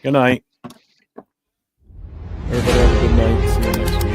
Good night. Everybody have a good night. See you next week.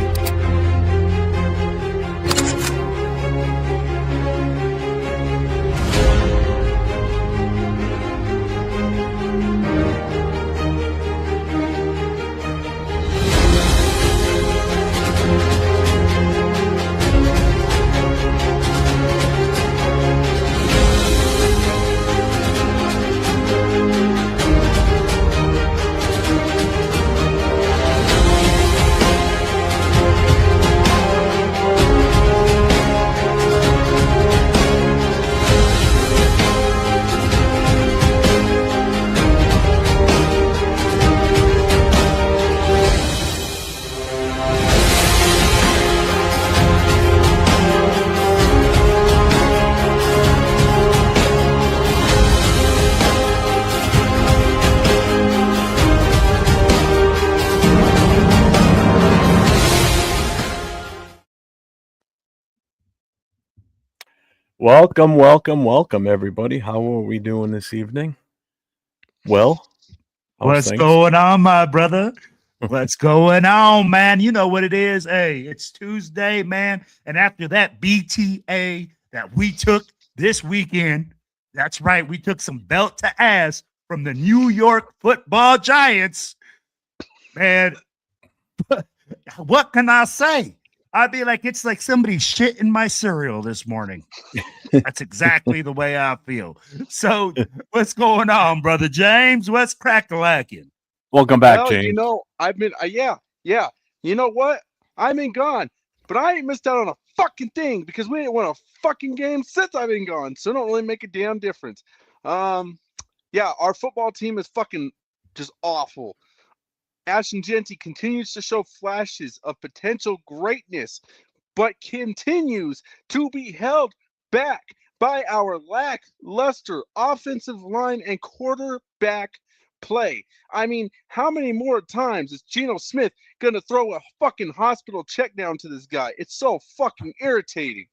Welcome, everybody. How are we doing this evening? Well, what's going on, my brother? What's going on, man? You know what it is. Hey, it's Tuesday, man. And after that BTA that we took this weekend, that's right, we took some belt to ass from the New York Football Giants. Man, what can I say? I'd be like, it's like somebody shit in my cereal this morning. That's exactly the way I feel. So what's going on, brother James? What's crack-a-lacking? Welcome back, James. You know, I've been, yeah. You know what? I've been gone, but I ain't missed out on a fucking thing because we ain't won a fucking game since I've been gone. So it don't really make a damn difference. Yeah, our football team is fucking just awful. Ashton Genty continues to show flashes of potential greatness, but continues to be held back by our lackluster offensive line and quarterback play. I mean, how many more times is Geno Smith going to throw a fucking hospital check down to this guy? It's so fucking irritating.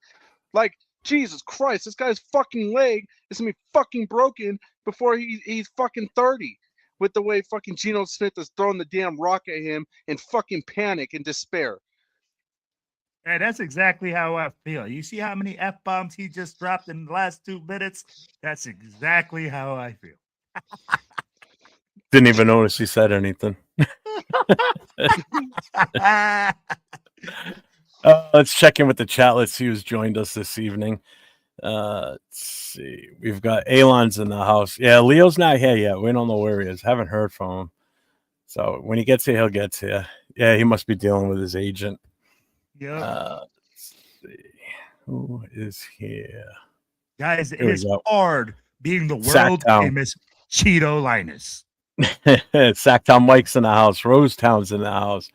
Like, Jesus Christ, this guy's fucking leg is going to be fucking broken before he's fucking 30. With the way fucking Geno Smith is throwing the damn rock at him in fucking panic and despair. Hey, that's exactly how I feel. You see how many F-bombs he just dropped in the last 2 minutes? That's exactly how I feel. Didn't even notice he said anything. Let's check in with the chat. Let's see who's joined us this evening. Let's see. We've got Alon's in the house. Yeah, Leo's not here yet. We don't know where he is. Haven't heard from him. So when he gets here, he'll get here. Yeah, he must be dealing with his agent. Yeah. Let's see. Who is here? Guys, it is hard being the world famous Cheeto Linus. Sacktown Mike's in the house. Rosetown's in the house.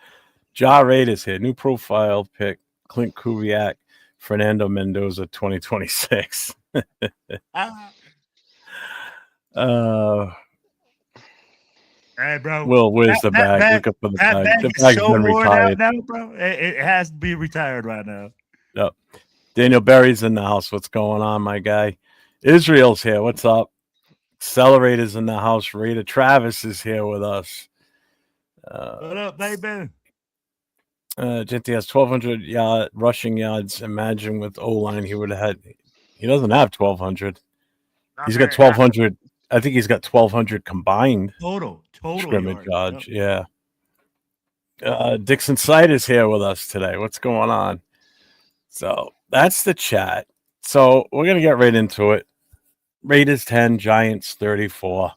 Ja Raid is here. New profile pick. Clint Kubiak. Fernando Mendoza 2026. Hey, bro. Will, where's the bag? Look up for the bag. The bag's so been retired. Now, bro. It has to be retired right now. Yep. Daniel Berry's in the house. What's going on, my guy? Israel's here. What's up? Accelerator's in the house. Raider Travis is here with us. What up, baby? Genty has 1,200 rushing yards. Imagine with O-line he would have had. He doesn't have 1,200. He's got 1,200. I think he's got 1,200 combined. Total scrimmage yards. Yeah. Dixon Sight is here with us today. What's going on? So that's the chat. So we're gonna get right into it. Raiders 10, Giants 34.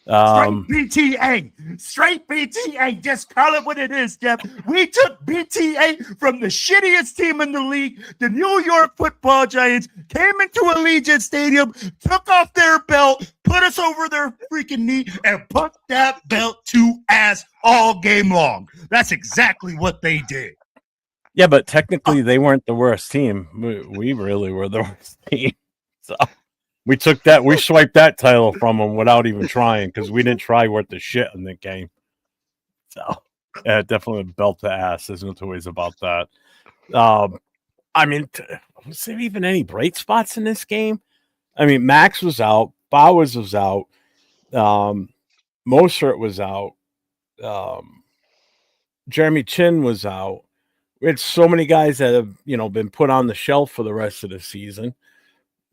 Straight BTA. Just call it what it is, Jeff. We took BTA from the shittiest team in the league. The New York Football Giants came into Allegiant Stadium, took off their belt, put us over their freaking knee, and put that belt to ass all game long. That's exactly what they did. Yeah, but technically they weren't the worst team. We really were the worst team. So we took that. We swiped that title from them without even trying because we didn't try worth the shit in the game. So yeah, definitely belt to ass. There's no two ways about that. I mean, was there even any bright spots in this game? I mean, Max was out. Bowers was out. Mostert was out. Jeremy Chin was out. It's so many guys that have been put on the shelf for the rest of the season.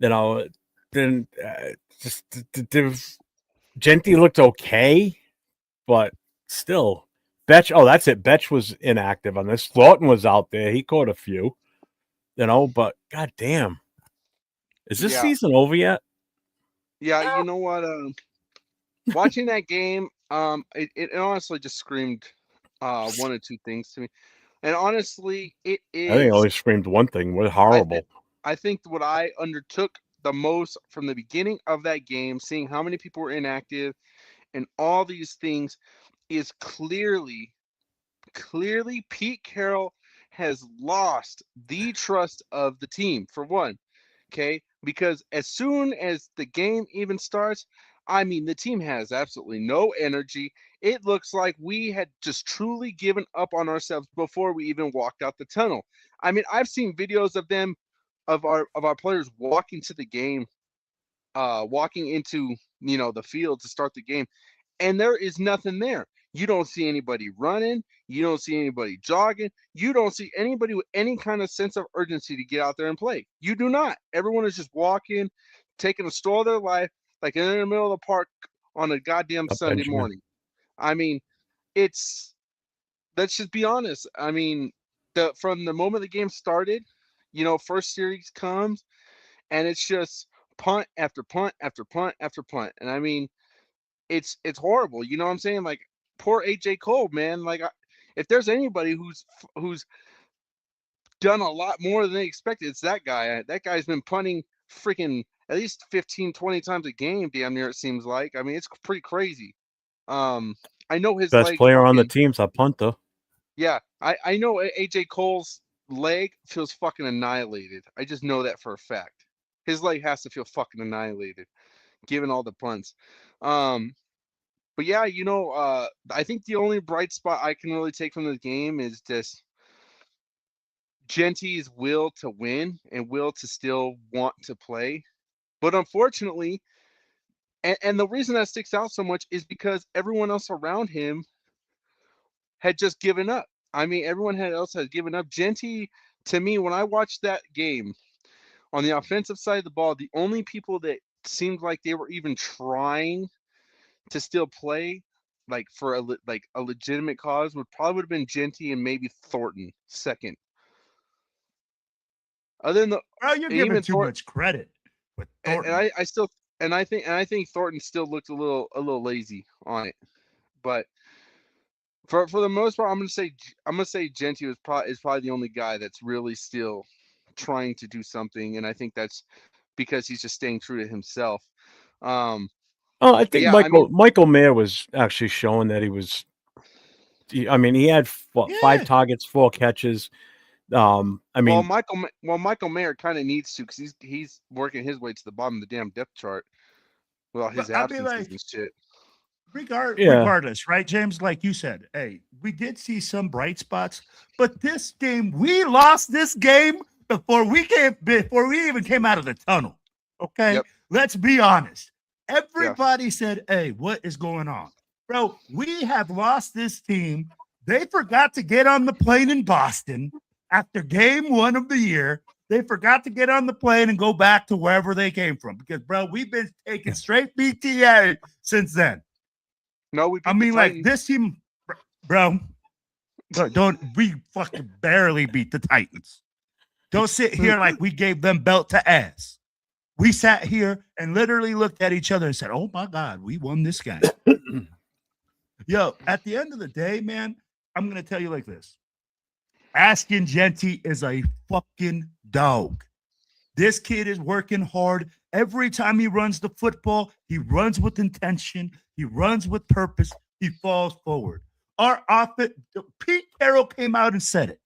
Then just Genty looked okay, but still, Betch. Oh, that's it. Betch was inactive on this. Thornton was out there. He caught a few, but goddamn, is this season over yet? Yeah, you know what? Watching that game, it honestly just screamed one or two things to me. And honestly, it is. I think it only screamed one thing. What horrible. I think what I undertook the most from the beginning of that game, seeing how many people were inactive and all these things, is clearly Pete Carroll has lost the trust of the team, for one. Okay, because as soon as the game even starts, I mean, the team has absolutely no energy. It looks like we had just truly given up on ourselves before we even walked out the tunnel. I mean, I've seen videos of them, of our players walking to the game, walking into the field to start the game, and there is nothing there. You don't see anybody running. You don't see anybody jogging. You don't see anybody with any kind of sense of urgency to get out there and play. You do not. Everyone is just walking, taking a stroll of their life, like in the middle of the park on a goddamn Sunday morning. I mean, let's just be honest. I mean, from the moment the game started, first series comes, and it's just punt after punt after punt after punt. And I mean, it's horrible. You know what I'm saying? Like, poor AJ Cole, man. Like, if there's anybody who's done a lot more than they expected, it's that guy. That guy's been punting freaking at least 15, 20 times a game, damn near, it seems like. I mean, it's pretty crazy. I know his best player on the team's a punter. Yeah, I know AJ Cole's leg feels fucking annihilated. I just know that for a fact. His leg has to feel fucking annihilated, given all the punts. But yeah, I think the only bright spot I can really take from the game is just Genty's will to win and will to still want to play. But unfortunately, and the reason that sticks out so much is because everyone else around him had just given up. I mean, everyone else had given up. Genty, to me, when I watched that game, on the offensive side of the ball, the only people that seemed like they were even trying to still play, like for a legitimate cause, would have been Genty and maybe Thornton second. Other than you're giving too much credit with Thornton. And I think Thornton still looked a little lazy on it, but for the most part, I'm gonna say Genty is probably the only guy that's really still trying to do something, and I think that's because he's just staying true to himself. I think Michael Mayer was actually showing that he was. I mean, he had 5 targets, 4 catches. I mean, Michael Mayer kind of needs to, because he's working his way to the bottom of the damn depth chart with all his absences and shit. Regardless, right, James? Like you said, hey, we did see some bright spots, but this game, we lost this game before we even came out of the tunnel. Okay, Let's be honest. Everybody said, "Hey, what is going on, bro? We have lost this team." They forgot to get on the plane in Boston after game 1 of the year. They forgot to get on the plane and go back to wherever they came from, because, bro, we've been taking straight BTA since then. No, like this team, bro. We fucking barely beat the Titans. Don't sit here like we gave them belt to ass. We sat here and literally looked at each other and said, "Oh my God, we won this game." Yo, at the end of the day, man, I'm gonna tell you like this: Askin Genty is a fucking dog. This kid is working hard. Every time he runs the football, he runs with intention. He runs with purpose. He falls forward. Our offense, Pete Carroll came out and said it.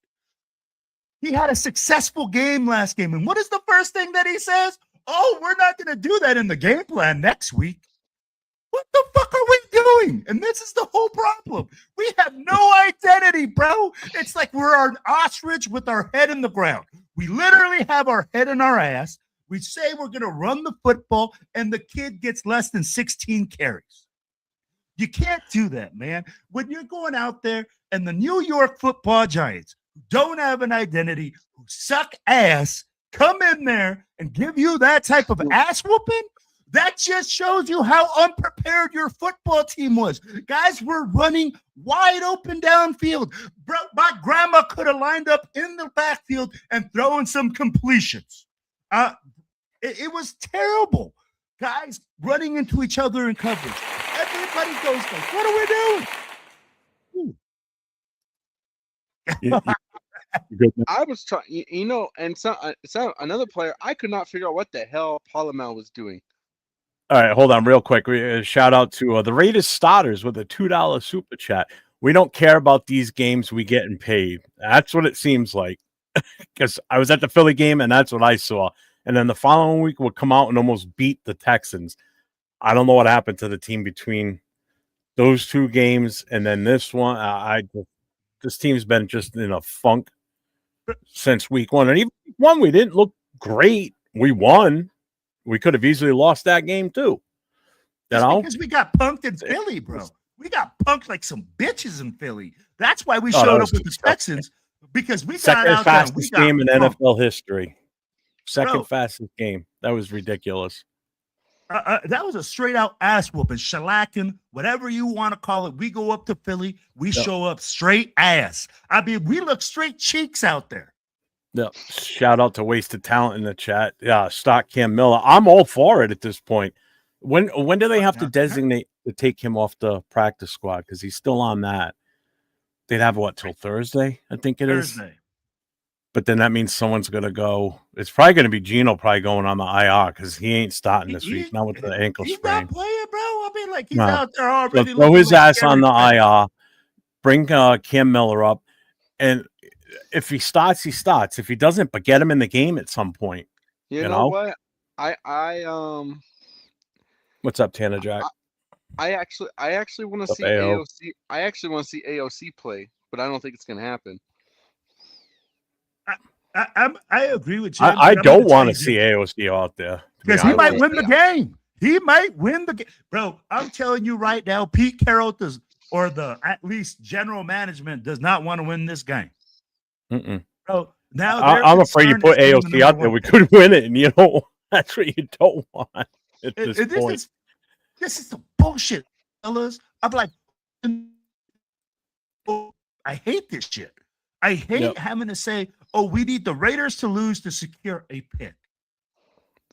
He had a successful game last game. And what is the first thing that he says? "Oh, we're not going to do that in the game plan next week." What the fuck are we doing? And this is the whole problem. We have no identity, bro. It's like we're an ostrich with our head in the ground. We literally have our head in our ass. We say we're going to run the football, and the kid gets less than 16 carries. You can't do that, man. When you're going out there and the New York Football Giants, who don't have an identity, who suck ass, come in there and give you that type of ass whooping, that just shows you how unprepared your football team was. Guys were running wide open downfield. Bro, my grandma could have lined up in the backfield and thrown some completions. It was terrible. Guys running into each other in coverage. Everybody goes like, what are we doing? I was trying, and so another player, I could not figure out what the hell Palomel was doing. All right, hold on real quick. Shout out to the Raiders starters with a $2 super chat. We don't care about these games we getting paid. That's what it seems like. Because I was at the Philly game, and that's what I saw. And then the following week, we'll come out and almost beat the Texans. I don't know what happened to the team between those two games and then this one. This team's been just in a funk since week one. And even week one, we didn't look great. We won. We could have easily lost that game too. Because we got punked in Philly, bro. We got punked like some bitches in Philly. That's why we showed up with the Texans, because we got out there. Fastest game in NFL history. Second fastest game. That was ridiculous. That was a straight out ass whooping, shellacking, whatever you want to call it. We go up to Philly. We show up straight ass. I mean, we look straight cheeks out there. Yeah. Shout out to Wasted Talent in the chat. Yeah, stock Cam Miller. I'm all for it at this point. When do they have to designate to take him off the practice squad? Because he's still on that. They'd have what till Thursday? I think it is. But then that means someone's going to go. It's probably going to be Gino probably going on the IR because he ain't starting this week. Not with the ankle sprain. He's not playing, bro. I mean, like he's out there already. So throw his ass on the IR. Bring Cam Miller up. And if he starts, he starts. If he doesn't, but get him in the game at some point. You know what? What's up, Tanner Jack? I actually want to see AOC. I actually want to see AOC play, but I don't think it's going to happen. I agree with you. I don't want to see AOC out there because he might win the game. He might win the game, bro. I'm telling you right now, Pete Carroll or the at least general management does not want to win this game. Bro, now I'm afraid you put AOC out there. We could win it, and that's what you don't want at this point. This is some bullshit, fellas. I'm like, I hate this shit. I hate having to say, oh, we need the Raiders to lose to secure a pick.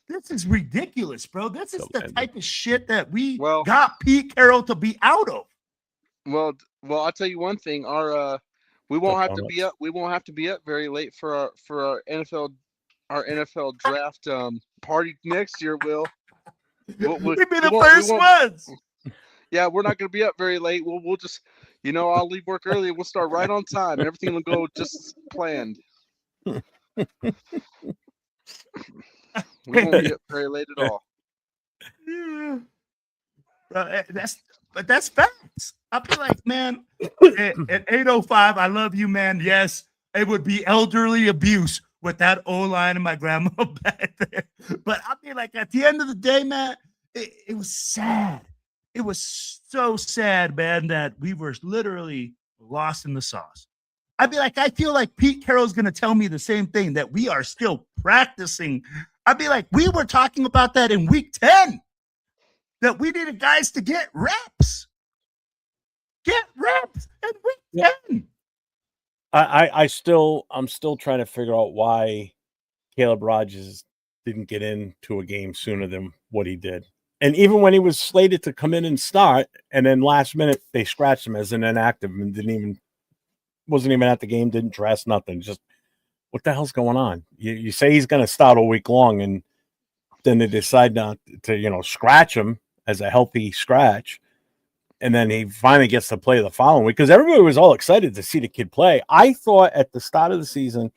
This is ridiculous, bro. This is the type of shit that we got Pete Carroll to be out of. Well, I'll tell you one thing. We won't have to be up. We won't have to be up very late for our NFL draft party next year. We'll be the first ones. Yeah, we're not going to be up very late. We'll just, I'll leave work early. We'll start right on time. Everything will go just as planned. We won't be up very late at all. Yeah. That's facts. I'll be like, man, at 8:05, I love you, man. Yes, it would be elderly abuse with that O-line and my grandma back there. But I'll be like, at the end of the day, man, it was sad. It was so sad, man, that we were literally lost in the sauce. I'd be like, I feel like Pete Carroll's going to tell me the same thing, that we are still practicing. I'd be like, we were talking about that in week 10, that we needed guys to get reps. Get reps in week 10. I'm still trying to figure out why Caleb Rogers didn't get into a game sooner than what he did. And even when he was slated to come in and start, and then last minute they scratched him as an inactive and wasn't even at the game, didn't dress, nothing. Just what the hell's going on? You say he's going to start all week long, and then they decide not to, scratch him as a healthy scratch. And then he finally gets to play the following week because everybody was all excited to see the kid play. I thought at the start of the season,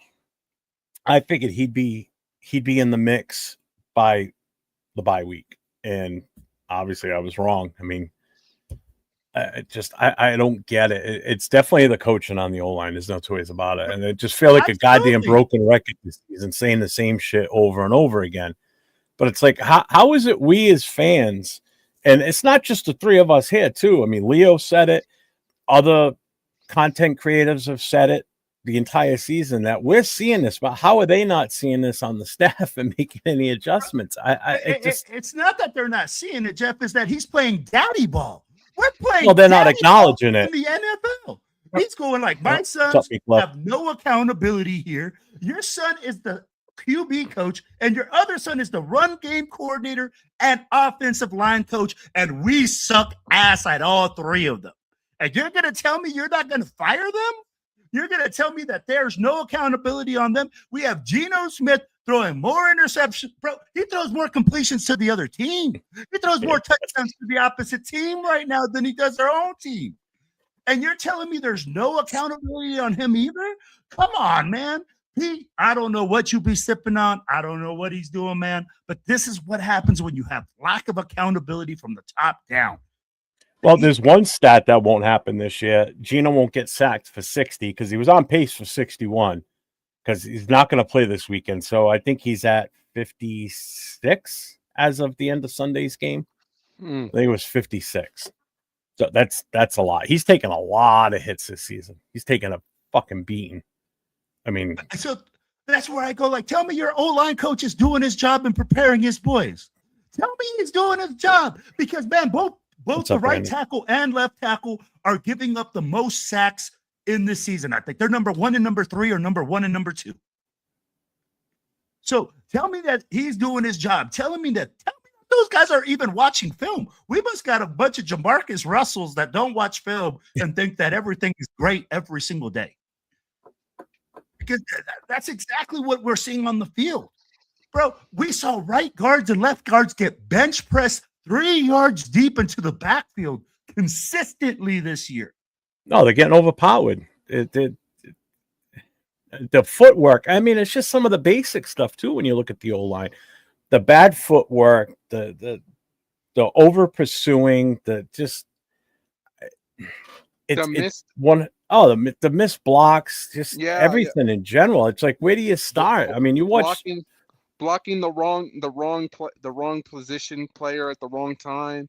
I figured he'd be in the mix by the bye week. And obviously I was wrong. I mean, I don't get it. It's definitely the coaching on the O-line. There's no two ways about it. And it just feel like a goddamn broken record this season, saying the same shit over and over again. But it's like, how is it we as fans And it's not just the three of us here, too. I mean, Leo said it. Other content creatives have said it the entire season that we're seeing this, but how are they not seeing this on the staff and making any adjustments? It's not that they're not seeing it, Jeff, is that he's playing daddy ball. We're playing. Well, they're not acknowledging it in the NFL. He's going like, my sons have no accountability here. Your son is the QB coach, and your other son is the run game coordinator and offensive line coach, and we suck ass at all three of them. And you're going to tell me you're not going to fire them? You're going to tell me that there's no accountability on them? We have Geno Smith throwing more interceptions. Bro, he throws more completions to the other team. He throws more touchdowns to the opposite team right now than he does their own team. And you're telling me there's no accountability on him either? Come on, man. I don't know what you be sipping on. I don't know what he's doing, man. But this is what happens when you have lack of accountability from the top down. Well, there's one stat that won't happen this year. Geno won't get sacked for 60 because he was on pace for 61 because he's not going to play this weekend. So I think he's at 56 as of the end of Sunday's game. I think it was 56. So that's a lot. He's taken a lot of hits this season. He's taken a fucking beating. I mean, so that's where I go. Like, tell me your O-line coach is doing his job and preparing his boys. Tell me he's doing his job because, man, both the right tackle and left tackle are giving up the most sacks in this season. I think they're number 1 and number 3 or number 1 and number 2. So tell me that he's doing his job. Tell me that those guys are even watching film. We must got a bunch of Jamarcus Russells that don't watch film and think that everything is great every single day. Because that's exactly what we're seeing on the field. Bro, we saw right guards and left guards get bench pressed 3 yards deep into the backfield consistently this year. No, they're getting overpowered. The footwork. I mean, it's just some of the basic stuff too. When you look at the O-line, the bad footwork, the over pursuing, the missed blocks, just everything in general. It's like, where do you start? I mean, you watch. Blocking the wrong position player at the wrong time.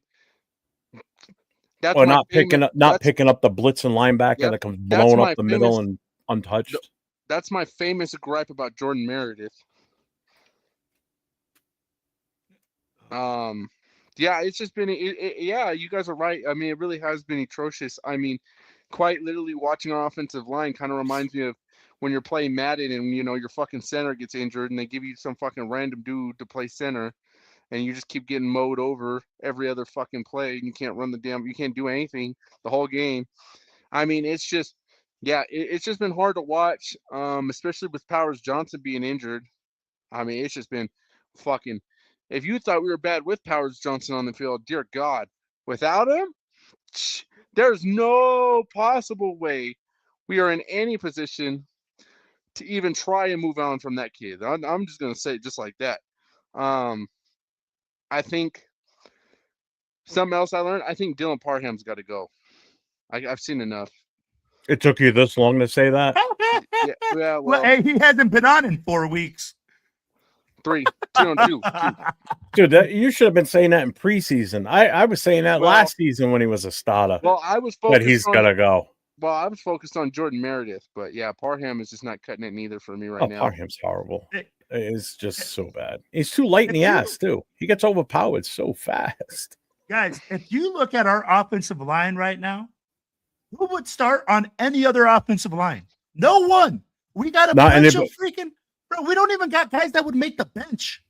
Not picking up the blitzing linebacker that comes blowing up the middle and untouched. That's my famous gripe about Jordan Meredith. It's just been you guys are right. I mean, it really has been atrocious. I mean, quite literally watching our offensive line kind of reminds me of when you're playing Madden and, you know, your fucking center gets injured and they give you some fucking random dude to play center and you just keep getting mowed over every other fucking play and you can't do anything the whole game. I mean, it's just been hard to watch, especially with Powers Johnson being injured. I mean, it's just been fucking, if you thought we were bad with Powers Johnson on the field, dear God, without him, there's no possible way we are in any position to even try and move on from that kid. I'm just going to say it just like that. I think something else I learned, I think Dylan Parham's got to go. I've seen enough. It took you this long to say that? Well, hey, he hasn't been on in 4 weeks. 3, 2 and 2. Dude, you should have been saying that in preseason. I was saying that last season when he was a starter. Well, I was focused that he's got to go. Well, I was focused on Jordan Meredith, but yeah, Parham is just not cutting it neither for me right now. Parham's horrible. It's just so bad. He's too light in the ass, too. He gets overpowered so fast. Guys, if you look at our offensive line right now, who would start on any other offensive line? No one. We got a bunch of freaking, bro. We don't even got guys that would make the bench.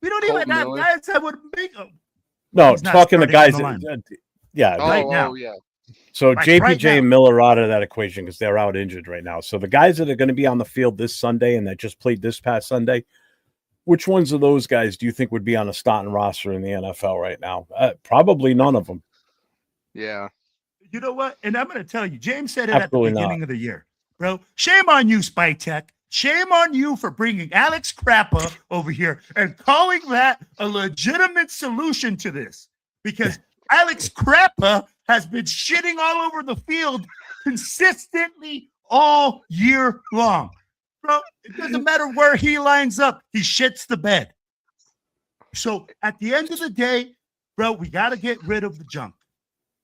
We don't even have guys that would make them. No, talking to guys. Right now. So JPJ and Miller are out of that equation because they're out injured right now. So the guys that are going to be on the field this Sunday and that just played this past Sunday, which ones of those guys do you think would be on a starting roster in the NFL right now? Probably none of them. Yeah. You know what? And I'm going to tell you, James said it at the beginning of the year. Bro, shame on you, Spike Tech. Shame on you for bringing Alex Crappa over here and calling that a legitimate solution to this. Because Alex Crappa has been shitting all over the field consistently all year long. Bro, it doesn't matter where he lines up. He shits the bed. So at the end of the day, Bro, we got to get rid of the junk.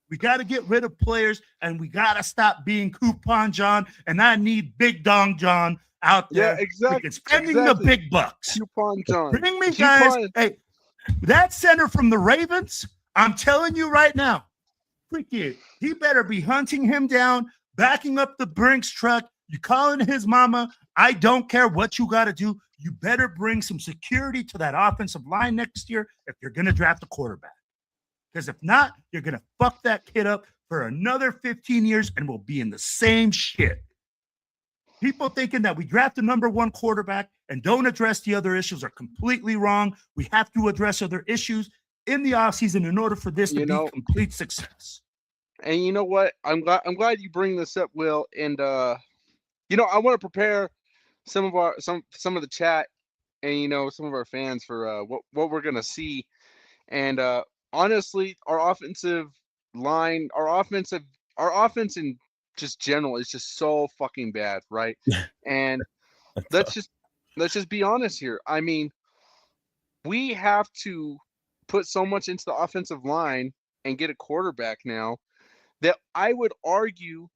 We got to get rid of players, and we got to stop being Coupon John, and I need Big Dong John out there. Yeah, exactly. Spending the big bucks. Coupon John. Bring me guys. Hey, that center from the Ravens, I'm telling you right now, freaking, he better be hunting him down, backing up the Brinks truck. You calling his mama. I don't care what you got to do. You better bring some security to that offensive line next year if you're going to draft a quarterback. Because if not, you're going to fuck that kid up for another 15 years and we'll be in the same shit. People thinking that we draft the number one quarterback and don't address the other issues are completely wrong. We have to address other issues in the offseason in order for this to be complete success. And you know what? I'm glad you bring this up, Will. And I want to prepare some of the chat and some of our fans for what we're gonna see. And honestly, our offensive line, our offense in just general is just so fucking bad, right? And let's just be honest here. I mean, we have to put so much into the offensive line and get a quarterback now that I would argue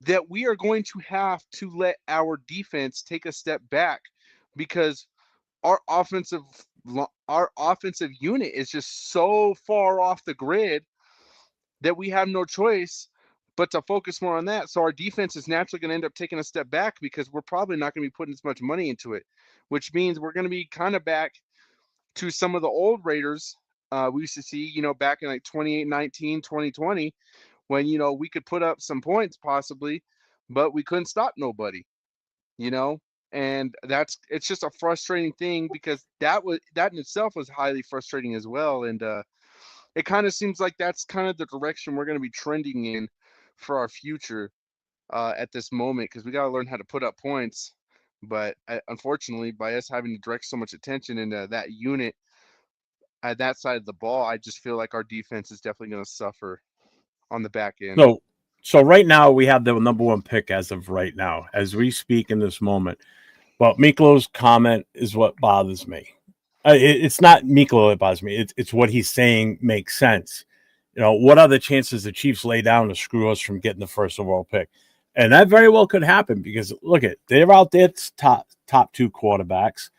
that we are going to have to let our defense take a step back because our offensive unit is just so far off the grid that we have no choice but to focus more on that. So our defense is naturally going to end up taking a step back because we're probably not going to be putting as much money into it, which means we're going to be kind of back to some of the old Raiders we used to see, back in like 2019, 2020, when, we could put up some points possibly, but we couldn't stop nobody, and it's just a frustrating thing because that in itself was highly frustrating as well. And it kind of seems like that's kind of the direction we're going to be trending in for our future at this moment, because we got to learn how to put up points. But unfortunately, by us having to direct so much attention into that unit at that side of the ball, I just feel like our defense is definitely going to suffer on the back end. So right now we have the number one pick as of right now, as we speak in this moment. But Miklo's comment is what bothers me. It's not Miklo that bothers me. It's what he's saying makes sense. What are the chances the Chiefs lay down to screw us from getting the first overall pick? And that very well could happen because they're out there top two quarterbacks.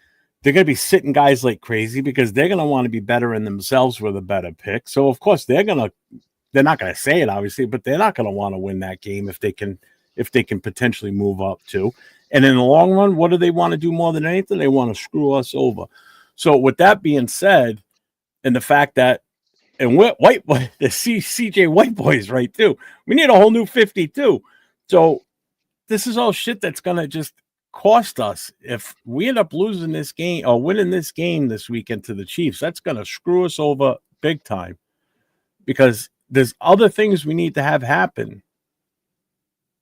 They're going to be sitting guys like crazy because they're going to want to be better in themselves with a better pick. So of course they're not going to say it obviously, but they're not going to want to win that game if they can potentially move up too. And in the long run, what do they want to do more than anything? They want to screw us over. So with that being said, and the fact that, and the CJ White boys, right too. We need a whole new 52. So this is all shit that's going to just cost us. If we end up losing this game or winning this game this weekend to the Chiefs, that's going to screw us over big time because there's other things we need to have happen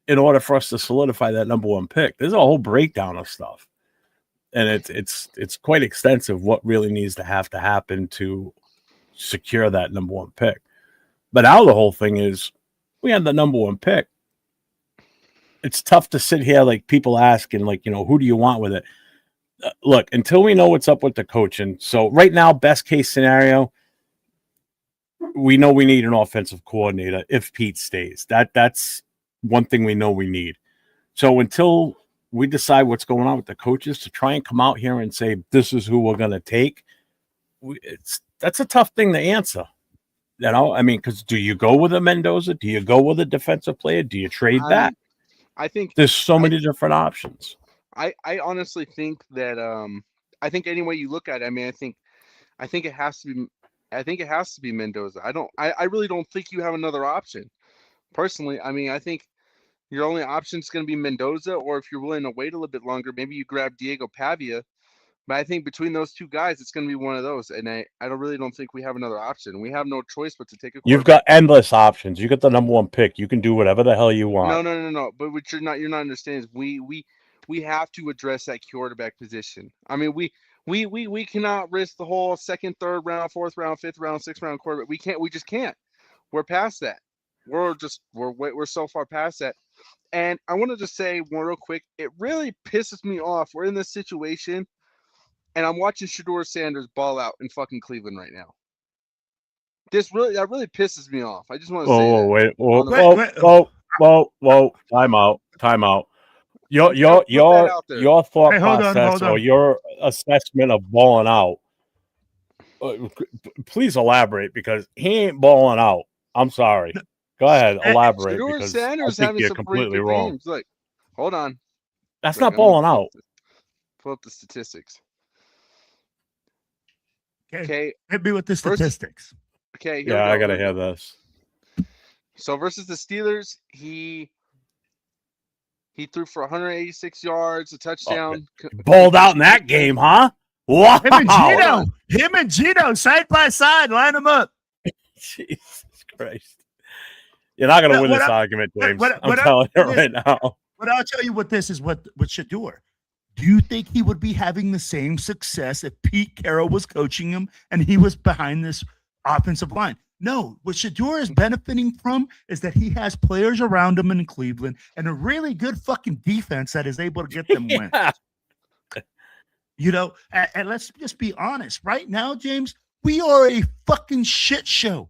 in order for us to solidify that number one pick. There's a whole breakdown of stuff. And it's quite extensive what really needs to happen to secure that number one pick. But now the whole thing is we had the number one pick. It's tough to sit here like people asking, who do you want with it? Look, until we know what's up with the coaching. So right now, best case scenario, we know we need an offensive coordinator if Pete stays. That's one thing we know we need. So until we decide what's going on with the coaches, to try and come out here and say, this is who we're going to take, that's a tough thing to answer. Because do you go with a Mendoza? Do you go with a defensive player? Do you trade that? I think there's so many different options. I honestly think that I think any way you look at it, I think it has to be Mendoza. I really don't think you have another option. Personally, I think your only option is going to be Mendoza, or if you're willing to wait a little bit longer, maybe you grab Diego Pavia. But I think between those two guys, it's going to be one of those. And I really don't think we have another option. We have no choice but to take a quarterback. You've got endless options. You got the number one pick. You can do whatever the hell you want. No. But what you're not understanding is we have to address that quarterback position. We cannot risk the whole second, third round, fourth round, fifth round, sixth round quarterback. We just can't. We're past that. We're so far past that. And I want to just say one real quick, it really pisses me off. We're in this situation, and I'm watching Shedeur Sanders ball out in fucking Cleveland right now. that really pisses me off. I just want to say Oh, that. wait. Whoa. Time out. I'm just gonna put that out there. Your thought Hey, hold process on. or your assessment of balling out. Please elaborate because he ain't balling out. I'm sorry. Go ahead, elaborate Shedeur because I Sanders think having you're some pretty completely good wrong. games. Look, hold on. That's Look, not balling out. Pull up the statistics. Okay. Hit me with the statistics. Okay. Yeah, I gotta hear this. So versus the Steelers, he threw for 186 yards, a touchdown. Balled out in that game, huh? Wow. Him and Gino side by side, line them up. Jesus Christ. You're not going to win this argument, James. I'm telling you right now. But I'll tell you what this is with Shedeur. Do you think he would be having the same success if Pete Carroll was coaching him and he was behind this offensive line? No. What Shedeur is benefiting from is that he has players around him in Cleveland and a really good fucking defense that is able to get them wins. You know, and let's just be honest. Right now, James, we are a fucking shit show.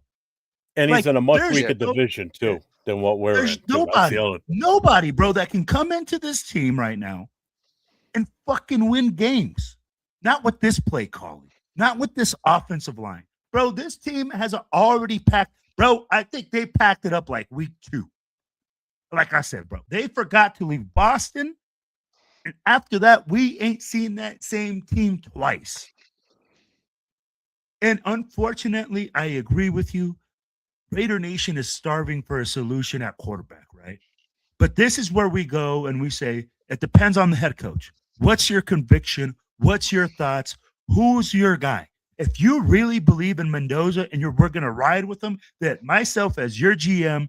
And he's in a much weaker division, too, than what we're in. There's nobody, bro, that can come into this team right now and fucking win games. Not with this play calling. Not with this offensive line. Bro, this team has already packed. Bro, I think they packed it up like week 2. Like I said, bro, they forgot to leave Boston. And after that, we ain't seen that same team twice. And unfortunately, I agree with you. Raider Nation is starving for a solution at quarterback, right? But this is where we go and we say, it depends on the head coach. What's your conviction? What's your thoughts? Who's your guy? If you really believe in Mendoza and we're going to ride with him, that myself as your GM,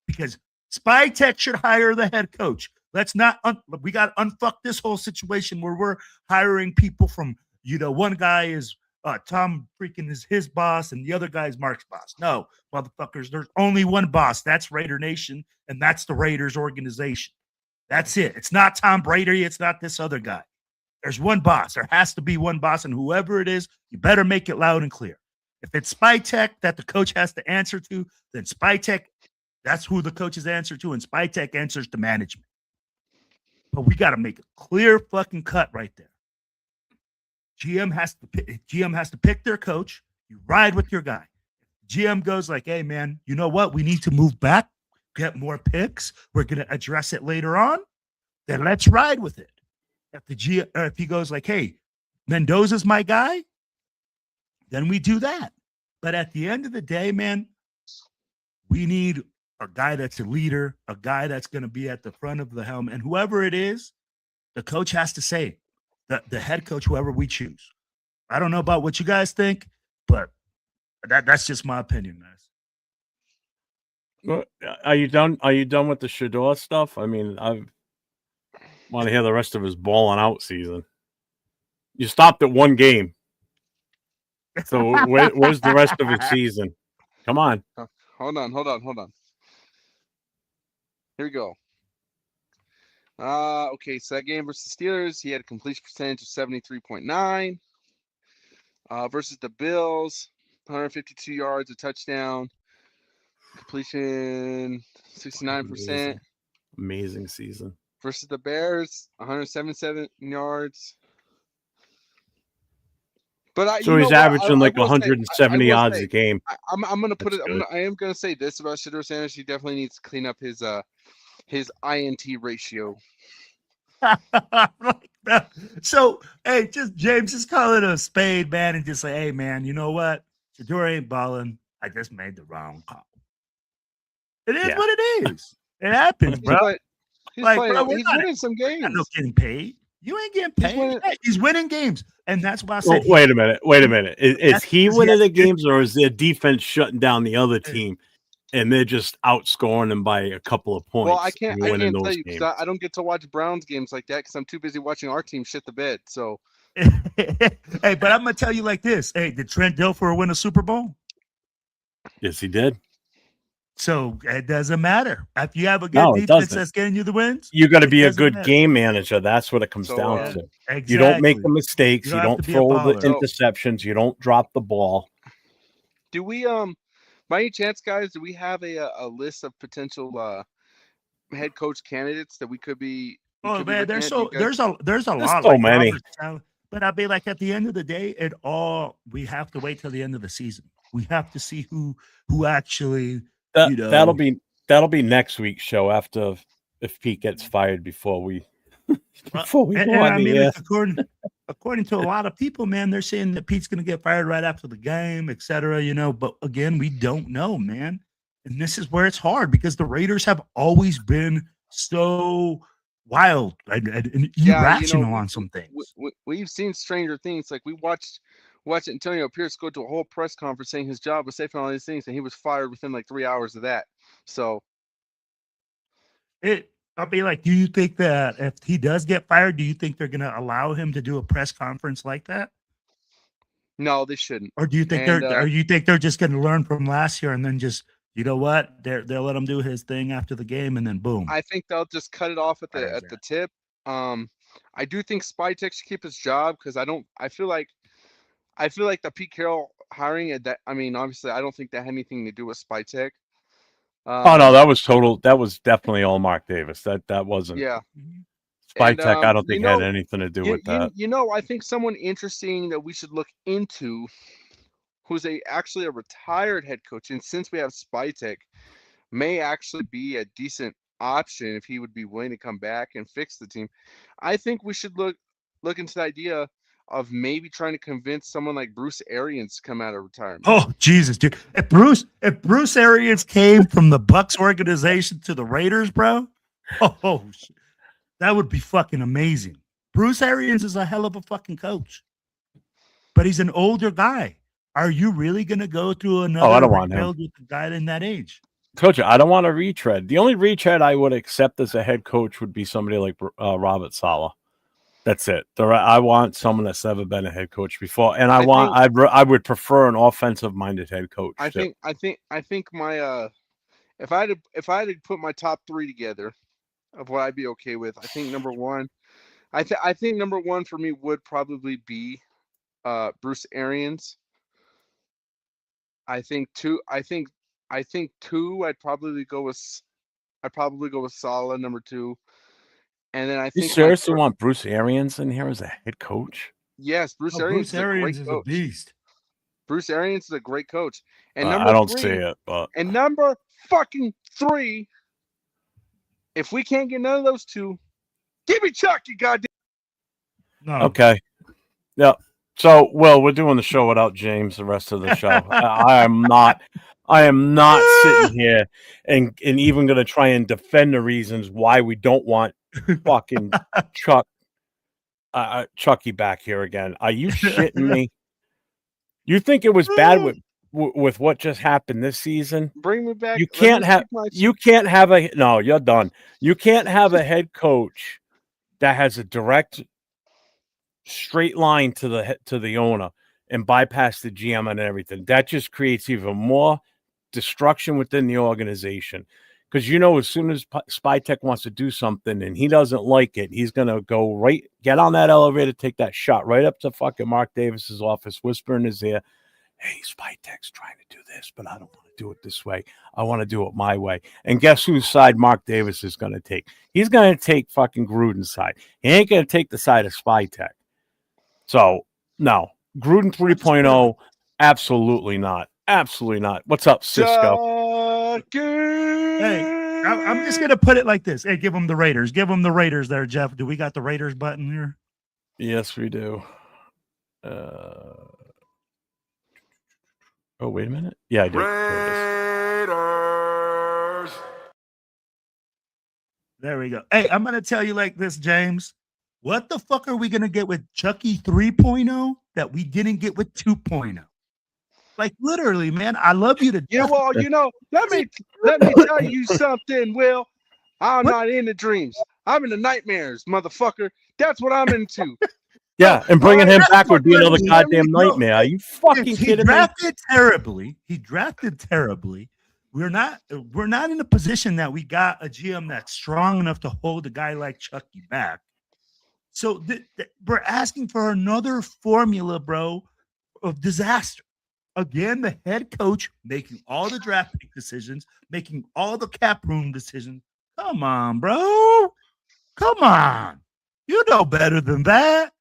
because Spytech should hire the head coach. Let's not, we got to unfuck this whole situation where we're hiring people from, one guy is Tom freaking is his boss and the other guy is Mark's boss. No, motherfuckers, there's only one boss. That's Raider Nation, and that's the Raiders organization. That's it. It's not Tom Brady. It's not this other guy. There's one boss. There has to be one boss, and whoever it is, you better make it loud and clear. If it's Spytech that the coach has to answer to, then Spytech, that's who the coaches answer to, and Spytech answers to management. But we got to make a clear fucking cut right there. GM has to pick their coach. You ride with your guy. GM goes like, hey, man, you know what? We need to move back, get more picks. We're going to address it later on. Then let's ride with it. If he goes like, hey, Mendoza's my guy, then we do that. But at the end of the day, man, we need a guy that's a leader, a guy that's going to be at the front of the helm. And whoever it is, the coach has to say, the head coach, whoever we choose. I don't know about what you guys think, but that's just my opinion, guys. Are you done? Are you done with the Shedeur stuff? I mean, I want to hear the rest of his balling out season. You stopped at one game. So where's the rest of his season? Come on. Hold on. Here we go. Okay, so that game versus Steelers, he had a completion percentage of 73.9. Versus the Bills, 152 yards, a touchdown. Completion 69%. Amazing season. Versus the Bears, 177 yards. But so he's averaging like 170 yards a game. I'm going to put it. I am going to say this about Shedeur Sanders. He definitely needs to clean up his INT ratio. So, hey, James, just call it a spade, man, and just say, hey, man, you know what? Shedeur ain't balling. I just made the wrong call. It is what it is. It happens, bro. He's winning some games. I'm not getting paid. You ain't getting paid. He's winning games. And that's why I said. Wait a minute. Is he winning the games or is their defense shutting down the other team and they're just outscoring them by a couple of points? Well, I can't tell you because I don't get to watch Browns games like that because I'm too busy watching our team shit the bed. So, hey, but I'm going to tell you like this. Hey, did Trent Dilfer win a Super Bowl? Yes, he did. So it doesn't matter. If you have a good defense that's getting you the wins, you got to be a good game manager. That's what it comes down to. Exactly. You don't make the mistakes. You don't throw the interceptions. You don't drop the ball. Do we by any chance, guys, do we have a list of potential head coach candidates that we could be Oh man, looking at? Do you guys? there's a There's lot so like many. Robert Saleh. But I'll be like, at the end of the day, we have to wait till the end of the season. We have to see who actually, That'll be next week's show after if Pete gets fired before we go on I the mean, air. like, according to a lot of people, man, they're saying that Pete's going to get fired right after the game, et cetera, But again, we don't know, man. And this is where it's hard because the Raiders have always been so wild and irrational on some things. We've seen stranger things. Like we watched Antonio Pierce go to a whole press conference saying his job was safe and all these things, and he was fired within like 3 hours of that. So I'll be like, do you think that if he does get fired, do you think they're going to allow him to do a press conference like that? No, they shouldn't. Or do you think they're just going to learn from last year and then just, you know what, they'll let him do his thing after the game and then boom? I think they'll just cut it off at the tip. I do think Spytek should keep his job because I feel like the Pete Carroll hiring obviously I don't think that had anything to do with Spytek. Oh no, that was definitely all Mark Davis. That wasn't. Yeah. Spytek, I don't think had anything to do with that. I think someone interesting that we should look into, who's actually a retired head coach, and since we have Spytek, may actually be a decent option if he would be willing to come back and fix the team. I think we should look into the idea of maybe trying to convince someone like Bruce Arians to come out of retirement. Oh Jesus, dude! If Bruce Arians came from the Bucs organization to the Raiders, bro, shit. That would be fucking amazing. Bruce Arians is a hell of a fucking coach, but he's an older guy. Are you really going to go through another I don't want him with a guy in that age? Coach, I don't want a retread. The only retread I would accept as a head coach would be somebody like Robert Saleh. That's it. I want someone that's never been a head coach before, and I would prefer an offensive-minded head coach. I think my if I had to put my top three together of what I'd be okay with, I think number one, I think number one for me would probably be Bruce Arians. I think two. I'd probably go with Saleh number two. And then I think you seriously want Bruce Arians in here as a head coach? Yes, Bruce Arians is a beast. Bruce Arians is a great coach. And I don't see it, but and number fucking three, if we can't get none of those two, give me Chuck, you goddamn. No. Okay. Yeah. So, we're doing the show without James the rest of the show. I am not sitting here and even going to try and defend the reasons why we don't want fucking Chucky back here again. Are you shitting me? You think it was bad with what just happened this season? Bring me back. You're done. You can't have a head coach that has a direct straight line to the owner and bypass the GM and everything. That just creates even more destruction within the organization. Because as soon as Spytek wants to do something and he doesn't like it, he's gonna get on that elevator, take that shot right up to fucking Mark Davis's office, whisper in his ear, "Hey, Spytek's trying to do this, but I don't want to do it this way. I want to do it my way." And guess whose side Mark Davis is gonna take? He's gonna take fucking Gruden's side. He ain't gonna take the side of Spytek. So no, Gruden 3.0, absolutely not. Absolutely not. What's up, Cisco? Hey, I'm just going to put it like this. Hey, give them the Raiders. Give them the Raiders there, Jeff. Do we got the Raiders button here? Yes, we do. Oh, wait a minute. Yeah, I do. Raiders. There we go. Hey, I'm going to tell you like this, James. What the fuck are we going to get with Chucky 3.0 that we didn't get with 2.0? Like literally, man, I love you to death. Yeah, well, let me tell you something, Will. I'm not into dreams. I'm into nightmares, motherfucker. That's what I'm into. Yeah, and bringing him back would be another goddamn nightmare. Are you fucking kidding me? He drafted terribly. We're not in a position that we got a GM that's strong enough to hold a guy like Chucky back. So we're asking for another formula, bro, of disaster. again, the head coach making all the draft pick decisions, making all the cap room decisions. Come on, bro. Come on. You know better than that.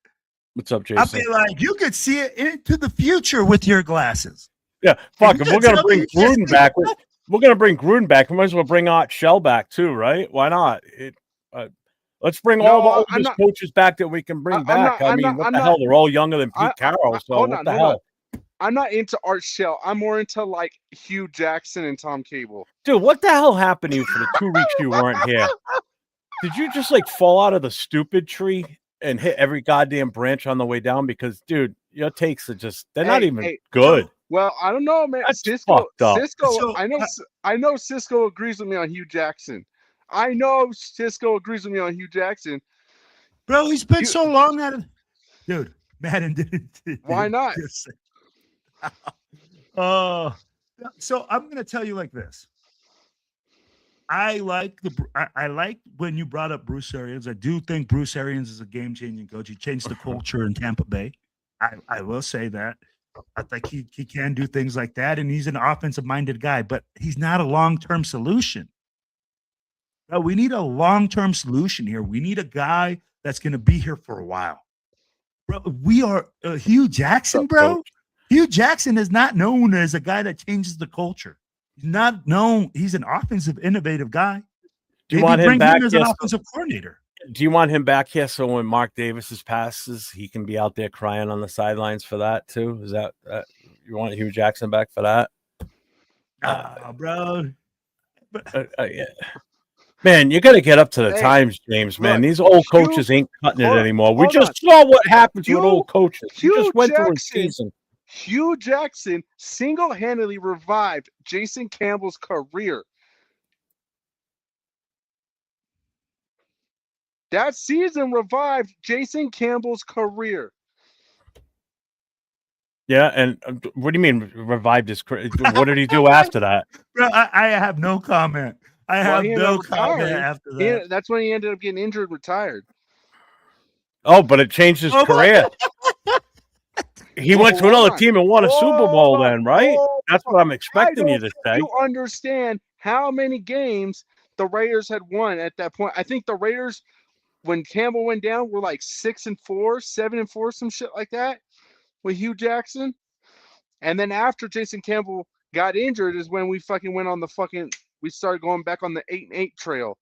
What's up, I Jason? feel like you could see it into the future with your glasses. Yeah, fuck. You If we're can gonna tell bring me you Gruden back, we're gonna bring Gruden back. We might as well bring Art Shell back too, right? Why not? Let's bring all the oldest coaches back that we can bring back. I mean, what the hell? They're all younger than Pete Carroll. So what the hell? I'm not into Art Shell. I'm more into like Hugh Jackson and Tom Cable. Dude, what the hell happened to you for the 2 weeks you weren't here? Did you just like fall out of the stupid tree and hit every goddamn branch on the way down? Because, dude, your takes are just—they're not even good. Well, I don't know, man. That's Cisco, So, I know Cisco agrees with me on Hugh Jackson. I know Cisco agrees with me on Hugh Jackson. Bro, he's been so long at it. Dude, Madden didn't. Why not? So I'm going to tell you like this. I like when you brought up Bruce Arians. I do think Bruce Arians is a game-changing coach. He changed the culture in Tampa Bay. I will say that. I think he can do things like that, and he's an offensive-minded guy, but he's not a long-term solution. No, we need a long-term solution here. We need a guy that's going to be here for a while. Bro, we are Hugh Jackson, bro. Hugh Jackson is not known as a guy that changes the culture. He's not known. He's an offensive, innovative guy. Do you want him back as an offensive coordinator? Do you want him back here so when Mark Davis's passes, he can be out there crying on the sidelines for that too? Is that you want Hugh Jackson back for that? Bro. Yeah. Man, you got to get up to the times, James. Man, these old coaches ain't cutting it anymore. We just saw what happens with old coaches. We just went through a season. Hugh Jackson single-handedly revived Jason Campbell's career. That season revived Jason Campbell's career. Yeah, and what do you mean revived his career? What did he do after that? Bro, I have no comment. I have no comment after that. That's when he ended up getting injured and retired. Oh, but it changed his career. He went to another team and won a Super Bowl then, right? That's what I'm expecting you to say. You understand how many games the Raiders had won at that point. I think the Raiders, when Campbell went down, were like 6-4, 7-4, some shit like that with Hugh Jackson. And then after Jason Campbell got injured is when we fucking went on we started going back on the 8-8 trail.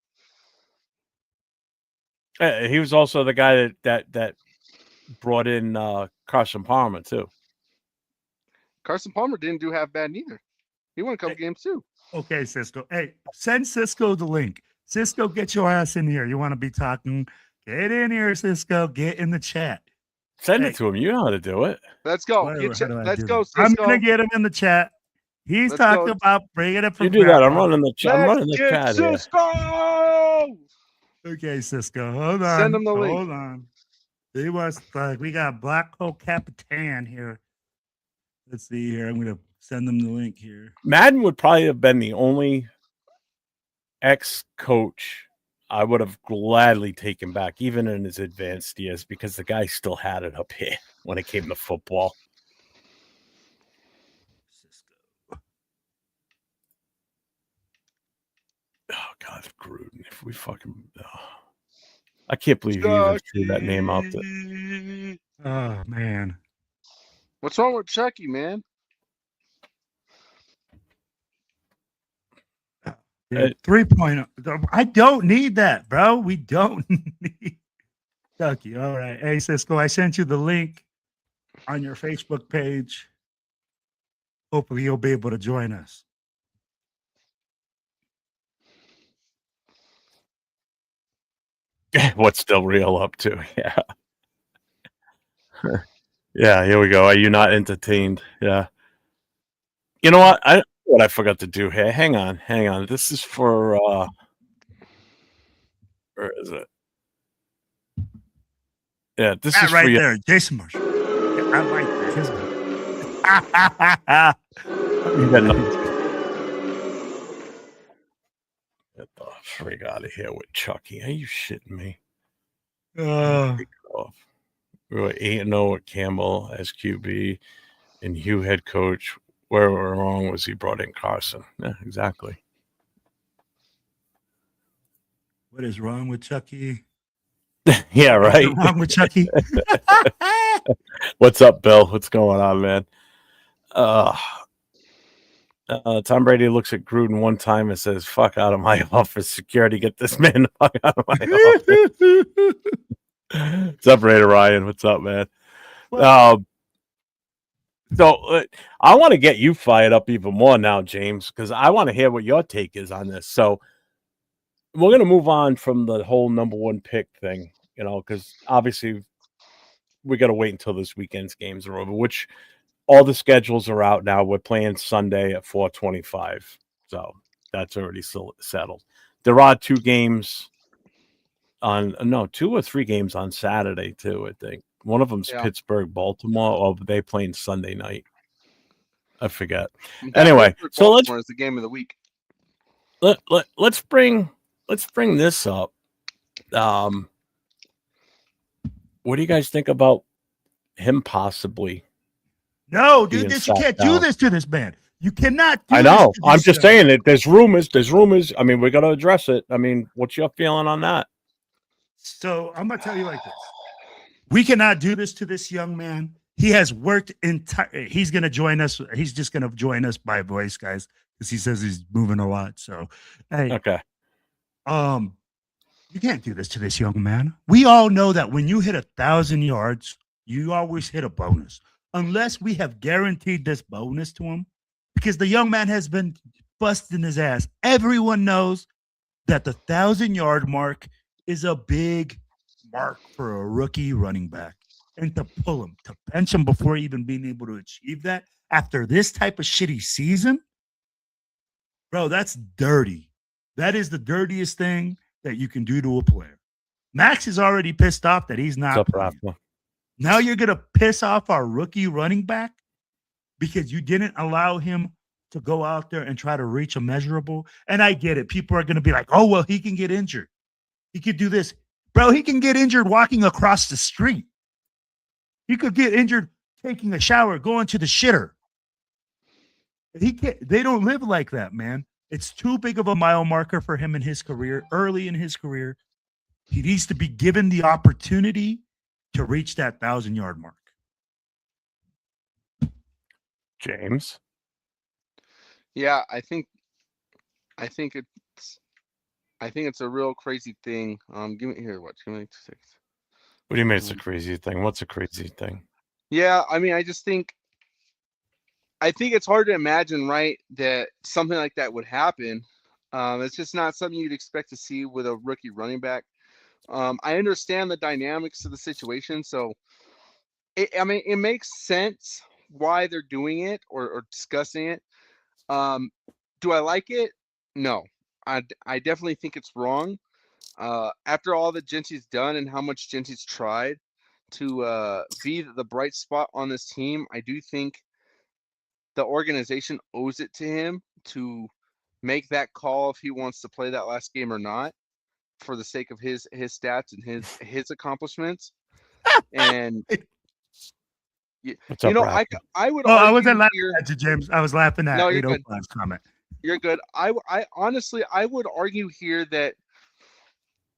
He was also the guy that brought in Carson Palmer too. Carson Palmer didn't do half bad neither. He won a couple games too. Okay, Cisco. Hey, send Cisco the link. Cisco, get your ass in here. You want to be talking? Get in here, Cisco. Get in the chat. Send it to him. You know how to do it. Let's go. Let's go, Cisco. I'm gonna get him in the chat. He's talking about bringing it from. You do that. I'm running the chat. I'm running the chat. Cisco! Okay, Cisco. Hold on. Send him the link. Hold on. He was like, we got Black Hole Capitan here. Let's see here. I'm gonna send them the link here. Madden would probably have been the only ex-coach I would have gladly taken back, even in his advanced years, because the guy still had it up here when it came to football. Oh God, Gruden! If we fucking, I can't believe you even threw that name out there. Oh man, what's wrong with Chucky, man? 3.0. I don't need that, bro. We don't need Chucky. All right, hey Cisco, I sent you the link on your Facebook page. Hopefully, you'll be able to join us. What's still real up to? Yeah. Yeah, here we go. Are you not entertained? Yeah. You know what? I forgot to do here. Hang on. This is for where is it? Yeah, this is right for there, Jason Marshall. I like that. You got nothing. Get the frig out of here with Chucky. Are you shitting me? We were 8-0 at Campbell as QB and Hugh head coach. Where wrong was he brought in Carson? Yeah, exactly. What is wrong with Chucky? Yeah, right. What's wrong with Chucky? What's up, Bill? What's going on, man? Tom Brady looks at Gruden one time and says, "Fuck out of my office, security! Get this man the fuck out of my office." What's up, Raider Ryan? What's up, man? So I want to get you fired up even more now, James, because I want to hear what your take is on this. So we're going to move on from the whole number one pick thing, because obviously we got to wait until this weekend's games are over, which all the schedules are out now. We're playing Sunday at 4:25. So that's already settled. There are 2 or 3 games on Saturday too, I think. One of them's Pittsburgh, Baltimore, or they playing Sunday night. I forget. Anyway, so let's. It's the game of the week. Let's bring this up. What do you guys think about him possibly? No, dude, you can't do this to this man. You cannot. I know. I'm just saying that there's rumors. I mean, we got to address it. I mean, what's your feeling on that? So I'm gonna tell you like this: we cannot do this to this young man. He has worked he's gonna join us. He's just gonna join us by voice, guys, because he says he's moving a lot. So, hey, okay. You can't do this to this young man. We all know that when you hit 1,000 yards, you always hit a bonus, unless we have guaranteed this bonus to him, because the young man has been busting his ass. Everyone knows that the 1,000-yard mark is a big mark for a rookie running back. And to pull him, to bench him before even being able to achieve that after this type of shitty season, bro, that's dirty. That is the dirtiest thing that you can do to a player. Max is already pissed off that he's not playing. Now you're going to piss off our rookie running back because you didn't allow him to go out there and try to reach a measurable. And I get it. People are going to be like, oh, well, he can get injured. He could do this. Bro, he can get injured walking across the street. He could get injured taking a shower, going to the shitter. They don't live like that, man. It's too big of a mile marker for him in his career, early in his career. He needs to be given the opportunity to reach that 1,000-yard mark. James? Yeah, I think it's a real crazy thing. Give me 2 seconds. What do you mean it's a crazy thing? What's a crazy thing? Yeah, I mean, I think it's hard to imagine, right, that something like that would happen. It's just not something you'd expect to see with a rookie running back. I understand the dynamics of the situation, so it makes sense why they're doing it or discussing it. Do I like it? No, I definitely think it's wrong. After all that Genty's done and how much Genty's tried to be the bright spot on this team, I do think the organization owes it to him to make that call if he wants to play that last game or not, for the sake of his stats and his accomplishments. And I would. Oh, I wasn't laughing at you, James. I was laughing at 805's comment. You're good. I honestly, I would argue here that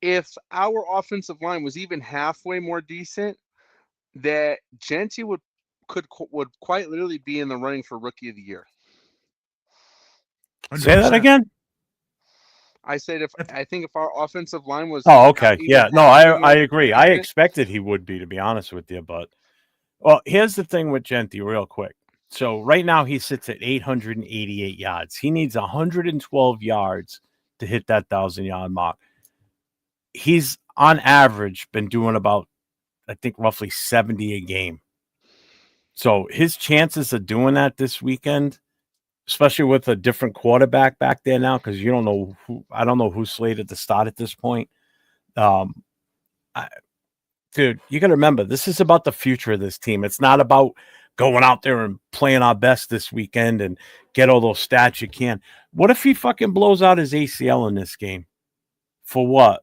if our offensive line was even halfway more decent, that Genty would quite literally be in the running for Rookie of the Year. 100%. Say that again. I said I think if our offensive line was. Oh, okay. Yeah. No, I agree. I expected he would be, to be honest with you. But, well, here's the thing with Genty, real quick. So right now he sits at 888 yards. He needs 112 yards to hit that 1,000-yard mark. He's on average been doing about, I think, roughly 70 a game. So his chances of doing that this weekend, especially with a different quarterback back there now, because you don't know I don't know who's slated to start at this point. Dude, you got to remember, this is about the future of this team. It's not about going out there and playing our best this weekend and get all those stats you can. What if he fucking blows out his ACL in this game? For what?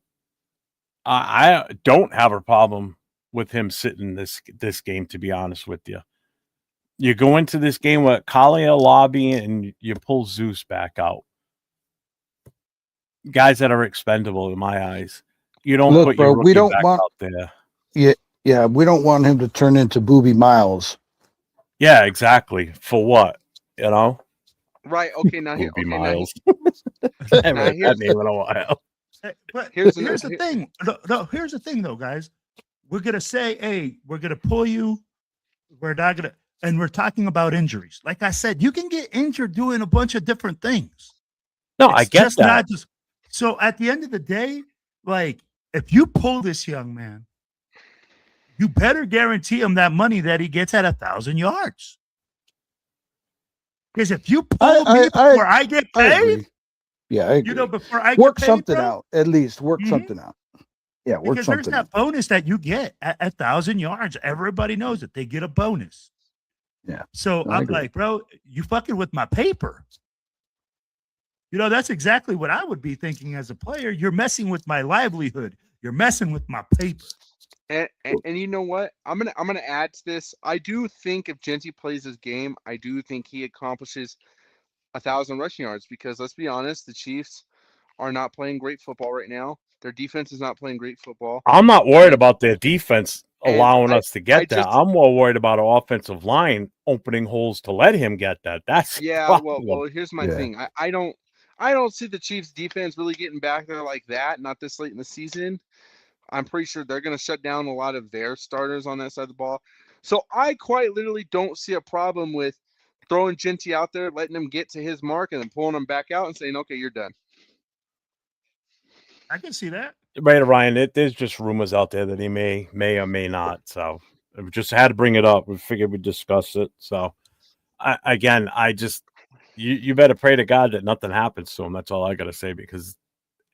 I don't have a problem with him sitting this game, to be honest with you. You go into this game with Kalia Lobby and you pull Zeus back out. Guys that are expendable in my eyes. You don't Look, put bro, your we rookie don't back want. out there. Yeah, we don't want him to turn into Booby Miles. Yeah, exactly. For what? You know? Right. Okay. Now here. Booby Okay. Miles. Now, I haven't heard here's that name in a while. But Here's here's the thing. No, here's the thing, though, guys. We're gonna say, hey, we're gonna pull you. We're not gonna, and we're talking about injuries. Like I said, you can get injured doing a bunch of different things. No, I get just that. not just. So at the end of the day, like if you pull this young man, you better guarantee him that money that he gets at 1,000 yards. Because if you pull me before I get I paid, agree. Yeah, I agree. you know, before I work get paid, something bro, out. At least work Mhm. something out. Yeah, work because there's something that out. bonus that you get at 1,000 yards. Everybody knows it. They get a bonus. Yeah. So I I'm agree. like, bro, you fucking with my paper. You know, that's exactly what I would be thinking as a player. You're messing with my livelihood. You're messing with my paper. and you know what? I'm gonna add to this. I do think if Genty plays his game, I do think he accomplishes 1,000 rushing yards because let's be honest, the Chiefs are not playing great football right now. Their defense is not playing great football. I'm not worried about their defense And allowing us to get I that. just- I'm more worried about our offensive line opening holes to let him get that. That's the Yeah, problem. well, here's my Yeah. thing. I don't see the Chiefs defense really getting back there like that, not this late in the season. I'm pretty sure they're going to shut down a lot of their starters on that side of the ball. So I quite literally don't see a problem with throwing Genty out there, letting him get to his mark, and then pulling him back out and saying, okay, you're done. I can see that. Right, Ryan. There's just rumors out there that he may or may not. So we just had to bring it up. We figured we'd discuss it. So you better pray to God that nothing happens to him. That's all I got to say, because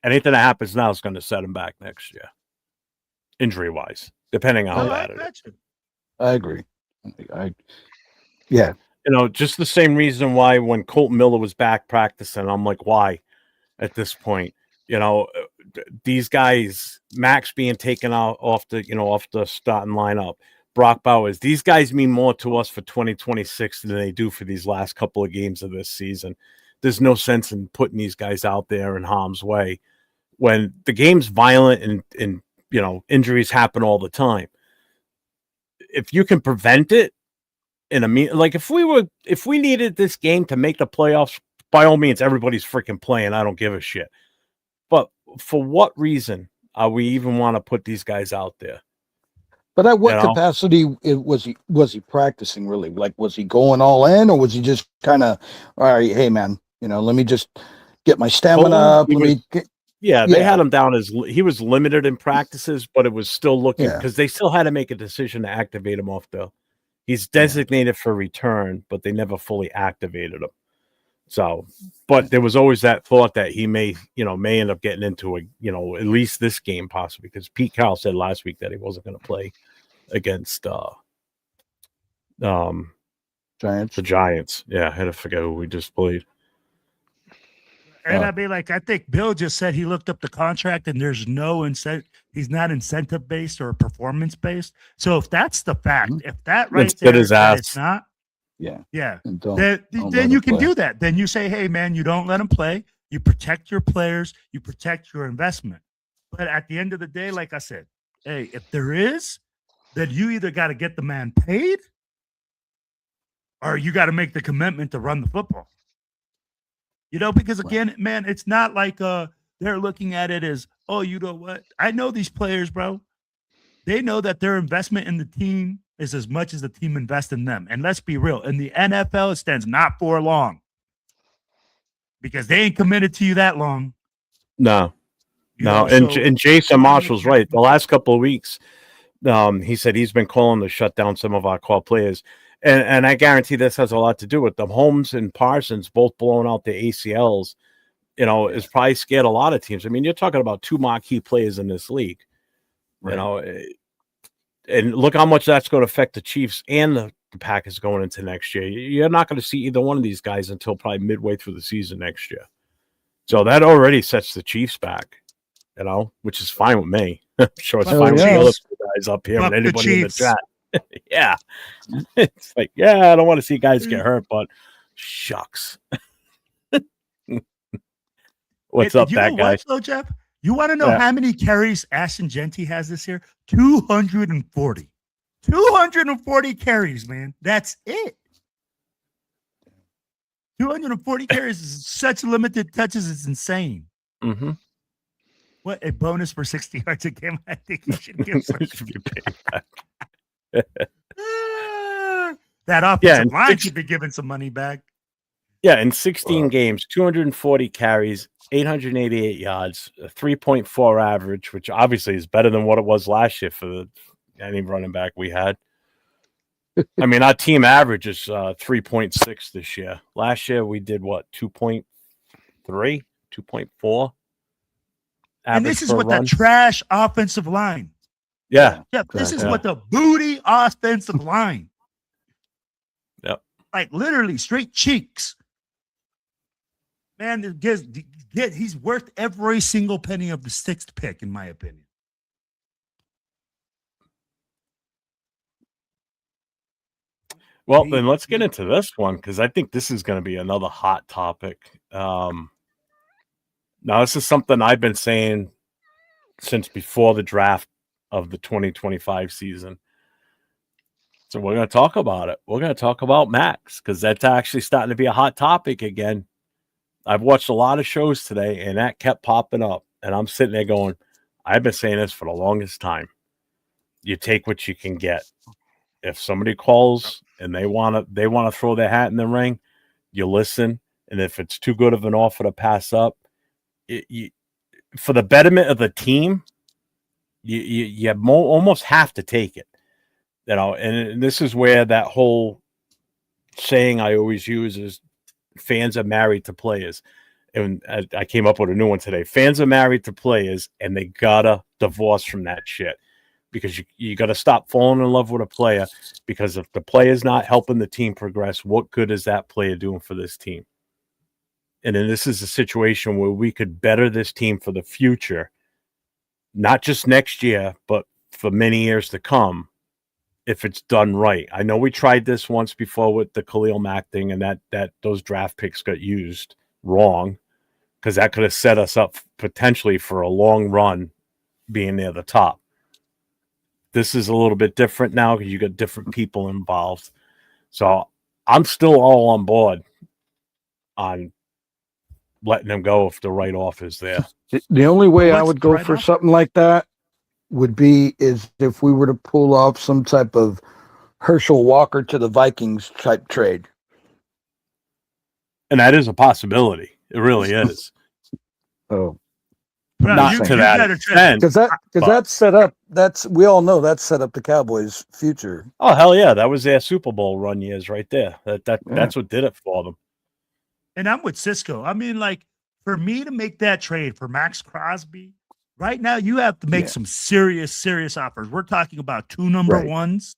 anything that happens now is going to set him back next year, injury wise, depending on how No, I bad it is. got you. I agree. Yeah. You know, just the same reason why when Colton Miller was back practicing, I'm like, why at this point? You know, these guys, Max being taken out off the starting lineup, Brock Bowers, these guys mean more to us for 2026 than they do for these last couple of games of this season. There's no sense in putting these guys out there in harm's way when the game's violent and you know, injuries happen all the time. If you can prevent it like if we needed this game to make the playoffs, by all means, everybody's freaking playing. I don't give a shit. But for what reason are we even want to put these guys out there? But at what You know? capacity was he practicing really? Like, was he going all in, or was he just kind of, all right, hey man, you know, let me just get my stamina up. They had him down as he was limited in practices, but it was still looking because they still had to make a decision to activate him off the. He's designated for return, but they never fully activated him. So, but there was always that thought that he may end up getting into at least this game possibly, because Pete Carroll said last week that he wasn't going to play against Giants. The Giants. Yeah, I had to forget who we just played. And I mean, like, I think Bill just said he looked up the contract and there's no incentive. He's not incentive based or performance based. So if that's the fact, if that right there is it's not, then you can do that. Then you say, hey, man, you don't let him play. You protect your players. You protect your investment. But at the end of the day, like I said, hey, if there is, then you either got to get the man paid or you got to make the commitment to run the football. You know, because again, man, it's not like they're looking at it as, oh, you know what? I know these players, bro. They know that their investment in the team is as much as the team invests in them. And let's be real, in the NFL, it stands not for long because they ain't committed to you that long. No. And Jason Marshall's right. The last couple of weeks, he said he's been calling to shut down some of our core players. And I guarantee this has a lot to do with them. Holmes and Parsons both blowing out the ACLs, is probably scared a lot of teams. I mean, you're talking about two marquee players in this league, and look how much that's going to affect the Chiefs and the Packers going into next year. You're not going to see either one of these guys until probably midway through the season next year. So that already sets the Chiefs back, which is fine with me. I'm sure it's fine with the other guys up here and anybody in the chat. Yeah. It's like, yeah, I don't want to see guys get hurt, but shucks. What's up, you that know guy? what, though, Jeff? You want to know Yeah. how many carries Ashton Genty has this year? 240. 240 carries, man. That's it. 240 carries is such limited touches. It's insane. Mm-hmm. What a bonus for 60 yards a game. I think you should give some. Should be paid back. That offensive line should be given some money back. Yeah, in 16 games, 240 carries, 888 yards, a 3.4 average, which obviously is better than what it was last year for any running back we had. I mean, our team average is 3.6 this year. Last year we did what, 2.3, 2.4? And this is what the trash offensive line. Yeah. Yeah, this is what the booty offensive line. Yep. Like literally straight cheeks. Man, he's worth every single penny of the sixth pick, in my opinion. Well, then let's get into this one because I think this is going to be another hot topic. Now, this is something I've been saying since before the draft of the 2025 season. So we're going to talk about it. We're going to talk about Max because that's actually starting to be a hot topic again. I've watched a lot of shows today, and that kept popping up. And I'm sitting there going, I've been saying this for the longest time. You take what you can get. If somebody calls and they want to throw their hat in the ring, you listen. And if it's too good of an offer to pass up, for the betterment of the team, you almost have to take it. You know, and this is where that whole saying I always use is fans are married to players. And I came up with a new one today. Fans are married to players, and they gotta divorce from that shit. Because you got to stop falling in love with a player, because if the player's not helping the team progress, what good is that player doing for this team? And then this is a situation where we could better this team for the future, not just next year, but for many years to come, if it's done right. I know we tried this once before with the Khalil Mack thing, and that those draft picks got used wrong, because that could have set us up potentially for a long run being near the top. This is a little bit different now because you got different people involved. So I'm still all on board on letting them go if the right offer is there. The only way I would go for something like that would be is if we were to pull off some type of Herschel Walker to the Vikings type trade. And that is a possibility. It really is. Oh. Not to that extent. Because that's set up. We all know that's set up the Cowboys' future. Oh hell yeah, that was their Super Bowl run years right there. That's what did it for them. And I'm with Cisco. I mean, like, for me to make that trade for Max Crosby, right now you have to make some serious offers. We're talking about 2 number ones.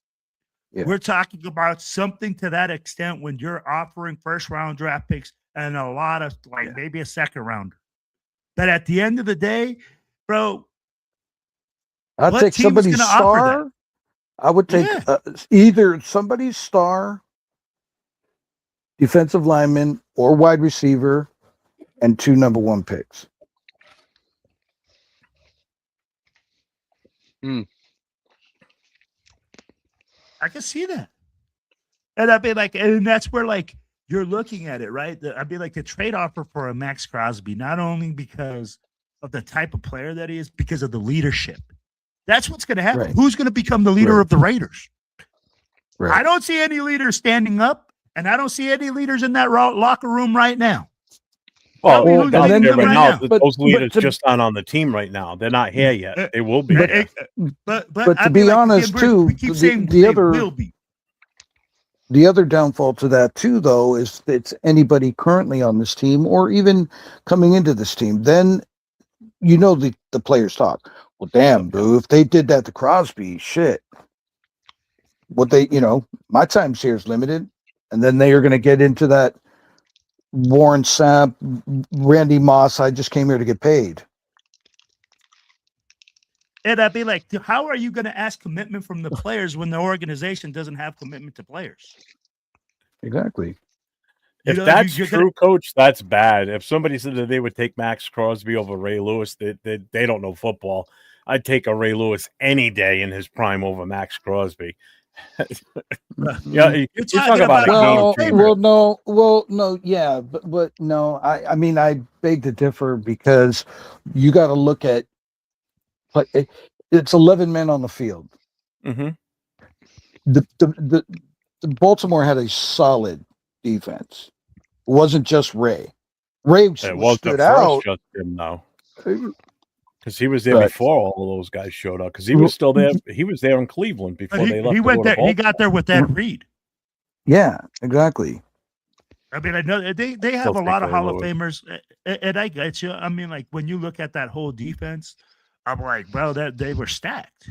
Yeah. We're talking about something to that extent when you're offering first round draft picks and a lot of maybe a second rounder. But at the end of the day, bro, I'd take somebody's star. I would take either somebody's star, defensive lineman, or wide receiver, and 2 number 1 picks. I can see that. And I'd be like, and that's where you're looking at it, right? I'd be like the trade offer for a Max Crosby, not only because of the type of player that he is, because of the leadership. That's what's going to happen. Right. Who's going to become the leader of the Raiders? Right. I don't see any leaders standing up, and I don't see any leaders in that locker room right now. Well, those leaders just aren't on the team right now. They're not here yet. They will be. But to be honest, too, we keep saying the other will be. The other downfall to that, too, though, is it's anybody currently on this team or even coming into this team. Then, the players talk. Well, damn, bro, if they did that to Crosby, shit. My time here is limited. And then they are going to get into that Warren Sapp, Randy Moss, I just came here to get paid. And I'd be like, how are you going to ask commitment from the players when the organization doesn't have commitment to players? Exactly. If that's true, Coach, that's bad. If somebody said that they would take Max Crosby over Ray Lewis, they don't know football. I'd take a Ray Lewis any day in his prime over Max Crosby. Yeah, you're talking about no, yeah, but no, I mean, I beg to differ because you got to look at it's 11 men on the field. Mm-hmm. The Baltimore had a solid defense. It wasn't just Ray. Ray stood out. Just him though, because he was there before all those guys showed up. Because he was still there. He was there in Cleveland before they left. He went there. He got there with Ed Reed. Yeah, exactly. I mean, I know they have a lot of Hall of Famers, and I get you. I mean, like when you look at that whole defense, I'm like, bro, that they were stacked.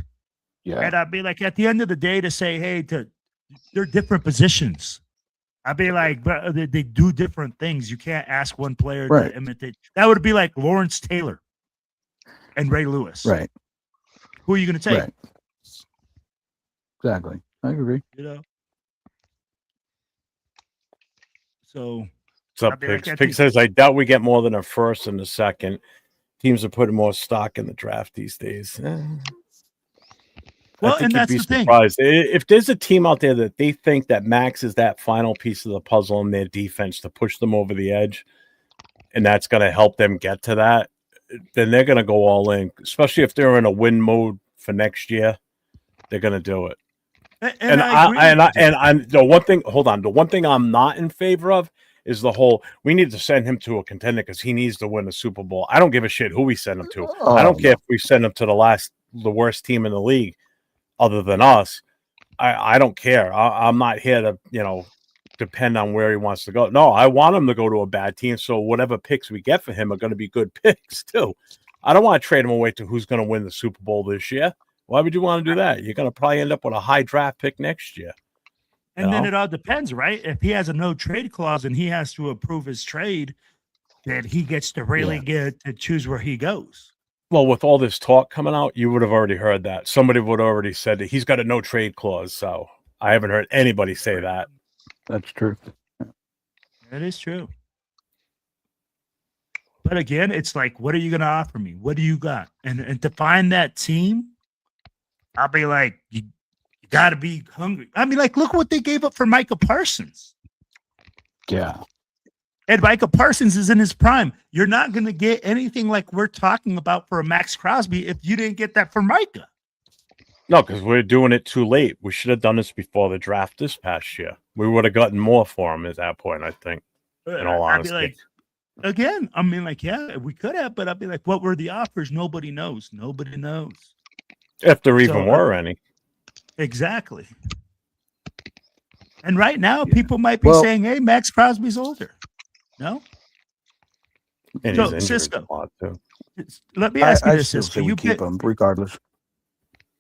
Yeah, and I'd be like, at the end of the day, to say, hey, they're different positions. I'd be like, but they do different things. You can't ask one player to imitate. That would be like Lawrence Taylor and Ray Lewis. Right. Who are you going to take? Right. Exactly. I agree. You know. So. What's up, Pix? Pix says, I doubt we get more than a first and a second. Teams are putting more stock in the draft these days. Well, and that's the thing. If there's a team out there that they think that Max is that final piece of the puzzle in their defense to push them over the edge, and that's going to help them get to that, then they're going to go all in, especially if they're in a win mode for next year. They're going to do it. And the one thing, hold on, the one thing I'm not in favor of is the whole, we need to send him to a contender because he needs to win the Super Bowl. I don't give a shit who we send him to. I don't care if we send him to the worst team in the league other than us. I don't care. I'm not here to, depend on where he wants to go. No, I want him to go to a bad team. So whatever picks we get for him are going to be good picks too. I don't want to trade him away to who's going to win the Super Bowl this year. Why would you want to do that? You're going to probably end up with a high draft pick next year. And then it all depends, right? If he has a no trade clause and he has to approve his trade, then he gets to really get to choose where he goes. Well, with all this talk coming out, you would have already heard that. Somebody would have already said that he's got a no trade clause. So I haven't heard anybody say that. That's true. That is true. But again, it's like, what are you going to offer me? What do you got? And to find that team, I'll be like, you got to be hungry. I mean, like, look what they gave up for Micah Parsons. Yeah. And Micah Parsons is in his prime. You're not going to get anything like we're talking about for a Max Crosby if you didn't get that for Micah. No, because we're doing it too late. We should have done this before the draft this past year. We would have gotten more for him at that point, I think, in all honesty. Like, again, I mean, like, yeah, we could have, but I'd be like, what were the offers? Nobody knows. Nobody knows. If there even were any. Exactly. And right now, people might be saying, hey, Max Crosby's older. No? And so, Cisco, let me ask you this, Cisco. You keep him regardless.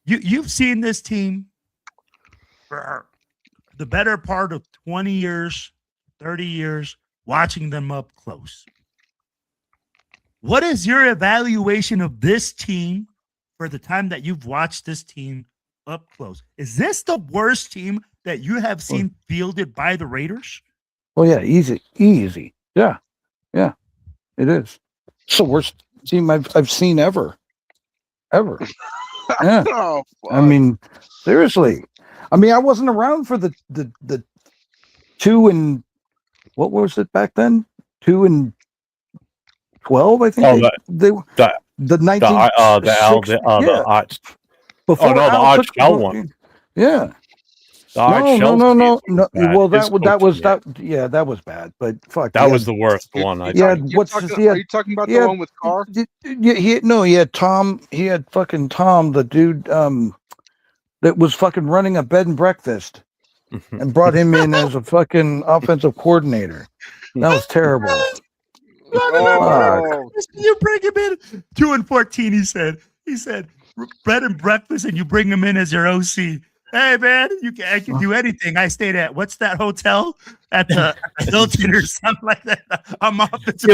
You've seen this team for the better part of 20 years, 30 years, watching them up close. What is your evaluation of this team for the time that you've watched this team up close? Is this the worst team that you have seen fielded by the Raiders? Well, yeah, easy. Yeah, it is. It's the worst team I've seen ever. Yeah. Oh, I mean, seriously. I mean, I wasn't around for the 2 and what was it back then? 2 and 12, I think. The 19 before the Arch Shell one. Yeah. No. Well, that was bad. But fuck, that was the worst one. Are you talking about the one with Carr? He had Tom. He had fucking Tom, the dude that was fucking running a bed and breakfast, and brought him in as a fucking offensive coordinator. That was terrible. You bring him in 2 and 14. He said bed and breakfast, and you bring him in as your OC. Hey man, I can do anything. I stayed at what's that hotel at the Hilton or something like that. I'm off the See,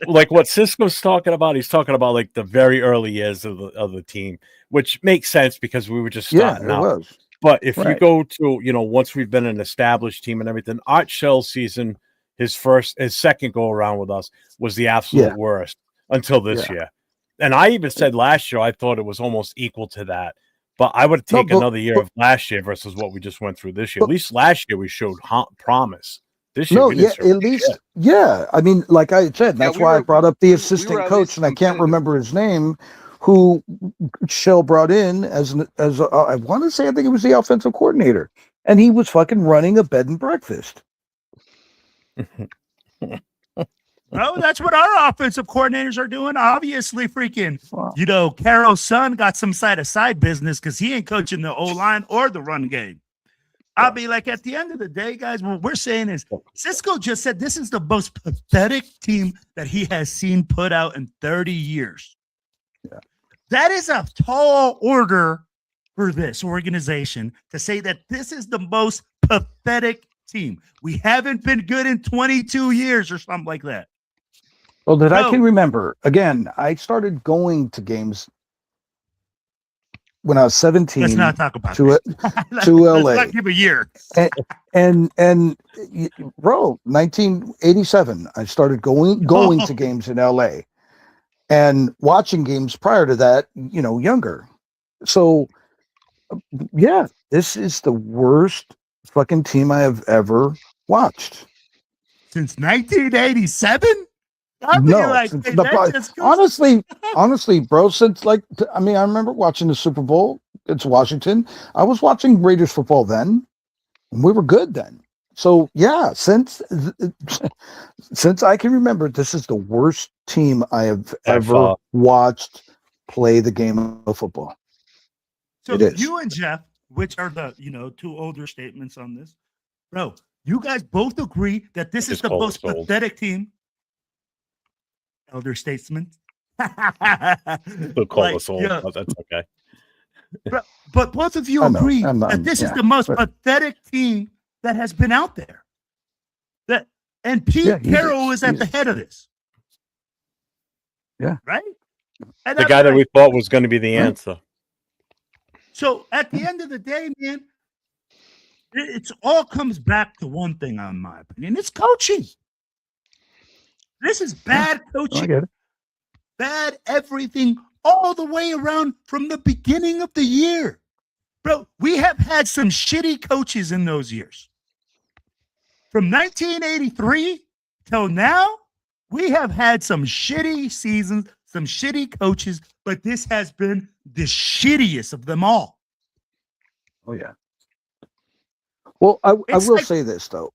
like what Cisco's talking about. He's talking about like the very early years of the team, which makes sense because we were just starting out. Was. But if you go to once we've been an established team and everything, Art Shell's season, his second go around with us was the absolute worst until this year. And I even said last year I thought it was almost equal to that. But I would take another year of last year versus what we just went through this year. At least last year we showed promise. This year, I mean, like I said, that's why I brought up the assistant coach, and I can't remember his name, who Shell brought in as I want to say, I think it was the offensive coordinator, and he was fucking running a bed and breakfast. No, that's what our offensive coordinators are doing. Obviously, freaking, Carroll's son got some side business because he ain't coaching the O-line or the run game. I'll be like, at the end of the day, guys, what we're saying is Cisco just said this is the most pathetic team that he has seen put out in 30 years. Yeah. That is a tall order for this organization to say that this is the most pathetic team. We haven't been good in 22 years or something like that. Well, that I can remember. Again, I started going to games when I was 17. Let's not talk about to LA. Let's not give a year. And bro, 1987, I started going to games in LA and watching games prior to that, younger. So yeah, this is the worst fucking team I have ever watched. Since 1987? Honestly, bro, since I remember watching the Super Bowl. It's Washington. I was watching Raiders football then, and we were good then. So yeah, since I can remember, this is the worst team I have ever watched play the game of football. So you and Jeff, which are the two older statements on this, bro, you guys both agree that this is the most pathetic team. Elder statesman. They'll call us old. Oh, that's okay. But both of you agree that this is the most pathetic team that has been out there. And Pete Carroll is at the head of this. Yeah. Right? And the guy that we thought was going to be the answer. So at the end of the day, man, it's all comes back to one thing, in my opinion. It's coaching. This is bad coaching, bad everything all the way around from the beginning of the year. Bro, we have had some shitty coaches in those years. From 1983 till now, we have had some shitty seasons, some shitty coaches, but this has been the shittiest of them all. Oh, yeah. Well, I will say this, though.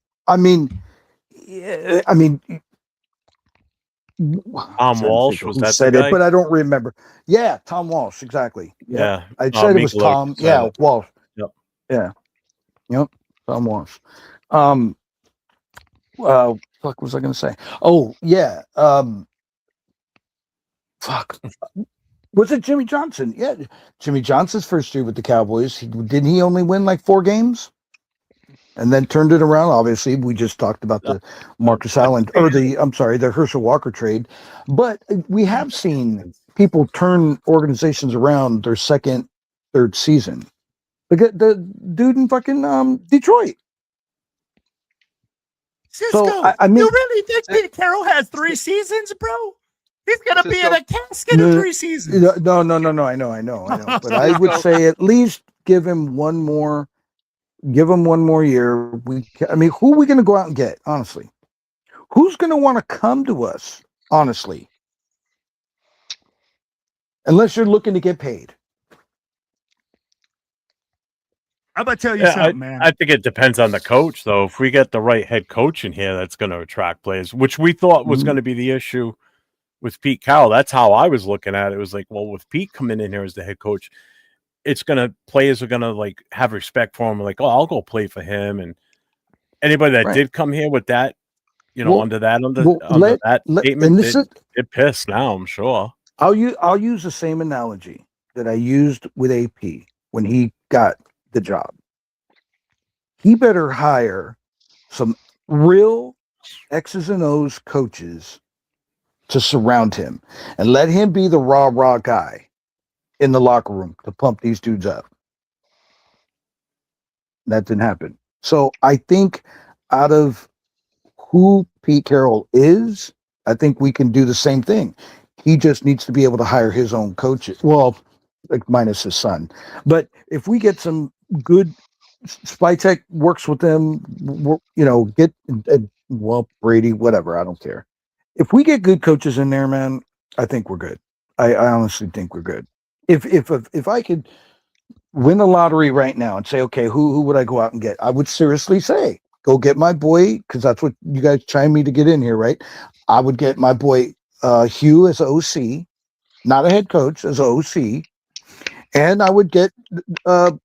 Tom Walsh was that said it, but I don't remember. Yeah, Tom Walsh, exactly. Yeah. I said it was Tom. Yeah, Walsh. Yep. Yeah. Yep. Tom Walsh. Fuck was I gonna say? Oh, yeah. Fuck. Was it Jimmy Johnson? Yeah. Jimmy Johnson's first year with the Cowboys. Didn't he only win like 4 games? And then turned it around. Obviously, we just talked about the Marcus Allen the Herschel Walker trade. But we have seen people turn organizations around their second, third season. The dude in fucking Detroit. Cisco, you really think Pete Carroll has 3 seasons, bro? He's gonna be in a casket in 3 seasons. No. I know. But I would say at least give him one more. Give him one more year. Who are we going to go out and get? Honestly, who's going to want to come to us? Honestly, unless you're looking to get paid. I'm gonna tell you something, man. I think it depends on the coach, though. If we get the right head coach in here, that's going to attract players, which we thought was going to be the issue with Pete Carroll. That's how I was looking at it. It was like, well, with Pete coming in here as the head coach, players are gonna like have respect for him. Like, oh, I'll go play for him. And anybody that did come here with that, under that statement, they're pissed now. I'm sure. I'll use the same analogy that I used with AP when he got the job, he better hire some real X's and O's coaches to surround him and let him be the rah guy in the locker room to pump these dudes up. That didn't happen. So I think out of who Pete Carroll is, I think we can do the same thing. He just needs to be able to hire his own coaches. Well, like minus his son. But if we get some good Spytek works with them, Brady, whatever, I don't care. If we get good coaches in there, man, I think we're good. I honestly think we're good. If I could win the lottery right now and say, okay, who would I go out and get? I would seriously say, go get my boy, because that's what you guys trying me to get in here, right? I would get my boy Hugh as OC, not a head coach, as OC, and I would get go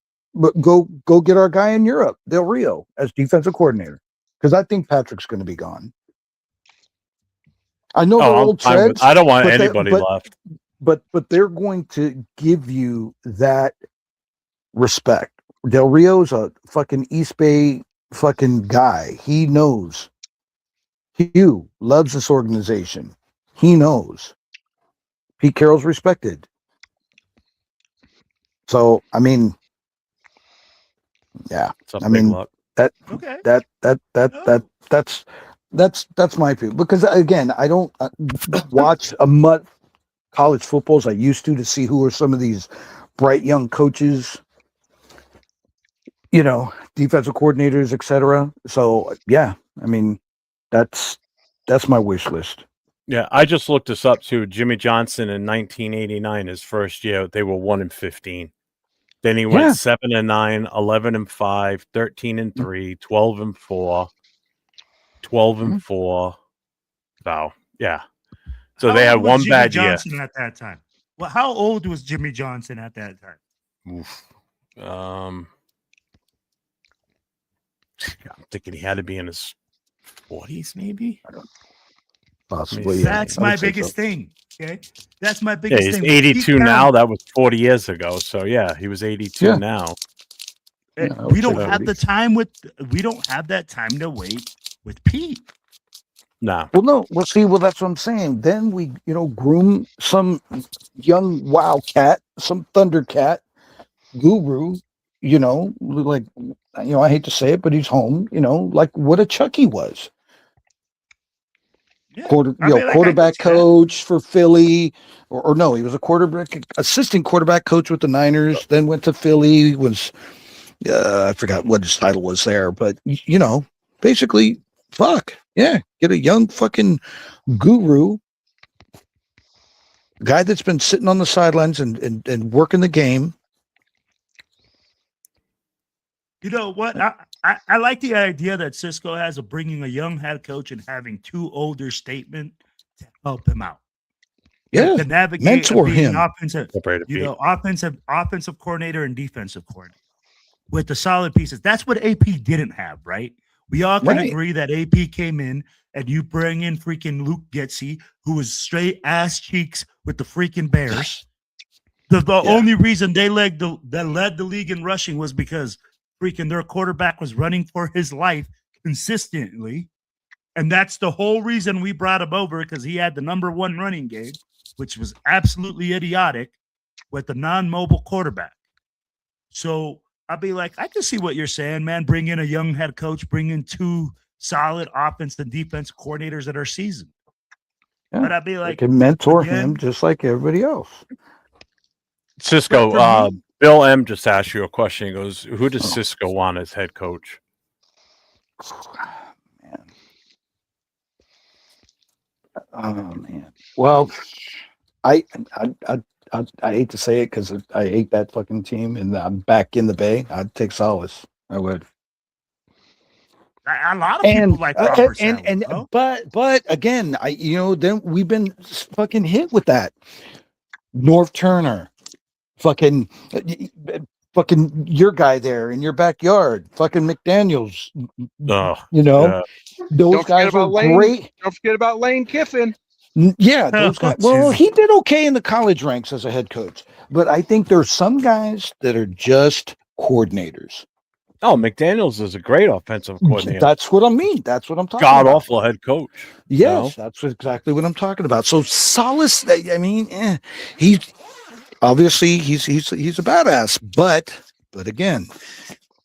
get our guy in Europe, Del Rio, as defensive coordinator, because I think Patrick's going to be gone. I know they're old treads. I don't want anybody left. But they're going to give you that respect. Del Rio's a fucking East Bay fucking guy. He knows. Hugh loves this organization. He knows. Pete Carroll's respected. So I mean, yeah. I mean that's my view, because again, I don't watch college football as I used to see who are some of these bright young coaches, defensive coordinators, etc. So yeah, I mean, that's my wish list. Yeah, I just looked this up too. Jimmy Johnson in 1989, his first year, they were 1-15. Then he went 7-9, 11-5, 13-3, 12-4, 12-4. So yeah. So they had one bad year at that time. Well, how old was Jimmy Johnson at that time? Oof. I'm thinking he had to be in his 40s, maybe. Possibly. That's my biggest thing. Okay, that's my biggest thing. He's 82 now. That was 40 years ago. So yeah, he was 82 now. We don't have the time we don't have that time to wait with Pete. No. Well, no. Well, see, that's what I'm saying. Then we, groom some young wildcat, some Thundercat guru, I hate to say it, but he's home, like what a Chucky was. Yeah. Quarterback coach for Philly, or no, he was a assistant quarterback coach with the Niners, then went to Philly, was, I forgot what his title was there, but, basically, get a young fucking guru, guy that's been sitting on the sidelines and working the game. You know what? I like the idea that Cisco has of bringing a young head coach and having two older statement to help him out. Yeah, to navigate, mentor him. Offensive coordinator and defensive coordinator with the solid pieces. That's what AP didn't have, right? We all can agree that AP came in and you bring in freaking Luke Getsy, who was straight ass cheeks with the freaking Bears. The only reason they led the league in rushing was because freaking their quarterback was running for his life consistently. And that's the whole reason we brought him over, because he had the number one running game, which was absolutely idiotic with the non-mobile quarterback. So I'll be like, I can see what you're saying, man. Bring in a young head coach, bring in two solid offense and defense coordinators that are seasoned. Yeah, but I'd be like, can mentor him just like everybody else. Cisco, Bill M just asked you a question. He goes, who does Cisco want as head coach? Man. Oh man. Well, I hate to say it because I hate that fucking team, and I'm back in the Bay. I'd take Solace. I would. A lot of people like Robert Saleh, but again, then we've been fucking hit with that. North Turner, fucking your guy there in your backyard, fucking McDaniels. Those guys are great. Don't forget about Lane Kiffin. Yeah, those guys. Well, he did okay in the college ranks as a head coach, but I think there's some guys that are just coordinators. Oh, McDaniels is a great offensive coordinator. That's what I mean. That's what I'm talking God about. awful head coach. Yes, that's exactly what I'm talking about. So Salas, I mean, he's obviously he's a badass, but again,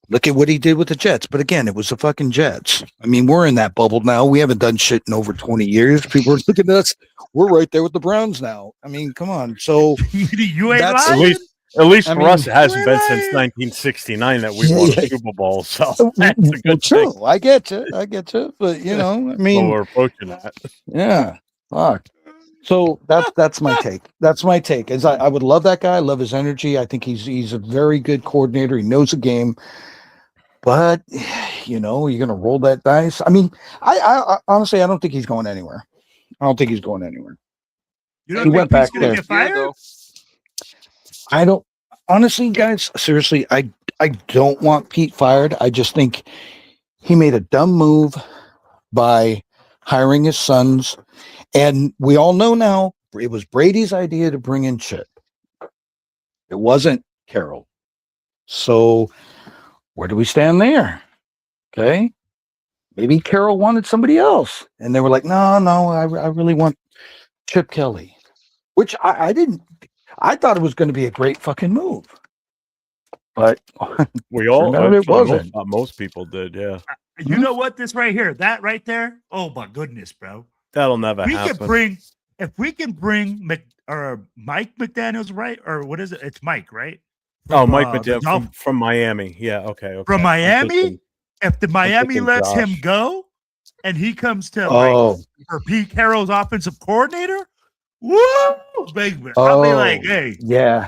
look at what he did with the Jets. But again, it was the fucking Jets. I mean, we're in that bubble now. We haven't done shit in over 20 years. People are looking at us. We're right there with the Browns now. I mean, come on. So you ain't that's lying. At least I for mean, us, it hasn't been since 1969 that we won a Super Bowl. So that's a good true. thing. I get you. But you know, I mean, So we're approaching that. yeah. Fuck. So that's my take. That's my take. Is I would love that guy. I love his energy. I think he's a very good coordinator. He knows the game. But you know, you're gonna roll that dice. I mean, I honestly I don't think he's going anywhere. I don't think he's going anywhere. You don't He think went back he's gonna there. get fired? I don't honestly, guys, seriously, I don't want Pete fired. I just think he made a dumb move by hiring his sons. And we all know now it was Brady's idea to bring in Chip. It wasn't Carroll. So where do we stand there? Okay. Maybe Carroll wanted somebody else. And they were like, no, I really want Chip Kelly, which I didn't. I thought it was going to be a great fucking move. But we all, it wasn't. Most people did, yeah. You know what? This right here, that right there. Oh my goodness, bro. That'll never happen. If we can bring Mike McDaniels, right? Or what is it? It's Mike, right? Mike McDaniels from Miami. Yeah, okay. From Miami? If the Miami lets him go and he comes to for Pete Carroll's offensive coordinator, woo, baby. I'll be like, hey,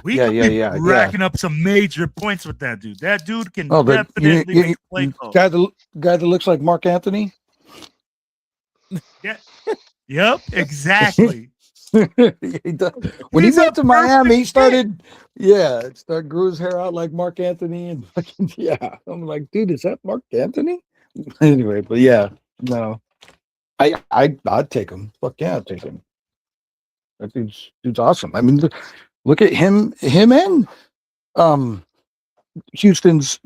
we could be racking up some major points with that dude. That dude can definitely make a play call. Guy that looks like Mark Anthony. Yeah. Yep, exactly. When he went to Miami, he started grew his hair out like Mark Anthony, and I'm like, dude, is that Mark Anthony? Anyway, but no, I'd take him. Fuck yeah, I'd take him. That dude's awesome. I mean, look at him and Houston's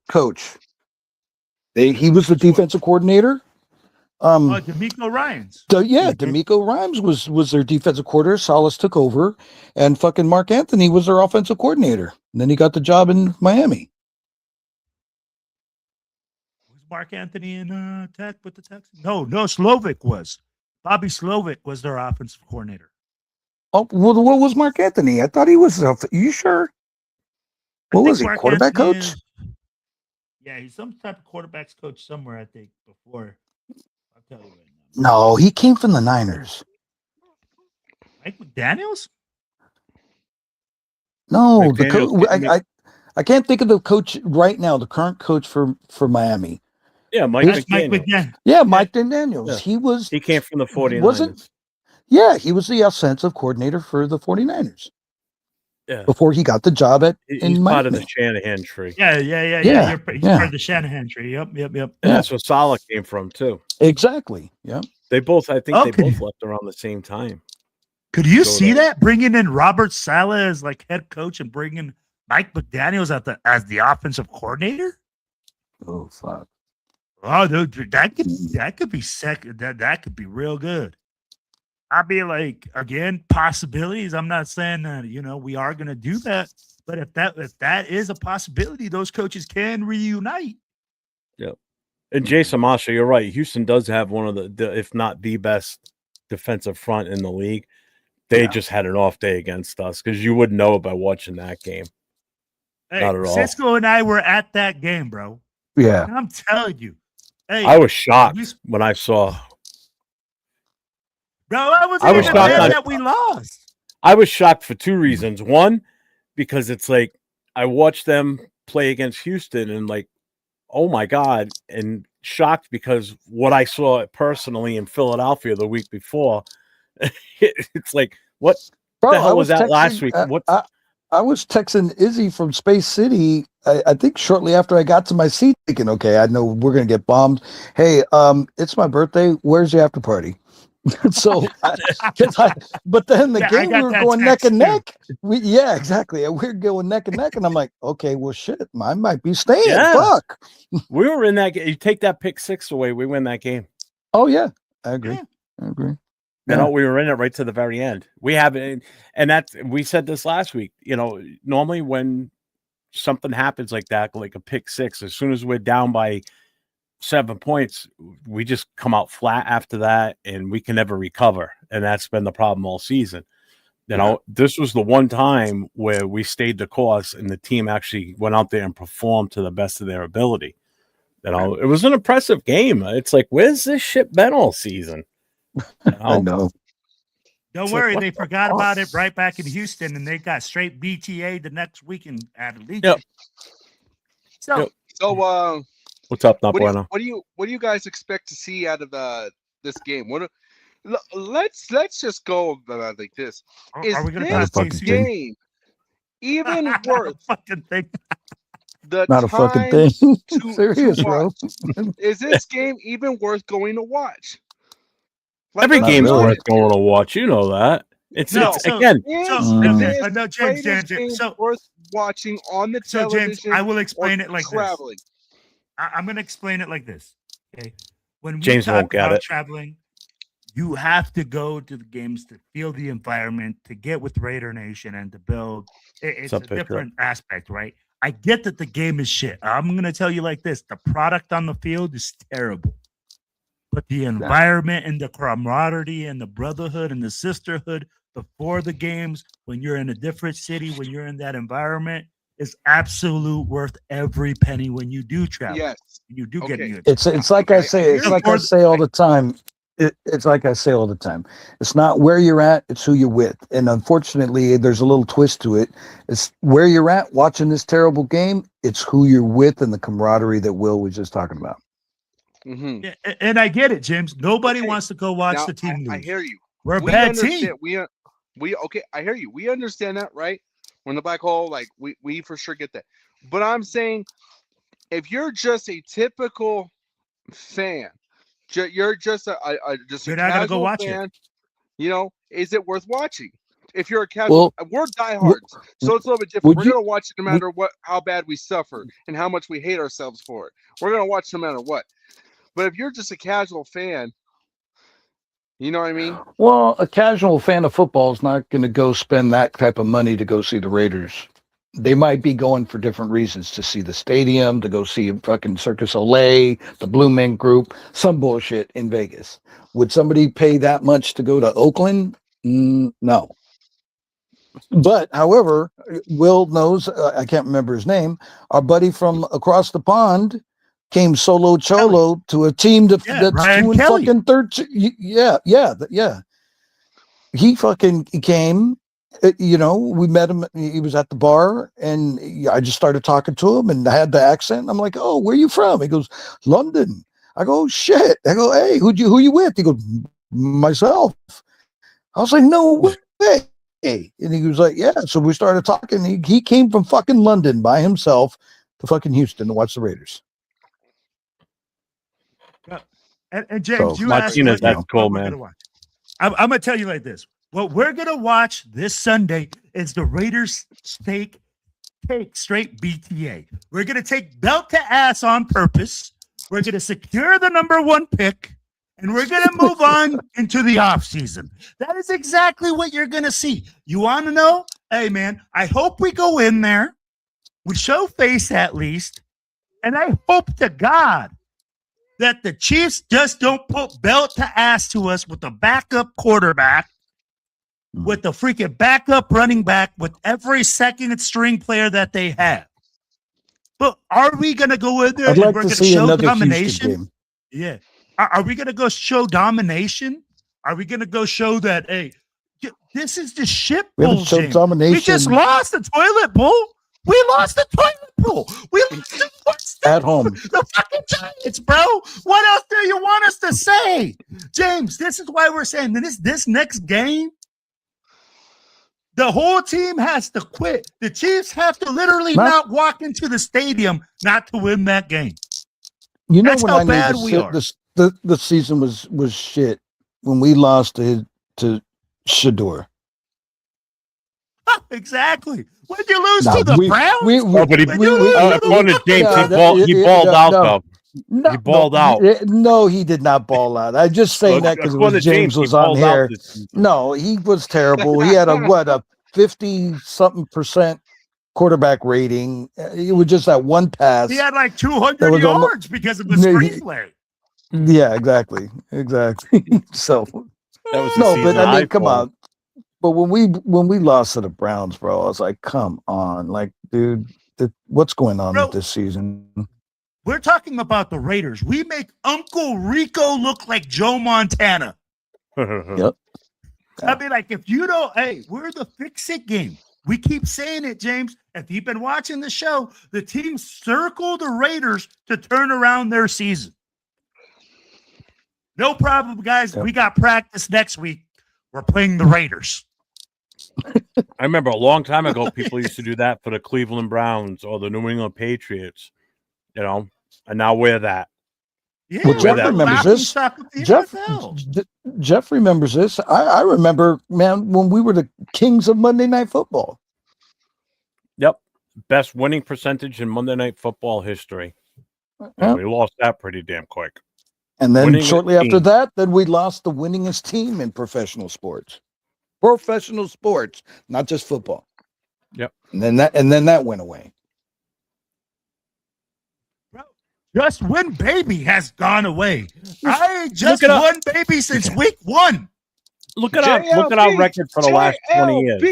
coach. He was the defensive coordinator. DeMeco Ryans. DeMeco Ryans was their defensive coordinator. Salas took over, and fucking Mark Anthony was their offensive coordinator. And then he got the job in Miami. Was Mark Anthony in Tech with the Texans? No, Slovic was. Bobby Slovic was their offensive coordinator. Oh, well, what was Mark Anthony? I thought he was. You sure? What was he? Mark Quarterback coach? Yeah, he's some type of quarterbacks coach somewhere, I think, before. I'll tell you right now. No, he came from the Niners. Mike McDaniels? No, I can't think of the coach right now, the current coach for Miami. Yeah, Mike McDaniels. Yeah, Mike McDaniels. Yeah. He came from the 49ers. Wasn't? Yeah, he was the offensive coordinator for the 49ers. Yeah. Before he got the job he's in part Miami. of the Shanahan tree. Yeah. He's part of the Shanahan tree. Yep. And that's where Saleh came from too. Exactly. Yeah. They both left around the same time. Could you see that? Bringing in Robert Saleh as like head coach and bringing Mike McDaniels as the offensive coordinator? Oh fuck. Oh, dude, that could be second. That could be real good. I'd be like, again, possibilities. I'm not saying that we are going to do that, but if that is a possibility, those coaches can reunite. Yep. And Jason Masha, you're right. Houston does have one of the if not the best defensive front in the league. They just had an off day against us because you wouldn't know by watching that game. Hey, not at all. Cisco and I were at that game, bro. Yeah. And I'm telling you. Hey, I was shocked when I saw. Bro, I was shocked that we lost. I was shocked for two reasons. One, because it's like I watched them play against Houston and like, oh my God, and shocked because what I saw personally in Philadelphia the week before, it's like, what the hell was that last week? I was texting Izzy from Space City, I think shortly after I got to my seat, thinking, okay, I know we're going to get bombed. Hey, it's my birthday. Where's the after party? So, but then the game we were going neck and neck. Exactly. We were going neck and neck, and I'm like, okay, well, shit, I might be staying. Yeah. Fuck. We were in that game. You take that pick 6 away, we win that game. Oh yeah, I agree. Yeah. I agree. You know, we were in it right to the very end. We have it, and that's we said this last week. You know, normally when something happens like that, like a pick 6, as soon as we're down by 7 points, we just come out flat after that, and we can never recover. And that's been the problem all season. You know, this was the one time where we stayed the course, and the team actually went out there and performed to the best of their ability. You know, it was an impressive game. It's like, where's this shit been all season? I know. Don't worry, they forgot about it right back in Houston, and they got straight BTA the next weekend at Legion. So, what's up, what do you guys expect to see out of this game? Let's just go like this. Is this game even worth fucking thing? Not a fucking thing. Serious, bro. Is this game even worth going to watch? Like, every game's worth going to watch. You know that. It's James, worth watching on the television. James, I will explain it like traveling. This. I'm going to explain it like this. Okay, when we James talk about traveling, you have to go to the games to feel the environment, to get with Raider Nation, and to build. It's a different aspect, right? I get that the game is shit. I'm going to tell you like this: the product on the field is terrible. But the environment and the camaraderie and the brotherhood and the sisterhood before the games, when you're in a different city, when you're in that environment, is absolute worth every penny when you do travel. Yes. You do get new. It's like I say, it's like I say all the time. It's like I say all the time. It's not where you're at, it's who you're with. And unfortunately, there's a little twist to it. It's where you're at watching this terrible game, it's who you're with and the camaraderie that Will was just talking about. Mm-hmm. Yeah, and I get it, James. Nobody wants to go watch the team lose. I hear you. We're a bad team. I hear you. We understand that, right? We're in the black hole, like we for sure get that. But I'm saying, if you're just a typical fan, you're just a you're not gonna go watch fan, it. You know, is it worth watching? If you're a casual, we're diehards, so it's a little bit different. We're gonna watch it no matter how bad we suffer and how much we hate ourselves for it. We're gonna watch no matter what. But if you're just a casual fan, you know what I mean? Well, a casual fan of football is not going to go spend that type of money to go see the Raiders. They might be going for different reasons, to see the stadium, to go see fucking Circus Olay, the Blue Man Group, some bullshit in Vegas. Would somebody pay that much to go to Oakland? No. But, however, Will knows, I can't remember his name, our buddy from across the pond came solo cholo to a team that's 2 and fucking 13. Yeah. He fucking came. You know, we met him. He was at the bar, and I just started talking to him, and I had the accent. I'm like, "Oh, where you from?" He goes, "London." I go, "Oh, shit." I go, "Hey, who you with?" He goes, "Myself." I was like, "No way." And he was like, "Yeah." So we started talking. He came from fucking London by himself to fucking Houston to watch the Raiders. And James, you asked that's cool, man. I'm going to tell you like this. What we're going to watch this Sunday is the Raiders take straight BTA. We're going to take belt to ass on purpose. We're going to secure the number 1 pick, and we're going to move on into the offseason. That is exactly what you're going to see. You want to know? Hey, man, I hope we go in there. We show face at least. And I hope to God that the Chiefs just don't put belt to ass to us with the backup quarterback, with the freaking backup running back, with every second string player that they have. But are we going to go in there and we're going to show domination? Yeah. Are we going to go show domination? Are we going to go show that, hey, this is the shit bull, James. We just lost the toilet bowl. We lost the toilet bowl. We lost at home. The fucking Giants, bro. What else do you want us to say? James, this is why we're saying this next game, the whole team has to quit. The Chiefs have to literally not walk into the stadium not to win that game. You know, that's when I knew the season was shit. lost to Shador. Exactly. When did you lose to the Browns? According to James, he balled out, though. No, he balled out. No, he did not ball out. I'm just saying that because James was on here. No, he was terrible. He had a 50-something% quarterback rating. It was just that one pass. He had like 200 yards because of the screenplay. Yeah, exactly. So that was but I mean, come on. But when we lost to the Browns, bro, I was like, come on, like, dude, what's going on with this season? We're talking about the Raiders. We make Uncle Rico look like Joe Montana. Yep. I mean, like, if you don't, we're the fix-it game. We keep saying it, James. If you've been watching the show, the team circled the Raiders to turn around their season. No problem, guys. Yep. We got practice next week. We're playing the Raiders. I remember a long time ago, people used to do that for the Cleveland Browns or the New England Patriots, and now we're that. Yeah, well, Jeff remembers this. Jeff remembers this. I remember, man, when we were the kings of Monday Night Football. Yep. Best winning percentage in Monday Night Football history. Yep. We lost that pretty damn quick. And then shortly after that, then we lost the winningest team in professional sports. Professional sports, not just football. Yep. And then that went away. Bro, just win baby has gone away. I just won baby since week 1. Look at our record for the last 20 years.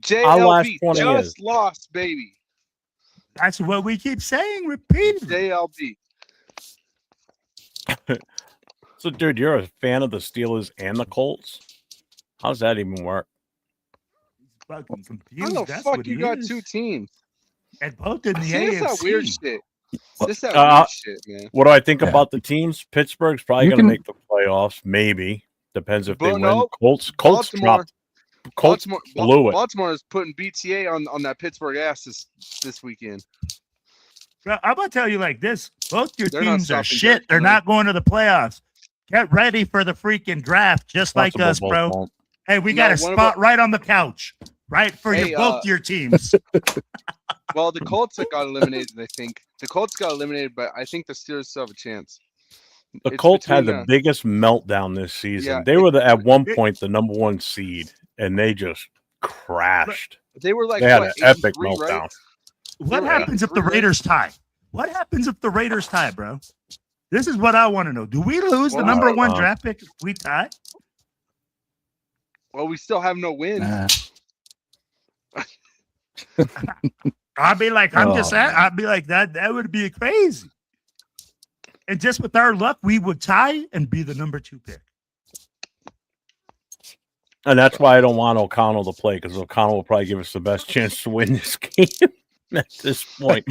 JLB, our last 20 years. Lost baby. That's what we keep saying repeatedly. JLB. So, dude, you're a fan of the Steelers and the Colts? How does that even work? Fucking confused. How the fuck you got 2 teams? And both in the AFC. That's that weird shit. This that weird shit, man. What do I think about the teams? Pittsburgh's probably going to make the playoffs. Maybe. Depends if they win. Colts dropped. Colts blew it. Baltimore is putting BTA on that Pittsburgh ass this weekend. Bro, I'm going to tell you like this. Both your teams are shit. They're not going to the playoffs. Get ready for the freaking draft, just like us, bro. Hey, we got a spot right on the couch, right, for both your teams. Well, the Colts got eliminated, I think. The Colts got eliminated, but I think the Steelers still have a chance. The Colts had the biggest meltdown this season. Yeah, they were at one point the number 1 seed, and they just crashed. They were like, they had an epic meltdown. Right? What happens if the Raiders tie? What happens if the Raiders tie, bro? This is what I want to know. Do we lose the number 1 draft pick if we tie? Well, we still have no win. I'd be like, I'd be like, that would be crazy. And just with our luck, we would tie and be the number 2 pick. And that's why I don't want O'Connell to play, because O'Connell will probably give us the best chance to win this game at this point.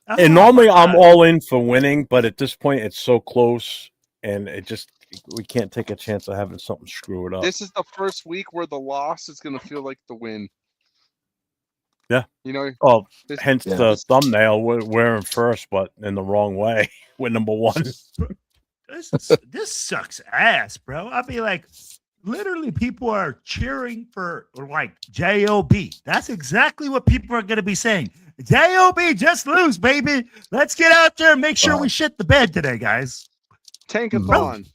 And normally I'm all in for winning, but at this point it's so close, and we can't take a chance of having something screw it up. This is the first week where the loss is going to feel like the win. Yeah. Hence the thumbnail. We're in first, but in the wrong way. We're number 1. This sucks ass, bro. I'd be like, literally, people are cheering for like J.O.B. That's exactly what people are going to be saying. J.O.B. just lose, baby. Let's get out there and make sure we shit the bed today, guys. Tankathon.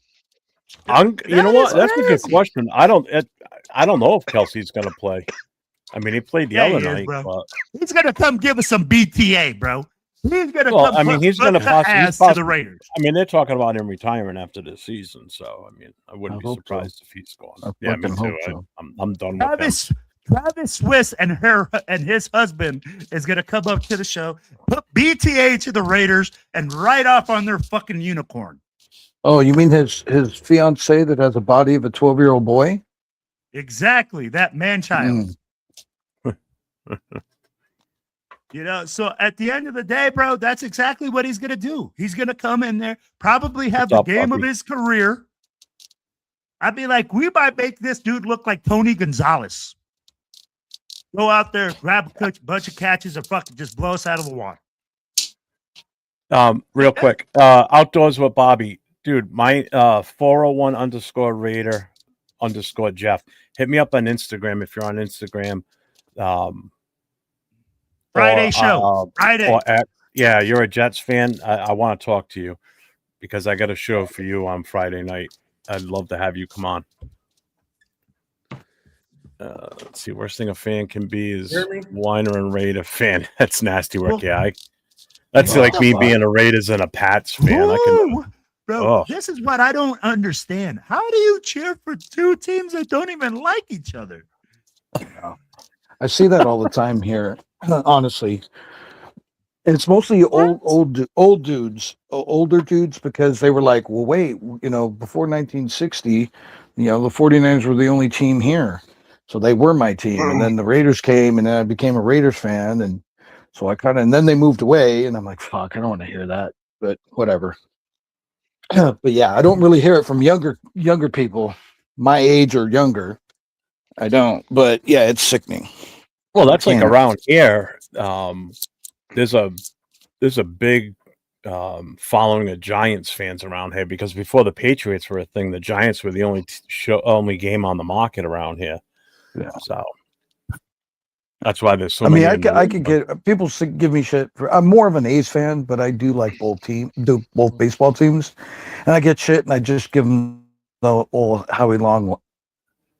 You know what? That's a good question. I don't know if Kelsey's going to play. I mean, he played the other night. But... He's going to come give us some BTA, bro. He's going to come. I mean, he's going to pass to the Raiders. I mean, they're talking about him retiring after the season. So, I mean, I wouldn't be surprised if he's gone. Yeah, me too. So. I'm done with him. Travis Swiss and his husband is going to come up to the show, put BTA to the Raiders, and ride off on their fucking unicorn. Oh, you mean his fiance that has a body of a 12-year-old boy? Exactly, that man-child. So at the end of the day, bro, that's exactly what he's going to do. He's going to come in there, probably have the game of his career. I'd be like, we might make this dude look like Tony Gonzalez. Go out there, grab a bunch of catches, and fucking just blow us out of the water. Real quick, Outdoors with Bobby. Dude, my 401 _ Raider _ Jeff. Hit me up on Instagram if you're on Instagram. Friday show. Friday. Yeah, you're a Jets fan. I want to talk to you because I got a show for you on Friday night. I'd love to have you come on. Let's see. Worst thing a fan can be is Weiner and Raider fan. That's nasty work. Yeah, that's like me being a Raiders and a Pats fan. Bro, this is what I don't understand. How do you cheer for two teams that don't even like each other? I see that all the time here, honestly. And it's mostly older dudes, because they were like, well, wait, before 1960, the 49ers were the only team here. So they were my team. And then the Raiders came, and then I became a Raiders fan. And so and then they moved away, and I'm like, fuck, I don't want to hear that, but whatever. But yeah, I don't really hear it from younger people my age or younger. I don't, but yeah, it's sickening. Well, that's like around here. There's a big following of Giants fans around here, because before the Patriots were a thing, the Giants were the only game on the market around here. Yeah. So that's why there's so many. I could get people give me shit for. I'm more of an A's fan, but I do like both baseball teams, and I get shit, and I just give them the old Howie Long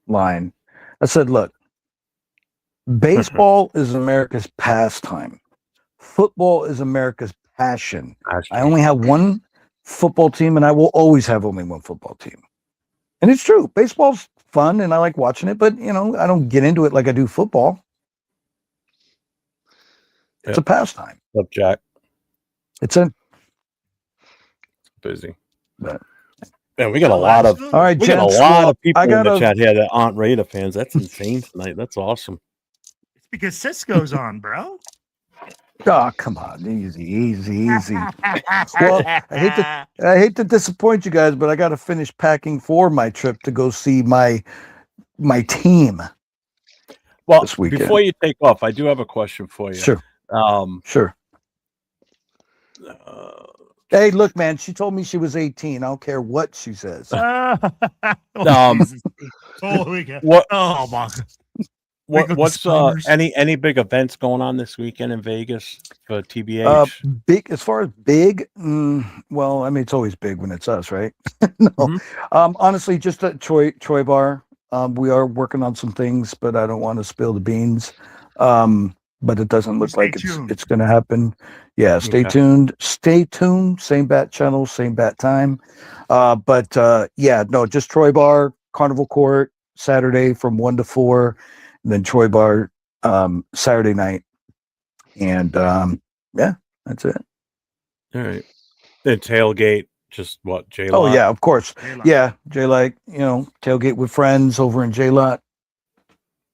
line. I said, look, baseball is America's pastime. Football is America's passion. I only have one football team, and I will always have only one football team. And it's true. Baseball's fun, and I like watching it, but I don't get into it like I do football. It's a pastime. Up, Jack. It's busy. But, man, we got a lot of people in the chat here that aren't Raider fans. That's insane tonight. That's awesome. It's because Cisco's on, bro. Oh, come on, easy. Well, I hate to disappoint you guys, but I got to finish packing for my trip to go see my team. Well, before you take off, I do have a question for you. Sure. Sure. Hey, look, man. She told me she was 18. I don't care what she says. What's any big events going on this weekend in Vegas for TBH? Big as far as big. Well, I mean, it's always big when it's us, right? No. Mm-hmm. Honestly, just at Troy Bar. We are working on some things, but I don't want to spill the beans. But it doesn't look like it's going to happen. Yeah, stay tuned. Stay tuned. Same bat channel, same bat time. Just Troy Bar, Carnival Court, Saturday from 1 to 4, and then Troy Bar Saturday night. And that's it. All right. Then tailgate, just what, J-Lot? Oh, yeah, of course. J-Lot. Yeah, J-Lot, tailgate with friends over in J-Lot,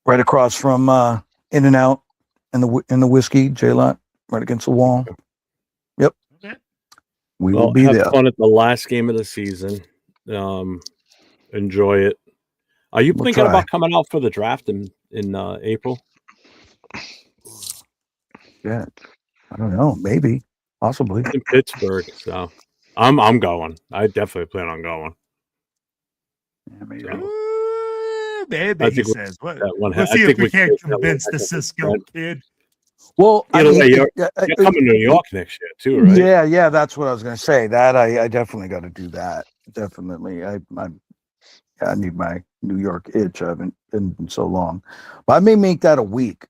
right across from In-N-Out. In the whiskey, J-Lot, right against the wall. Yep. Okay. We will be there. Have fun at the last game of the season. Enjoy it. Are you thinking about coming out for the draft in April? Yeah. I don't know. Maybe. Possibly. In Pittsburgh. So I'm going. I definitely plan on going. Yeah, maybe. So. Maybe he says. We'll see if we can't convince the Cisco kid. Well, you're coming to New York next year too, right? Yeah, that's what I was going to say. That I definitely got to do that. Definitely, I need my New York itch. I haven't been in so long, but I may make that a week,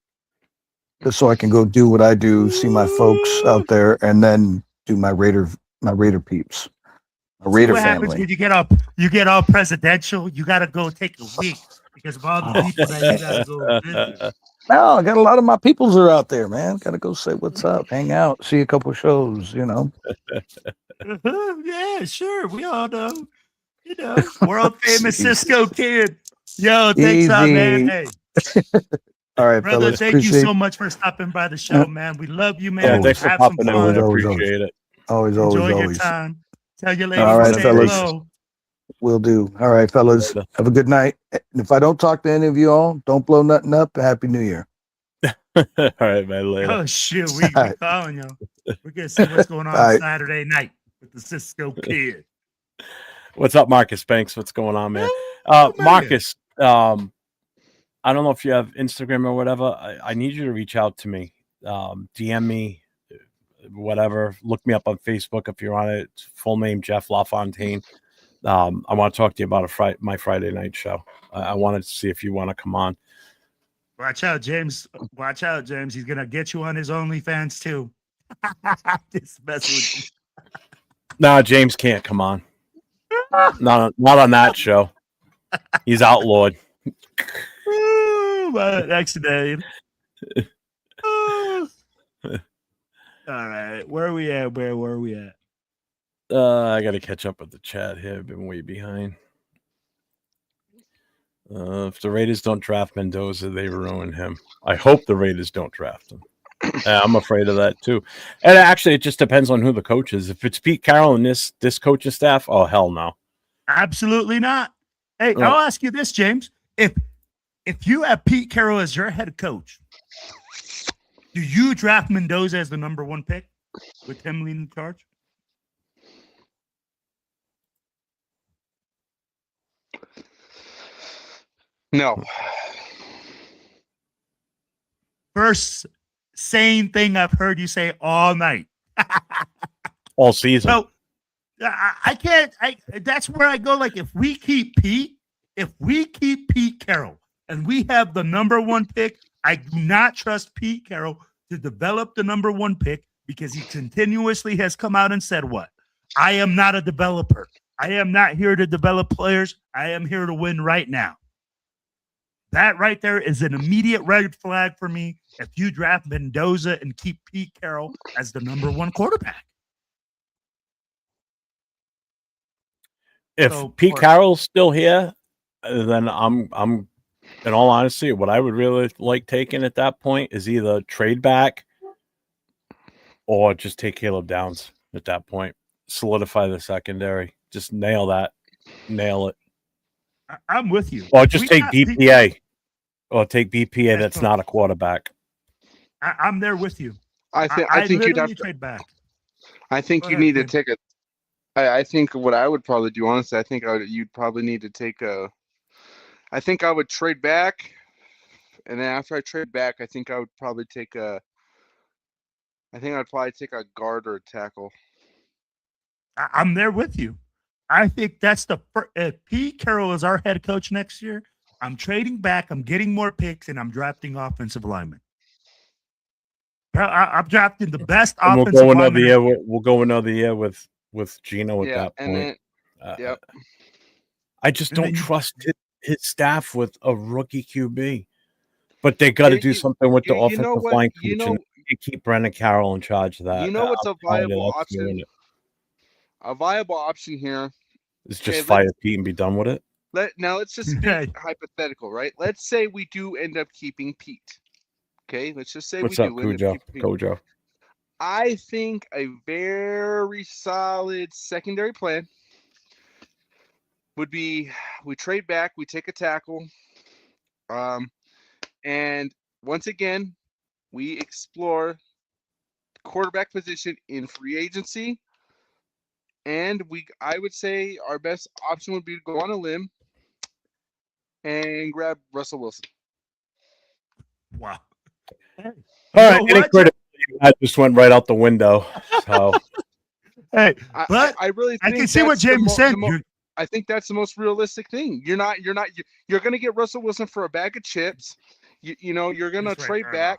just so I can go do what I do, see my folks out there, and then do my Raider peeps. A Raider what family. Happens when you get all presidential? You got to go take a week because of all the people that you got to go visit. No, I got a lot of my peoples are out there, man. Got to go say what's up, hang out, see a couple shows, Yeah, sure. We all know. World famous Cisco kid. Yo, thanks, man. Hey. All right, brother. Fellas, thank you so much for stopping by the show, man. We love you, man. Yeah, thanks for popping in. I appreciate it. Always. Enjoy your time. Tell your ladies. All right, fellas. Hello. Will do. All right, fellas. Have a good night. And if I don't talk to any of you all, don't blow nothing up. Happy New Year. All right, man. Later. Oh shit, we calling you. We're gonna see what's going on Saturday night with the Cisco kid. What's up, Marcus Banks? What's going on, man? Marcus, I don't know if you have Instagram or whatever. I need you to reach out to me. DM me, whatever. Look me up on Facebook if you're on it. It's full name Jeff LaFontaine. I want to talk to you about my Friday night show. I wanted to see if you want to come on. Watch out, James. Watch out, James. He's gonna get you on his OnlyFans too. Just messing with you. No, James can't come on. Not on that show. He's outlawed. Accident. All right, where are we at? Where are we at? I got to catch up with the chat here. I've been way behind. If the Raiders don't draft Mendoza, they ruin him. I hope the Raiders don't draft him. I'm afraid of that too. And actually, it just depends on who the coach is. If it's Pete Carroll and this coaching staff, oh hell no, absolutely not. Hey, I'll ask you this, James: if you have Pete Carroll as your head coach, do you draft Mendoza as the number 1 pick with him leading charge? No. First sane thing I've heard you say all night. All season. So I can't. That's where I go. Like if we keep Pete Carroll and we have the number 1 pick, I do not trust Pete Carroll to develop the number 1 pick because he continuously has come out and said what? I am not a developer. I am not here to develop players. I am here to win right now. That right there is an immediate red flag for me if you draft Mendoza and keep Pete Carroll as the number 1 quarterback. If Pete Carroll's still here, then I'm in all honesty, what I would really like taking at that point is either trade back or just take Caleb Downs at that point. Solidify the secondary. Just nail it. I'm with you. Or just take BPA. Or take BPA that's not a quarterback. I'm there with you. I think you'd have to trade back. I think you need to take a. I think what I would probably do, honestly, I think you'd probably need to take a. I think I would trade back, and then after I trade back, I think I would probably take a. I think I'd probably take a guard or a tackle. I'm there with you. I think that's if Pete Carroll is our head coach next year, I'm trading back, I'm getting more picks, and I'm drafting offensive linemen. I'm drafting the best offensive linemen. We'll go another year with Gino at that point. Yep. I just don't trust his staff with a rookie QB. But they got to do something with the offensive line coach and keep Brendan Carroll in charge of that. You know what's a viable option? A viable option here is just fire Pete and be done with it. Let's just be hypothetical, right? Let's say we do end up keeping Pete. Okay, let's just say What's up, Cujo? I think a very solid secondary plan would be we trade back, we take a tackle, and once again, we explore the quarterback position in free agency. And I would say our best option would be to go on a limb and grab Russell Wilson. Wow. All right, any credit I just went right out the window. So hey, but I really think I can see what James said. I think that's the most realistic thing. You're going to get Russell Wilson for a bag of chips. You're going to trade back.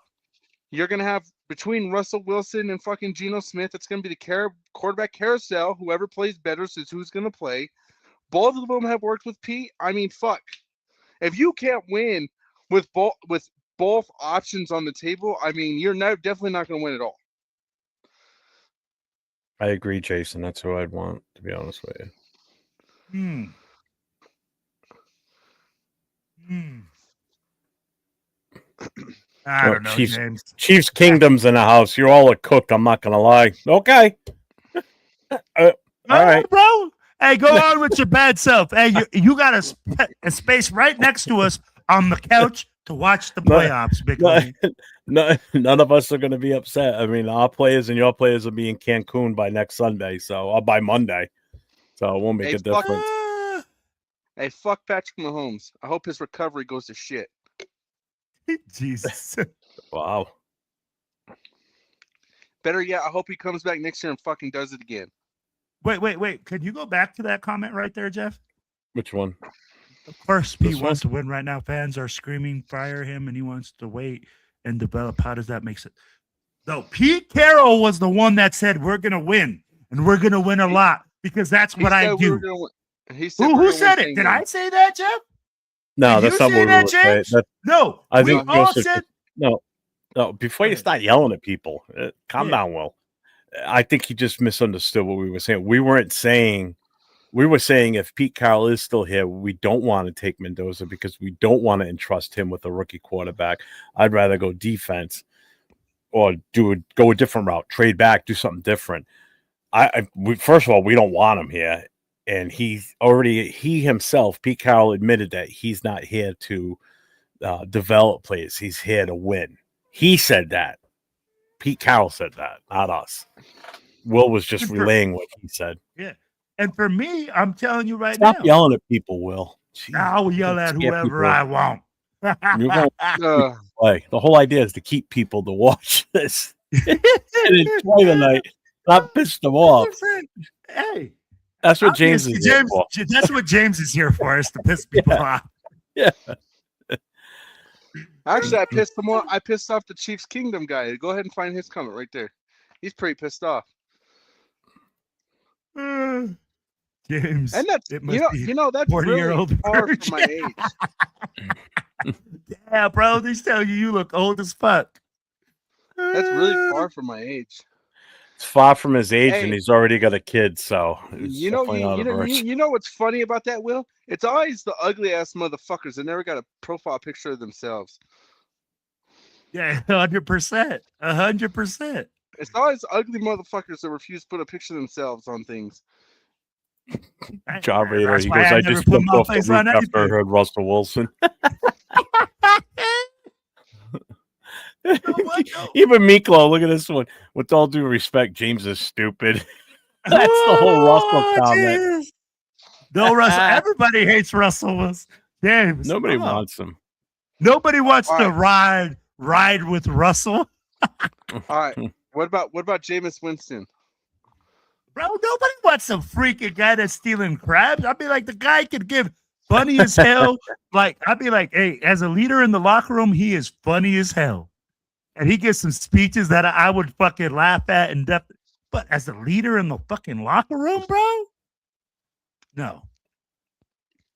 You're going to have between Russell Wilson and fucking Geno Smith, it's going to be the quarterback carousel. Whoever plays better is who's going to play. Both of them have worked with Pete. I mean, fuck. If you can't win with both options on the table, I mean, you're definitely not going to win at all. I agree, Jason. That's who I'd want, to be honest with you. I don't know, James. Chiefs Kingdom's in the house. You're all a cook. I'm not going to lie. Okay. All right, bro. Hey, go on with your bad self. Hey, you got a space right next to us on the couch to watch the playoffs, big man. None of us are going to be upset. I mean, our players and your players will be in Cancun by next Sunday, or by Monday. So it won't make a difference. Hey, fuck Patrick Mahomes. I hope his recovery goes to shit. Jesus. Wow. Better yet, I hope he comes back next year and fucking does it again. Wait. Can you go back to that comment right there, Jeff? Which one? Of course, Pete wants to win right now. Fans are screaming, fire him, and he wants to wait and develop. How does that make sense? No, Pete Carroll was the one that said we're going to win, and we're going to win a lot because that's what I do. He said who said it? Did I say that, Jeff? No, that's not what we were saying. No, I think we all said no. Before you start yelling at people, calm down, Will. I think he just misunderstood what we were saying. We were saying if Pete Carroll is still here, we don't want to take Mendoza because we don't want to entrust him with a rookie quarterback. I'd rather go defense or go a different route, trade back, do something different. First of all, we don't want him here. And he himself, Pete Carroll, admitted that he's not here to develop players. He's here to win. He said that. Pete Carroll said that, not us. Will was just relaying what he said. Yeah. And for me, I'm telling you now. Stop yelling at people, Will. Jeez, I'll yell at whoever I want. The whole idea is to keep people to watch this and enjoy the night, not piss them off. Hey. That's what James is here for. That's what James is here for, is to piss people off. Yeah. Actually, I pissed him off. I pissed off the Chiefs Kingdom guy. Go ahead and find his comment right there. He's pretty pissed off. James, and that's that's really far from my age. Yeah, bro. They tell you look old as fuck. That's really far from my age. It's far from his age, and he's already got a kid. So you know what's funny about that, Will? It's always the ugly ass motherfuckers that never got a profile picture of themselves. Yeah, 100%, 100%. It's always ugly motherfuckers that refuse to put a picture of themselves on things. Job Raider, he goes, I just jumped off the roof after I heard Russell Wilson. Even Miklo, look at this one. With all due respect, James is stupid. That's the whole Russell comment. Geez. No, Russell. Everybody hates Russell. James. Nobody wants him. Nobody wants to ride with Russell. All right. What about Jameis Winston? Bro, nobody wants some freaking guy that's stealing crabs. I'd be like, the guy could give funny as hell. I'd be like, hey, as a leader in the locker room, he is funny as hell. And he gives some speeches that I would fucking laugh at in depth. But as a leader in the fucking locker room, bro? No.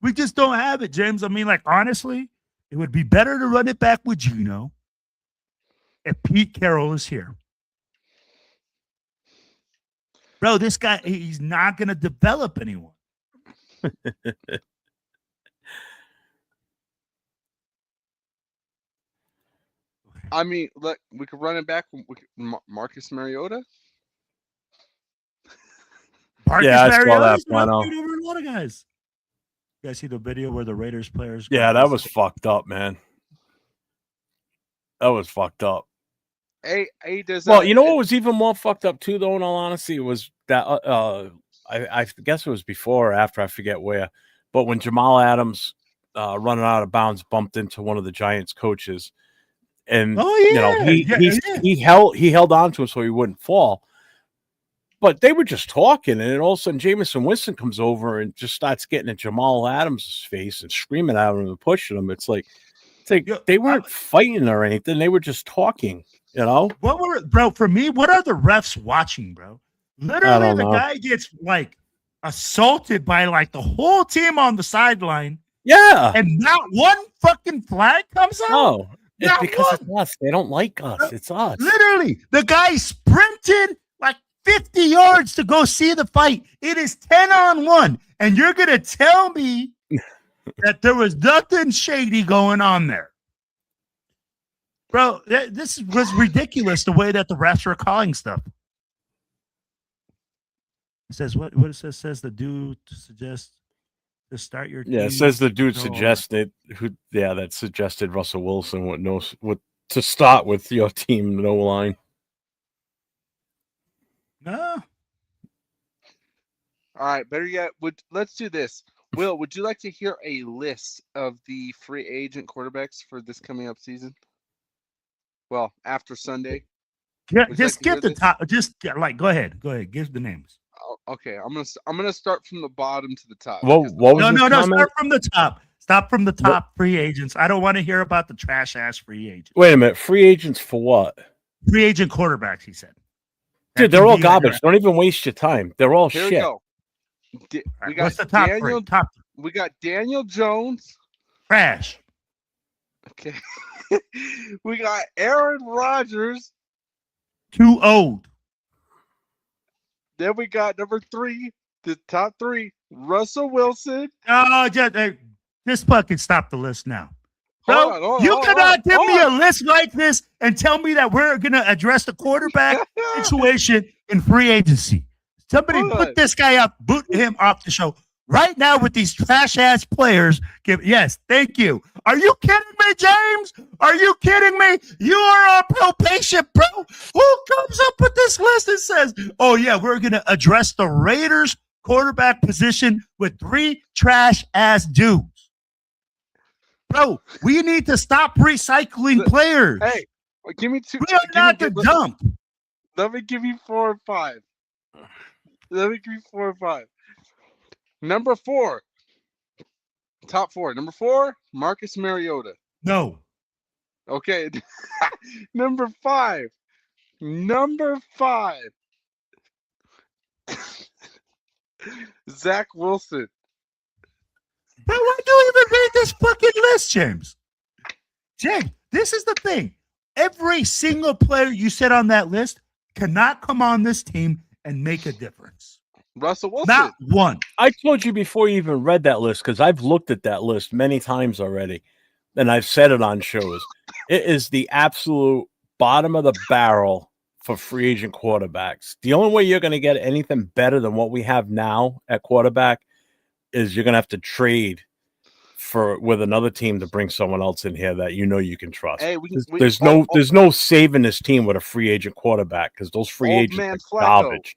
We just don't have it, James. I mean, honestly, it would be better to run it back with Gino if Pete Carroll is here. Bro, this guy, he's not going to develop anyone. I mean, look, we could run it back with Marcus Mariota. I saw that. A lot of guys. You guys see the video where the Raiders players? Yeah, that was fucked up, man. That was fucked up. You know what was even more fucked up too, though. In all honesty, was that I guess it was before or after, I forget where, but when Jamal Adams running out of bounds bumped into one of the Giants coaches. And he held on to him so he wouldn't fall. But they were just talking, and then all of a sudden Jameson Winston comes over and just starts getting in Jamal Adams' face and screaming at him and pushing him. It's like they weren't fighting or anything. They were just talking, Bro, for me, what are the refs watching, bro? Literally, the guy gets assaulted by the whole team on the sideline. Yeah. And not one fucking flag comes out. No. It's because it's us. They don't like us. It's us. Literally, the guy sprinted 50 yards to go see the fight. It is 10-on-1. And you're going to tell me that there was nothing shady going on there. Bro, this was ridiculous, the way that the refs were calling stuff. It says, what it says? Says the dude suggests to start your team. Yeah, it says the dude suggested that suggested Russell Wilson to start with your team, no line. No. All right, better yet, let's do this. Will, would you like to hear a list of the free agent quarterbacks for this coming up season? Well, after Sunday. Yeah, just give the top. Just go ahead. Go ahead. Give the names. Oh, okay, I'm gonna start from the bottom to the top. What was no. Start from the top. Stop from the top. Free agents. I don't want to hear about the trash ass free agents. Wait a minute. Free agents for what? Free agent quarterbacks. He said. Dude, they're all garbage. Don't even waste your time. They're all Here shit. We go. We got what's the top Daniel. three? Top. We got Daniel Jones. Trash. Okay. We got Aaron Rodgers. Too old. Then we got number 3, the top 3, Russell Wilson. Oh, just fucking stop the list now. Bro, hold you on, cannot give me a list like this and tell me that we're going to address the quarterback situation in free agency. Somebody put this guy up, boot him off the show right now with these trash ass players. Yes, thank you. Are you kidding me, James? Are you kidding me? You are a pro patient, bro. Who comes up with this list and says, oh, yeah, we're going to address the Raiders quarterback position with 3 trash ass dudes? Bro, we need to stop recycling players. Hey, give me 2. We are not the dump. Let me give you 4 and 5. Let me give you 4 and 5. Number 4. Top 4. Number 4, Marcus Mariota. No. Okay. Number 5. Zach Wilson. Bro, why do you even read this fucking list, James? James, this is the thing. Every single player you said on that list cannot come on this team and make a difference. Russell Wilson. Not one. I told you before you even read that list, because I've looked at that list many times already, and I've said it on shows. It is the absolute bottom of the barrel for free agent quarterbacks. The only way you're going to get anything better than what we have now at quarterback is you're going to have to trade with another team to bring someone else in here that you can trust. Hey, there's no saving this team with a free agent quarterback because those free agents are garbage.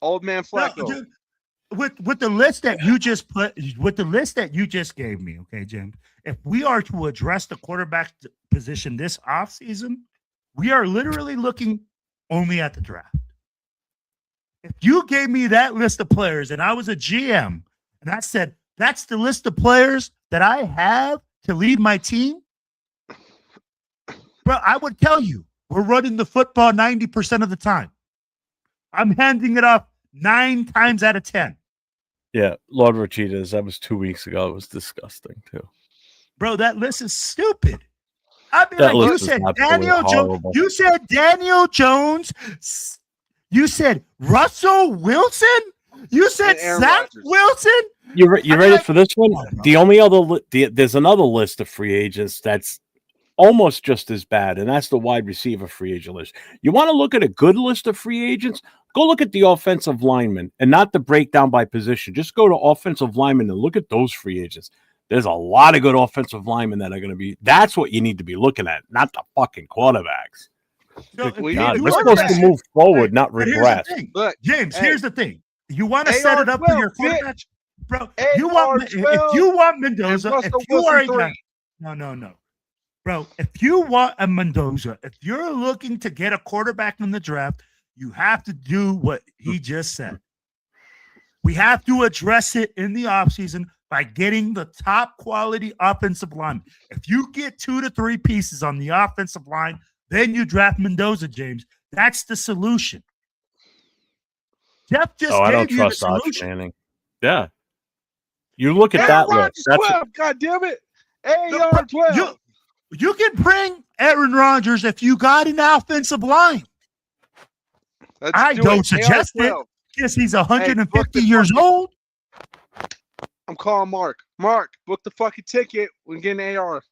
Old man Flacco. No, with the list that you just gave me, okay, Jim, if we are to address the quarterback position this offseason, we are literally looking only at the draft. If you gave me that list of players and I was a GM and I said, that's the list of players that I have to lead my team, bro, I would tell you, we're running the football 90% of the time. I'm handing it off 9 times out of 10. Yeah, Lord Rachitas, that was 2 weeks ago. It was disgusting, too. Bro, that list is stupid. I mean, like you said, Daniel Jones. You said Daniel Jones. You said Russell Wilson. You said Zach Wilson. You ready for this one? The only other there's another list of free agents that's almost just as bad, and that's the wide receiver free agent list. You want to look at a good list of free agents? Go look at the offensive linemen, and not the breakdown by position. Just go to offensive linemen and look at those free agents. There's a lot of good offensive linemen that are going to be. That's what you need to be looking at, not the fucking quarterbacks. No, we're supposed to move forward, not regress. James, here's the thing. You want to set it up for your quarterback, bro? If you want Mendoza, if you are no, bro. If you want a Mendoza, if you're looking to get a quarterback in the draft, you have to do what he just said. We have to address it in the offseason by getting the top quality offensive line. If you get 2 to 3 pieces on the offensive line, then you draft Mendoza, James. That's the solution. Jeff just I don't gave trust you the Arch solution. Manning. Yeah. You look at that list. That's 12, God damn it. AR 12. You can bring Aaron Rodgers if you got an offensive line. I don't suggest it because he's 150 years old. I'm calling Mark. Mark, book the fucking ticket. We're getting AR.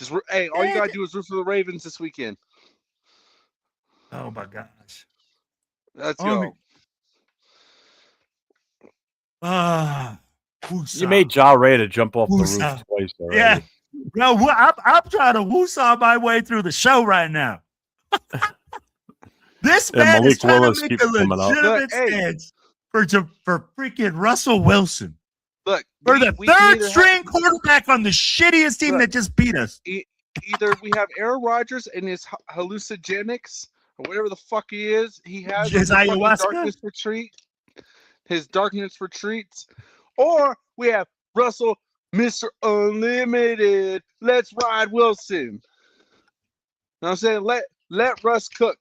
All you gotta do is root for the Ravens this weekend. Oh my gosh. Let's go. You made Ja Ray to jump off the roof twice already. Yeah. No, I'm trying to woosah my way through the show right now. This man is trying to make a legitimate Look, hey. stance for freaking Russell Wilson. Look, For the third string quarterback on the shittiest team that just beat us. Either we have Aaron Rodgers and his hallucinogenics, or whatever the fuck he is. He has his ayahuasca? His darkness retreats. Or we have Russell, Mr. Unlimited. Let's ride Wilson. You know what I'm saying? Let Russ cook.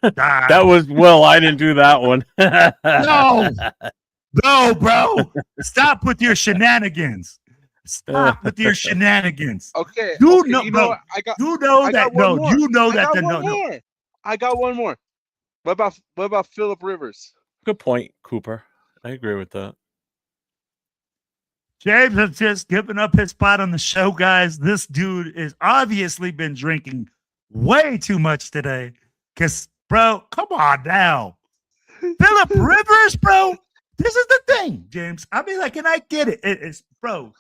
That was Will. I didn't do that one. No, bro. Stop with your shenanigans. Stop with your shenanigans. Okay. You okay, know, you bro. know I got no. You know that. No. I got one more. What about Phillip Rivers? Good point, Cooper. I agree with that. James has just given up his spot on the show, guys. This dude has obviously been drinking way too much today. Because, bro, come on now. Phillip Rivers, bro. This is the thing, James. I mean, like, and I get it. It's, bro,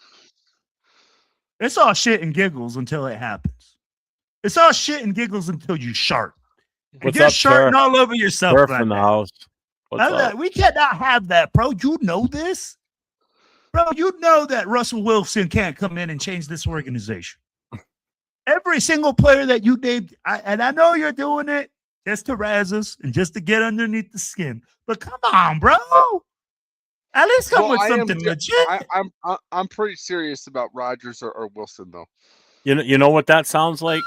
it's all shit and giggles until it happens. It's all shit and giggles until you shart. What's you're up, sharting sir? all over yourself. Surf right in the now. house. What's up? We cannot have that, bro. You know this. Bro, you know that Russell Wilson can't come in and change this organization. Every single player that you named, and I know you're doing it just to razz us and just to get underneath the skin. But come on, bro. At least come with something legit. I'm pretty serious about Rodgers or Wilson, though. You know what that sounds like?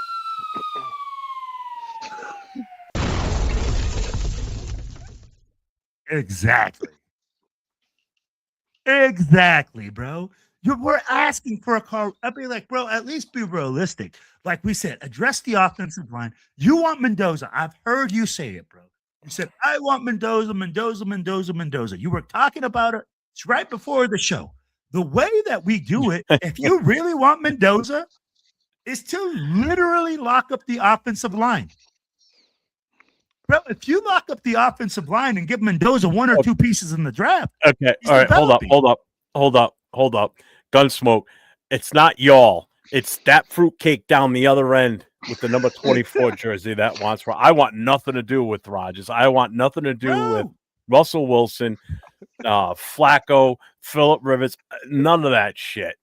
Exactly, bro. We're asking for a car. I'd be like, bro, at least be realistic. Like we said, address the offensive line. You want Mendoza. I've heard you say it, bro. You said, I want Mendoza. You were talking about it. It's right before the show. The way that we do it, if you really want Mendoza, is to literally lock up the offensive line. Bro, if you lock up the offensive line and give Mendoza one or two pieces in the draft. Okay. All right. Hold up. Gunsmoke. It's not y'all. It's that fruitcake down the other end with the number 24 jersey that wants. I want nothing to do with Rodgers. I want nothing to do with Russell Wilson, Flacco, Phillip Rivers. None of that shit.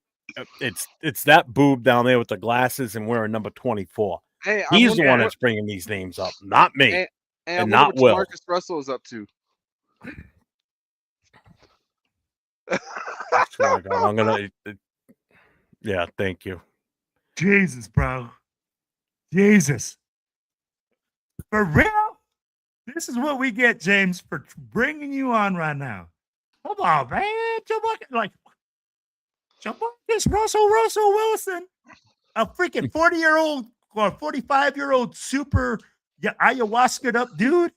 It's that boob down there with the glasses and wearing number 24. Hey, he's the one that's bringing these names up, not me. And not Will. Marcus Russell is up to. Swear to God, I'm gonna. Yeah, thank you. Jesus, bro. Jesus. For real? This is what we get, James, for bringing you on right now. Come on, man. This Russell Wilson, a freaking 40-year-old or 45-year-old super ayahuasca up dude.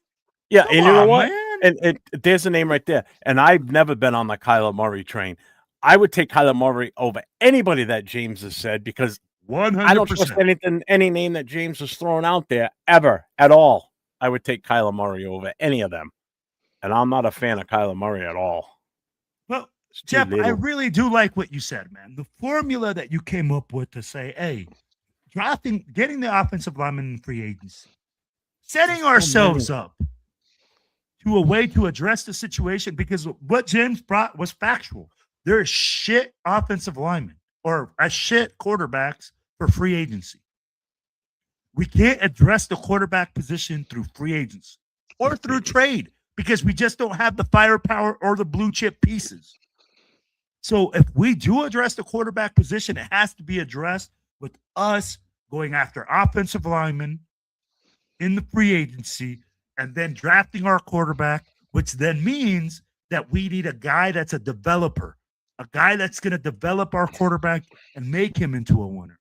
Yeah, and you know what? Man. And there's a name right there. And I've never been on the Kyler Murray train. I would take Kyler Murray over anybody that James has said because 100%. I don't trust any name that James has thrown out there ever at all. I would take Kyler Murray over any of them. And I'm not a fan of Kyler Murray at all. Well, Jeff, I really do like what you said, man. The formula that you came up with to say, hey, getting the offensive lineman in free agency, setting ourselves up to a way to address the situation, because what James brought was factual. There are shit offensive linemen or shit quarterbacks for free agency. We can't address the quarterback position through free agency or through trade because we just don't have the firepower or the blue chip pieces. So if we do address the quarterback position, it has to be addressed with us going after offensive linemen in the free agency and then drafting our quarterback, which then means that we need a guy that's a developer, a guy that's going to develop our quarterback and make him into a winner.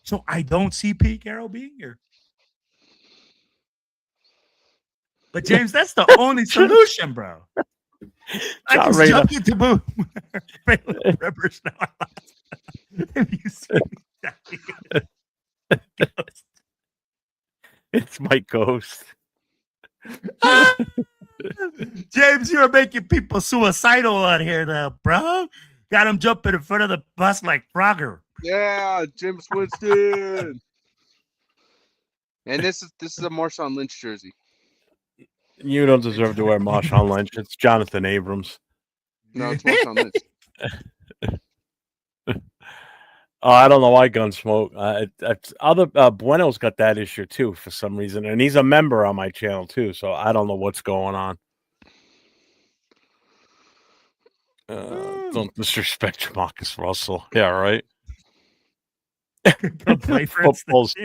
So I don't see Pete Carroll being here. But James, that's the only solution, bro. I can jump into move. Rivers now. Have you seen that? It's my ghost. James, you're making people suicidal out here now, bro. Got him jumping in front of the bus like Frogger. Yeah, James Winston. And this is a Marshawn Lynch jersey. You don't deserve to wear Marshawn Lynch. It's Jonathan Abrams. No, it's Marshawn Lynch. Oh, I don't know why Gunsmoke. Bueno's got that issue too for some reason, and he's a member on my channel too. So I don't know what's going on. Don't disrespect Marcus Russell. Yeah, right. Go play for Football's.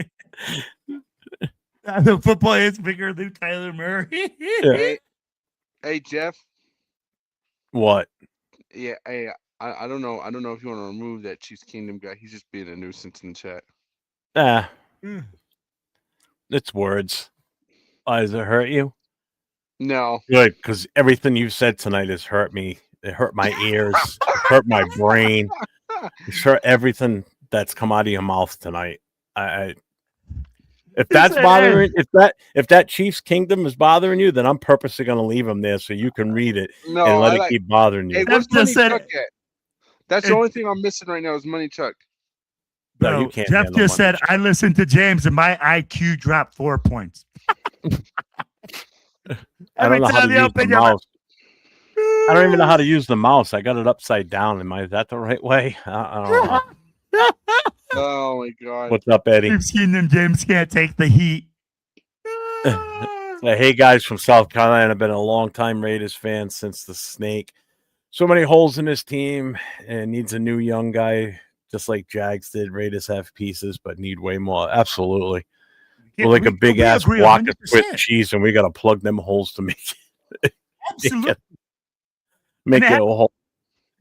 The football is bigger than Tyler Murray. Yeah. Hey, Jeff. What? Yeah, hey, I don't know. I don't know if you want to remove that Chiefs Kingdom guy. He's just being a nuisance in the chat. It's words. Does it hurt you? No. Good, because everything you've said tonight has hurt me. It hurt my ears. It hurt my brain. It's hurt everything that's come out of your mouth tonight. If that's bothering, if that Chiefs Kingdom is bothering you, then I'm purposely going to leave him there so you can read it and let it keep bothering you. Hey, what's Money Chuck at? That's the only thing I'm missing right now is Money Chuck. No, you can't. Jeff just said, I listened to James and my IQ dropped 4 points. I don't know how to use the mouse. I don't even know how to use the mouse. I got it upside down. Is that the right way? I don't know. Oh my God! What's up, Eddie? We've seen them. James can't take the heat. Hey guys from South Carolina, I've been a long time Raiders fan since the snake. So many holes in this team and needs a new young guy, just like Jags did. Raiders have pieces, but need way more. Absolutely. We're like a big ass block of Swiss cheese, and we got to plug them holes to make it. Absolutely. Make it a whole.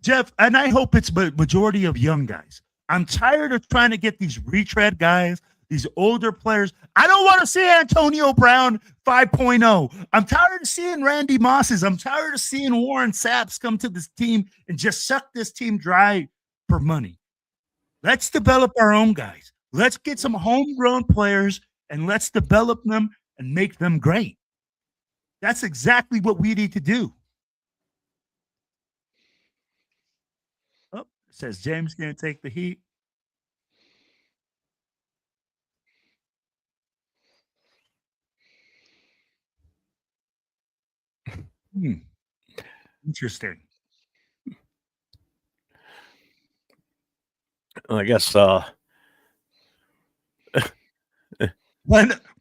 Jeff, and I hope it's majority of young guys. I'm tired of trying to get these retread guys, these older players. I don't want to see Antonio Brown 5.0. I'm tired of seeing Randy Mosses. I'm tired of seeing Warren Saps come to this team and just suck this team dry for money. Let's develop our own guys. Let's get some homegrown players and let's develop them and make them great. That's exactly what we need to do. Oh, it says James can't take the heat. Interesting. I guess Bueno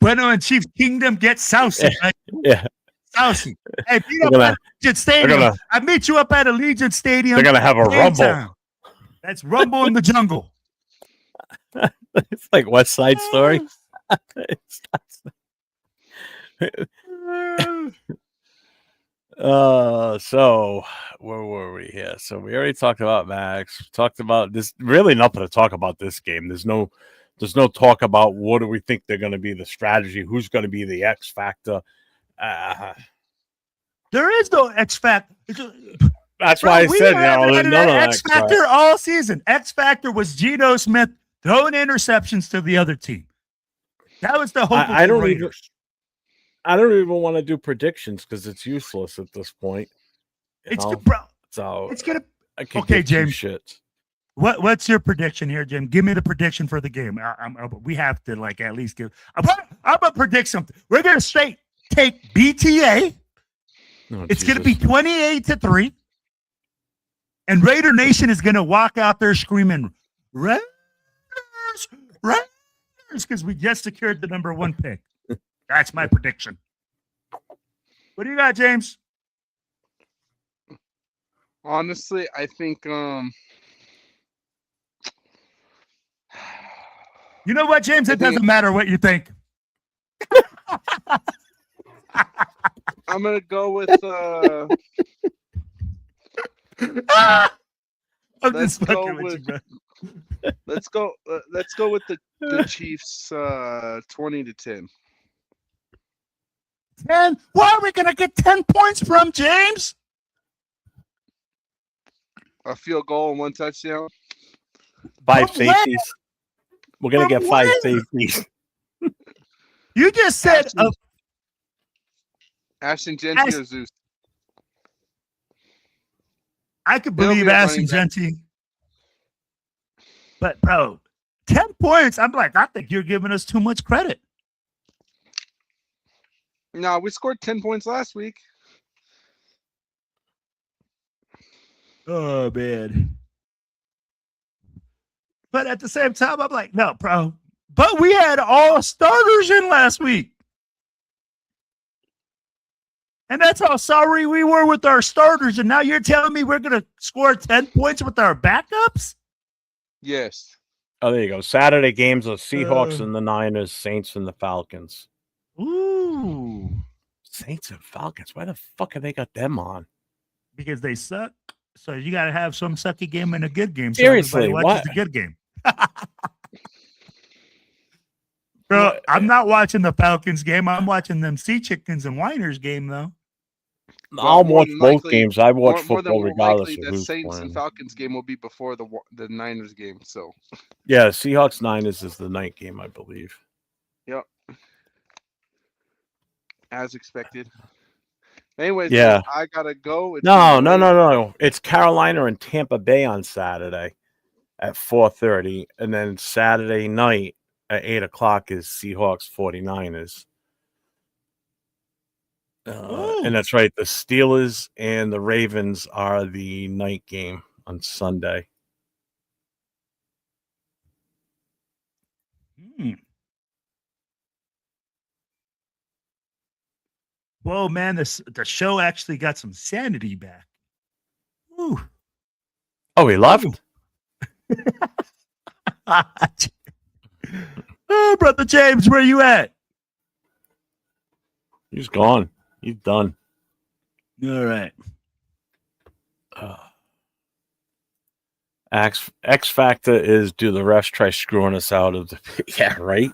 and Chiefs Kingdom get Sousy. Right? Yeah. Sousy. Hey, beat up at Allegiant Stadium. I meet you up at Allegiant Stadium. They're gonna have a rumble. That's Rumble in the Jungle. It's like West Side Story. So where were we here? So we already talked about Max. Talked about this. Really, nothing to talk about this game. There's no talk about what do we think they're going to be the strategy. Who's going to be the X factor? There is no X factor. That's why I said none of X factor all season. X factor was Geno Smith throwing interceptions to the other team. That was the hope. I don't even want to do predictions because it's useless at this point. It's gonna. Okay, James. Shit. What's your prediction here, Jim? Give me the prediction for the game. We have to at least give. I'm gonna predict something. We're gonna straight take BTA. It's gonna be 28-3, and Raider Nation is gonna walk out there screaming, "Raiders, Raiders!" because we just secured the number 1 pick. That's my prediction. What do you got, James? Honestly, I think you know what, James? It doesn't matter what you think. I'm gonna go with let's go with the Chiefs 20-10. 10? Where are we gonna get 10 points from, James? A field goal and 1 touchdown. 5 safeties. We're gonna get 5 safeties. You just said Ashton Genty or Zeus. I could believe Ashton Genty. But bro, 10 points. I'm like, I think you're giving us too much credit. No, we scored 10 points last week. Oh man. But at the same time, I'm like, no, bro. But we had all starters in last week. And that's how sorry we were with our starters. And now you're telling me we're going to score 10 points with our backups? Yes. Oh, there you go. Saturday games are Seahawks and the Niners, Saints and the Falcons. Ooh. Saints and Falcons. Why the fuck have they got them on? Because they suck. So you got to have some sucky game and a good game. Seriously, so everybody watches the good game. Bro, I'm not watching the Falcons game. I'm watching them Sea Chickens and Whiners game, though. Well, I'll watch both games. I watch football regardless of the who's Saints playing. and Falcons game will be before the Niners game. So yeah, Seahawks Niners is the night game, I believe. Yep. As expected. Anyways, yeah, I gotta go. No. It's Carolina and Tampa Bay on Saturday at 4:30, and then Saturday night at 8:00 is Seahawks 49ers. And that's right. The Steelers and the Ravens are the night game on Sunday. Whoa, man, the show actually got some sanity back. Ooh. Oh, he left? Oh, Brother James, where you at? He's gone. He's done. All right. X factor is, do the refs try screwing us out of the... Yeah, right?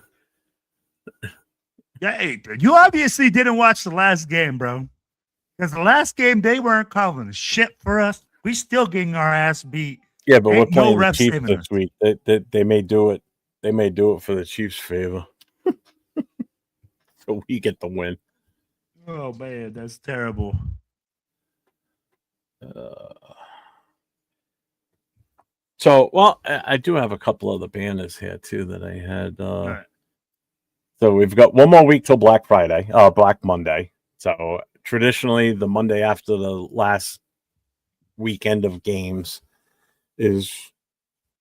Yeah, hey, you obviously didn't watch the last game, bro. Because the last game, they weren't calling shit for us. We still getting our ass beat. Yeah, but we're playing the refs Chiefs this week. They may do it. They may do it for the Chiefs' favor. So we get the win. Oh, man, that's terrible. I do have a couple other banners here, too, that I had. All right. So we've got one more week till Black Monday. So traditionally, the Monday after the last weekend of games is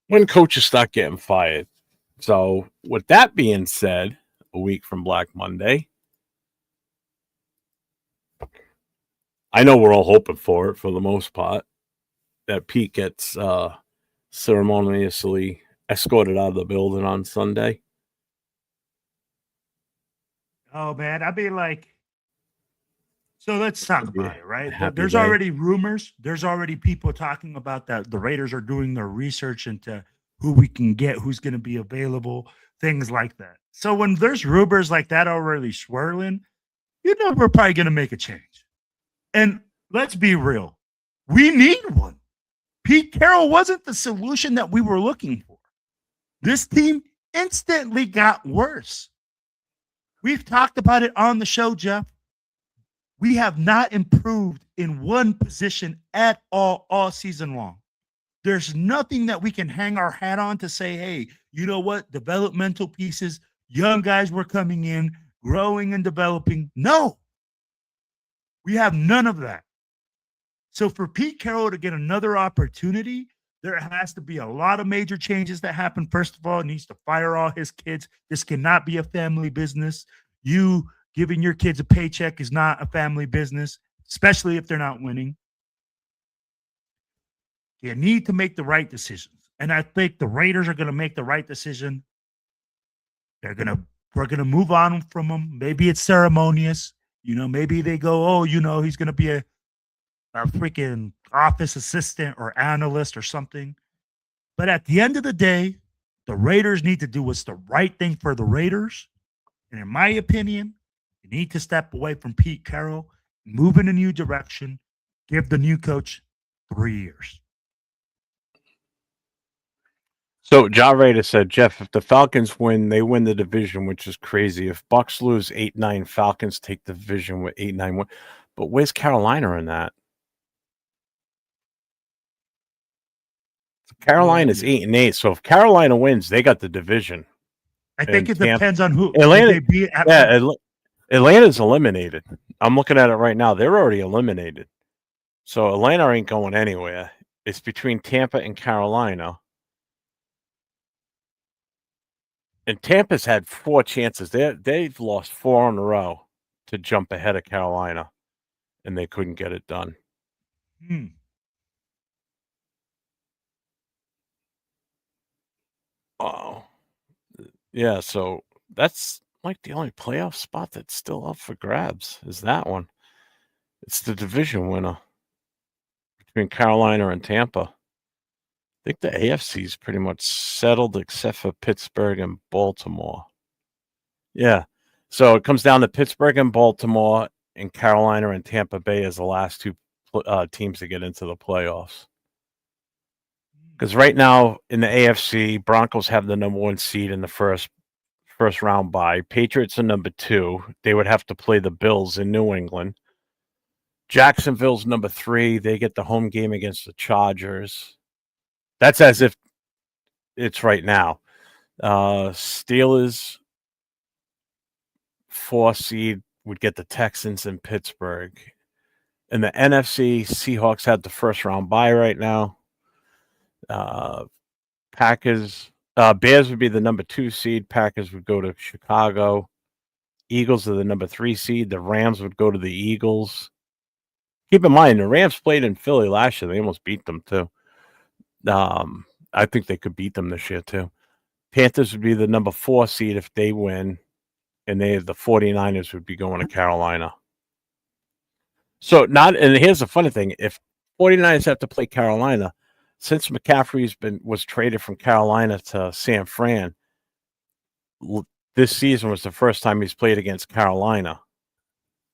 when coaches start getting fired. So with that being said, a week from Black Monday, I know we're all hoping for it for the most part, that Pete gets ceremoniously escorted out of the building on Sunday. Oh, man, I'd be like, so let's talk about it, right? There's day. already rumors. There's already people talking about that. The Raiders are doing their research into who we can get, who's going to be available, things like that. So when there's rumors like that already swirling, you know we're probably going to make a change. And let's be real. We need one. Pete Carroll wasn't the solution that we were looking for. This team instantly got worse. We've talked about it on the show, Jeff. We have not improved in one position at all season long. There's nothing that we can hang our hat on to say, hey, you know what? Developmental pieces, young guys were coming in, growing and developing. No, we have none of that. So for Pete Carroll to get another opportunity, there has to be a lot of major changes that happen. First of all, he needs to fire all his kids. This cannot be a family business. You giving your kids a paycheck is not a family business, especially if they're not winning. You need to make the right decisions. And I think the Raiders are going to make the right decision. We're going to move on from him. Maybe it's ceremonious. Maybe they go, he's going to be a freaking office assistant or analyst or something. But at the end of the day, the Raiders need to do what's the right thing for the Raiders. And in my opinion, you need to step away from Pete Carroll, move in a new direction, give the new coach 3 years. So Ja Raider said, Jeff, if the Falcons win, they win the division, which is crazy. If Bucks lose 8-9, Falcons take the division with 8-9. But where's Carolina in that? Carolina's 8-8. So if Carolina wins, they got the division. I think it depends on who Atlanta. They beat Atlanta's eliminated. I'm looking at it right now. They're already eliminated. So Atlanta ain't going anywhere. It's between Tampa and Carolina. And Tampa's had 4 chances. They've lost 4 in a row to jump ahead of Carolina, and they couldn't get it done. Oh, yeah. So that's like the only playoff spot that's still up for grabs is that one. It's the division winner between Carolina and Tampa. I think the AFC is pretty much settled except for Pittsburgh and Baltimore. Yeah. So it comes down to Pittsburgh and Baltimore, and Carolina and Tampa Bay as the last 2 teams to get into the playoffs. Because right now in the AFC, Broncos have the number 1 seed in the first round bye. Patriots are number 2. They would have to play the Bills in New England. Jacksonville's number 3. They get the home game against the Chargers. That's as if it's right now. Steelers 4 seed would get the Texans in Pittsburgh. In the NFC, Seahawks had the first round bye right now. Bears would be the number 2 seed. Packers would go to Chicago. Eagles are the number 3 seed. The Rams would go to the Eagles. Keep in mind, the Rams played in Philly last year. They almost beat them, too. I think they could beat them this year, too. Panthers would be the number 4 seed if they win, and the 49ers would be going to Carolina. So, and here's the funny thing. If 49ers have to play Carolina, since McCaffrey was traded from Carolina to San Fran, this season was the first time he's played against Carolina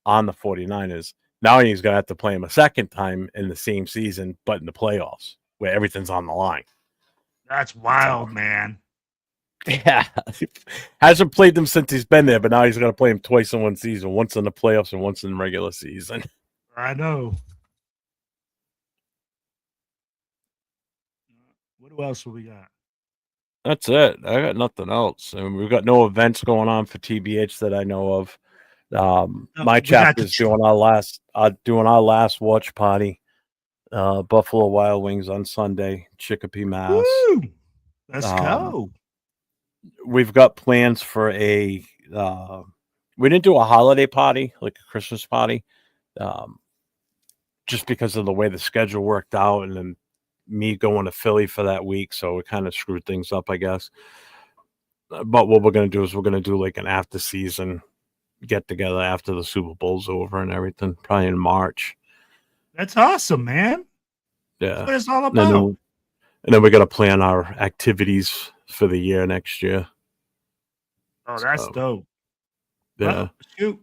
on the 49ers. Now he's going to have to play him a second time in the same season, but in the playoffs, where everything's on the line. That's wild, man. Yeah. Hasn't played them since he's been there, but now he's going to play him twice in one season, once in the playoffs and once in the regular season. I know. What else we got? That's it. I got nothing else. I mean, we've got no events going on for TBH that I know of. My chapter is doing our last watch party. Buffalo Wild Wings on Sunday, Chicopee, Mass. Woo! Let's go. We've got plans for we didn't do a holiday party, like a Christmas party, just because of the way the schedule worked out and then me going to Philly for that week. So it kind of screwed things up, I guess. But what we're going to do is we're going to do like an after season get together after the Super Bowl's over and everything, probably in March. That's awesome, man. Yeah. That's what it's all about. And then we got to plan our activities for the year next year. Oh, that's dope. Yeah. Well, shoot.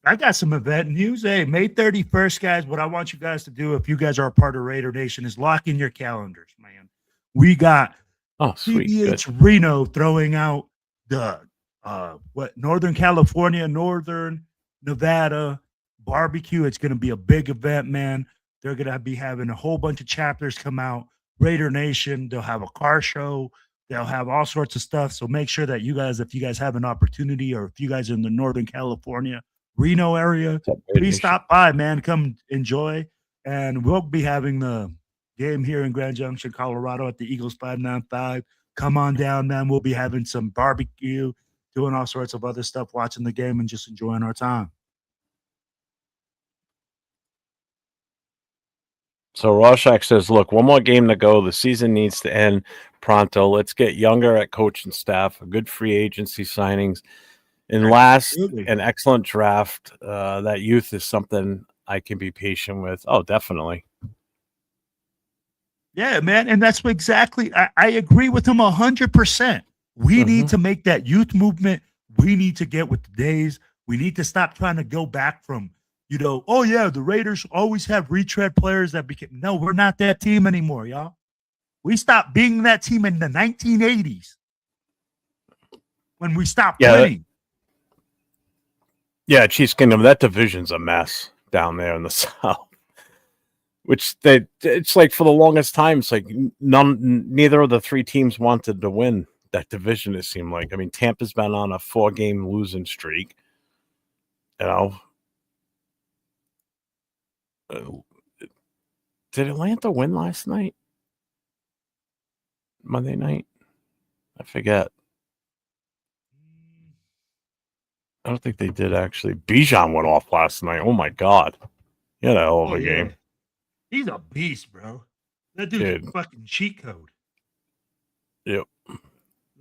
I got some event news. Hey, May 31st, guys, what I want you guys to do, if you guys are a part of Raider Nation, is lock in your calendars, man. We got TBH Reno throwing out the Northern California, Northern Nevada barbecue. It's going to be a big event, man. They're going to be having a whole bunch of chapters come out. Raider Nation, they'll have a car show. They'll have all sorts of stuff. So make sure that you guys, if you guys have an opportunity, or if you guys are in the Northern California, Reno area, please stop by, man. Come enjoy. And we'll be having the game here in Grand Junction, Colorado at the Eagles 595. Come on down, man. We'll be having some barbecue, doing all sorts of other stuff, watching the game and just enjoying our time. So Rorschach says, look, one more game to go. The season needs to end pronto. Let's get younger at coach and staff, a good free agency signings. And last, an excellent draft. That youth is something I can be patient with. Oh, definitely. Yeah, man. And that's exactly, I agree with him 100%. We need to make that youth movement. We need to get with the days. We need to stop trying to go back from, oh, yeah, the Raiders always have retread players that became. No, we're not that team anymore, y'all. We stopped being that team in the 1980s when we stopped winning. Yeah, Chiefs Kingdom, that division's a mess down there in the South. Which it's like for the longest time, it's like neither of the 3 teams wanted to win that division, it seemed like. I mean, Tampa's been on a 4-game losing streak. You know, did Atlanta win last night? Monday night? I forget. I don't think they did, actually. Bijan went off last night. Oh, my God. He had a hell of a game. He's a beast, bro. That dude's a fucking cheat code. Yep.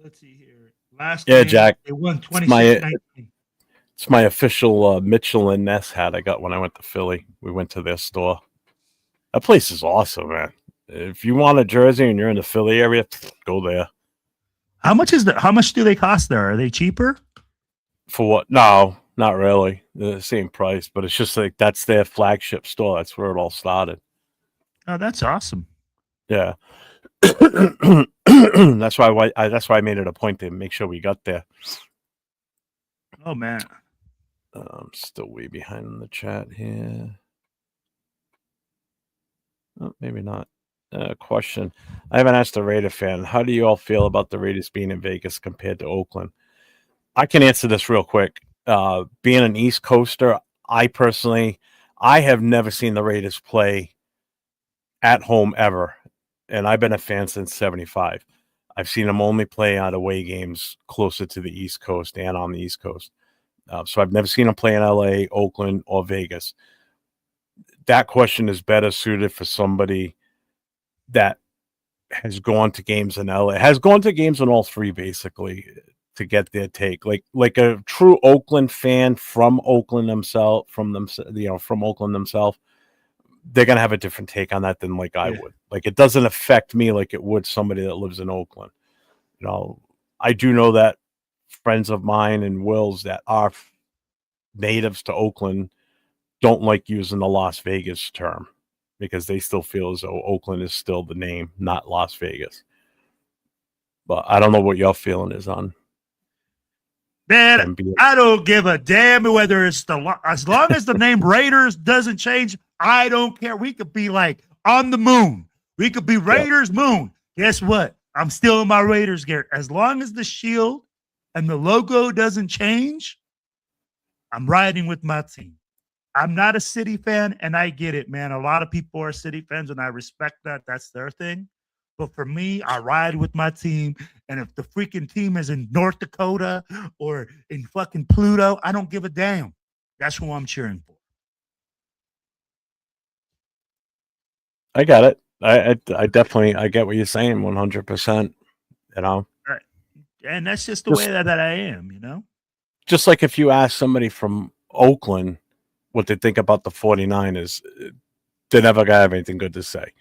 Let's see here. Last game, Jack. they won 26-19. It's my official Mitchell and Ness hat I got when I went to Philly. We went to their store. That place is awesome, man. If you want a jersey and you're in the Philly area, go there. How much do they cost there? Are they cheaper? For what? No, not really. They're the same price, but it's just like that's their flagship store. That's where it all started. Oh, that's awesome. Yeah. That's why I made it a point to make sure we got there. Oh, man. I'm still way behind in the chat here. Oh, maybe not. Question. I haven't asked a Raider fan. How do you all feel about the Raiders being in Vegas compared to Oakland? I can answer this real quick. Being an East Coaster, I have never seen the Raiders play at home ever. And I've been a fan since 75. I've seen them only play on away games closer to the East Coast and on the East Coast. So I've never seen them play in LA, Oakland, or Vegas. That question is better suited for somebody that has gone to games in LA, has gone to games in all three, basically, to get their take. Like a true Oakland fan from Oakland themselves, from Oakland themselves, they're gonna have a different take on that than I would. Like, it doesn't affect me like it would somebody that lives in Oakland. I do know that friends of mine and Will's that are natives to Oakland don't like using the Las Vegas term because they still feel as though Oakland is still the name, not Las Vegas. But I don't know what your feeling is on. Man, I don't give a damn whether it's as long as the name Raiders doesn't change. I don't care. We could be like on the moon. We could be Raiders moon. Guess what? I'm still in my Raiders gear. As long as the shield and the logo doesn't change, I'm riding with my team. I'm not a City fan, and I get it, man. A lot of people are City fans, and I respect that. That's their thing. But for me, I ride with my team. And if the freaking team is in North Dakota or in fucking Pluto, I don't give a damn. That's who I'm cheering for. I got it. I definitely get what you're saying 100%. Right. And that's just the way that I am, Just like if you ask somebody from Oakland what they think about the 49ers, they're never going to have anything good to say.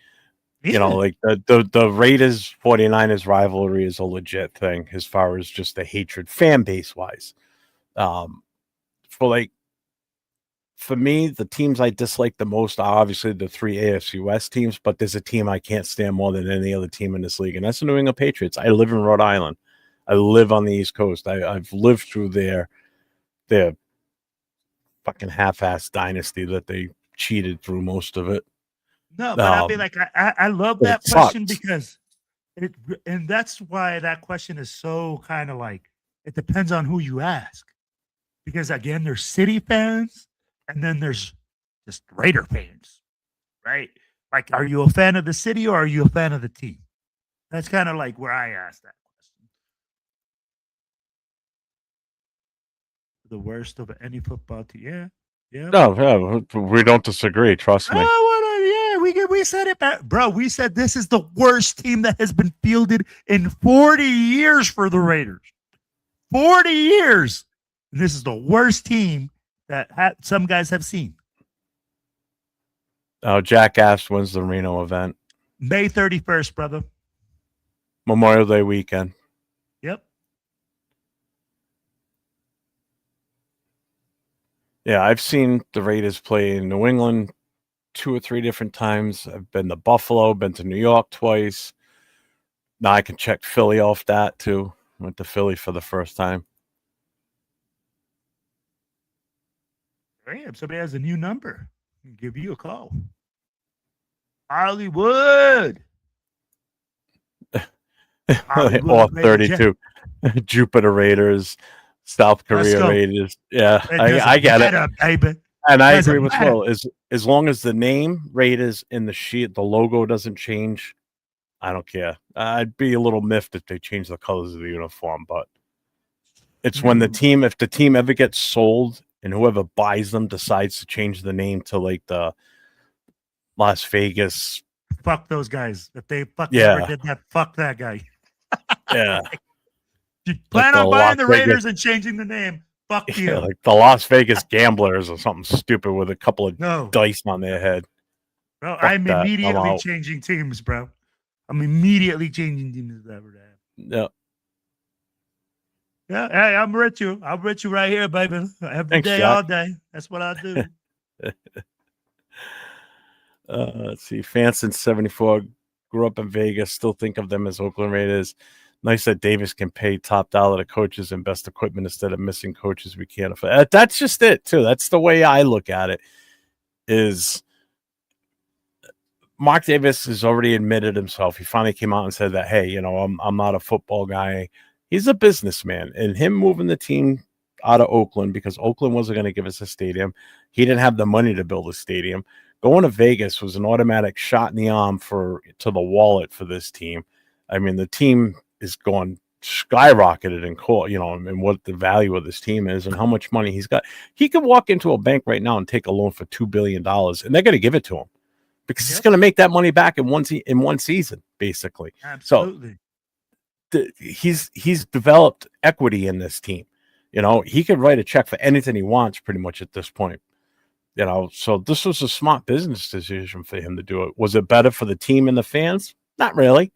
Yeah. Like the Raiders 49ers rivalry is a legit thing as far as just the hatred fan base wise. For me, the teams I dislike the most are obviously the three AFC West teams, but there's a team I can't stand more than any other team in this league, and that's the New England Patriots. I live in Rhode Island. I live on the East Coast. I've lived through their fucking half-assed dynasty that they cheated through most of it. No, but I mean, I love that question because and that's why that question is so kind of like, it depends on who you ask. Because again, there's City fans and then there's just Raider fans, right? Like, are you a fan of the city or are you a fan of the team? That's kind of like where I ask that question. The worst of any football team. Yeah. No, we don't disagree. Trust me. We said it back. Bro, we said this is the worst team that has been fielded in 40 years for the Raiders. 40 years. And this is the worst team that some guys have seen. Oh, Jack asked, when's the Reno event? May 31st, brother. Memorial Day weekend. Yep. Yeah, I've seen the Raiders play in New England 2 or 3 different times. I've been to Buffalo, been to New York twice. Now I can check Philly off that too. Went to Philly for the first time. Damn, somebody has a new number. I'll give you a call. Hollywood. All 32. Jupiter Raiders, South Korea Raiders. Yeah, I get it. Baby. And I agree with Will. As long as the name Raiders in the logo doesn't change, I don't care. I'd be a little miffed if they change the colors of the uniform, but it's when if the team ever gets sold and whoever buys them decides to change the name to like the Las Vegas. Fuck those guys. If they ever did that, fuck that guy. Yeah. You plan on buying the Raiders and changing the name. Fuck you. Like the Las Vegas Gamblers or something stupid with a couple of dice on their head. Bro, I'm immediately changing teams, bro. I'm immediately changing teams if that were to happen. Yeah. Yeah, hey, I'm with you. I'm with you right here, baby. Every day, all day. That's what I do. Let's see. Fanson 74 grew up in Vegas. Still think of them as Oakland Raiders. Nice that Davis can pay top dollar to coaches and best equipment instead of missing coaches we can't afford. That's just it, too. That's the way I look at it. Is Mark Davis has already admitted himself. He finally came out and said that, hey, I'm not a football guy. He's a businessman. And him moving the team out of Oakland because Oakland wasn't going to give us a stadium. He didn't have the money to build a stadium. Going to Vegas was an automatic shot in the arm to the wallet for this team. I mean, the team is going skyrocketed in court, and what the value of this team is and how much money he's got. He could walk into a bank right now and take a loan for $2 billion, and they're going to give it to him because he's going to make that money back in one season, basically. Absolutely. So he's developed equity in this team. He could write a check for anything he wants pretty much at this point. So this was a smart business decision for him to do it. Was it better for the team and the fans? Not really,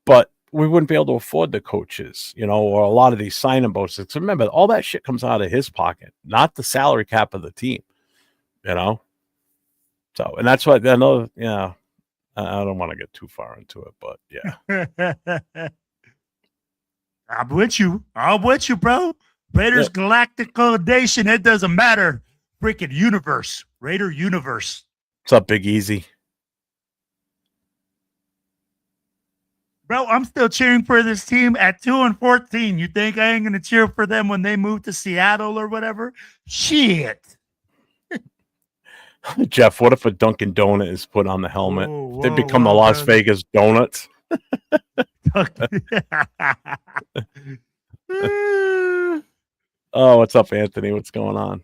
but we wouldn't be able to afford the coaches, or a lot of these signing bonuses. Remember, all that shit comes out of his pocket, not the salary cap of the team, So, and that's why I know, I don't want to get too far into it, but yeah. I'm with you, bro. Raiders Galactic Coalition. It doesn't matter. Freaking universe. Raider universe. What's up, Big Easy? Bro, I'm still cheering for this team at 2-14. You think I ain't going to cheer for them when they move to Seattle or whatever? Shit. Jeff, what if a Dunkin' Donut is put on the helmet? They become the Las Vegas Donuts. Oh, what's up, Anthony? What's going on?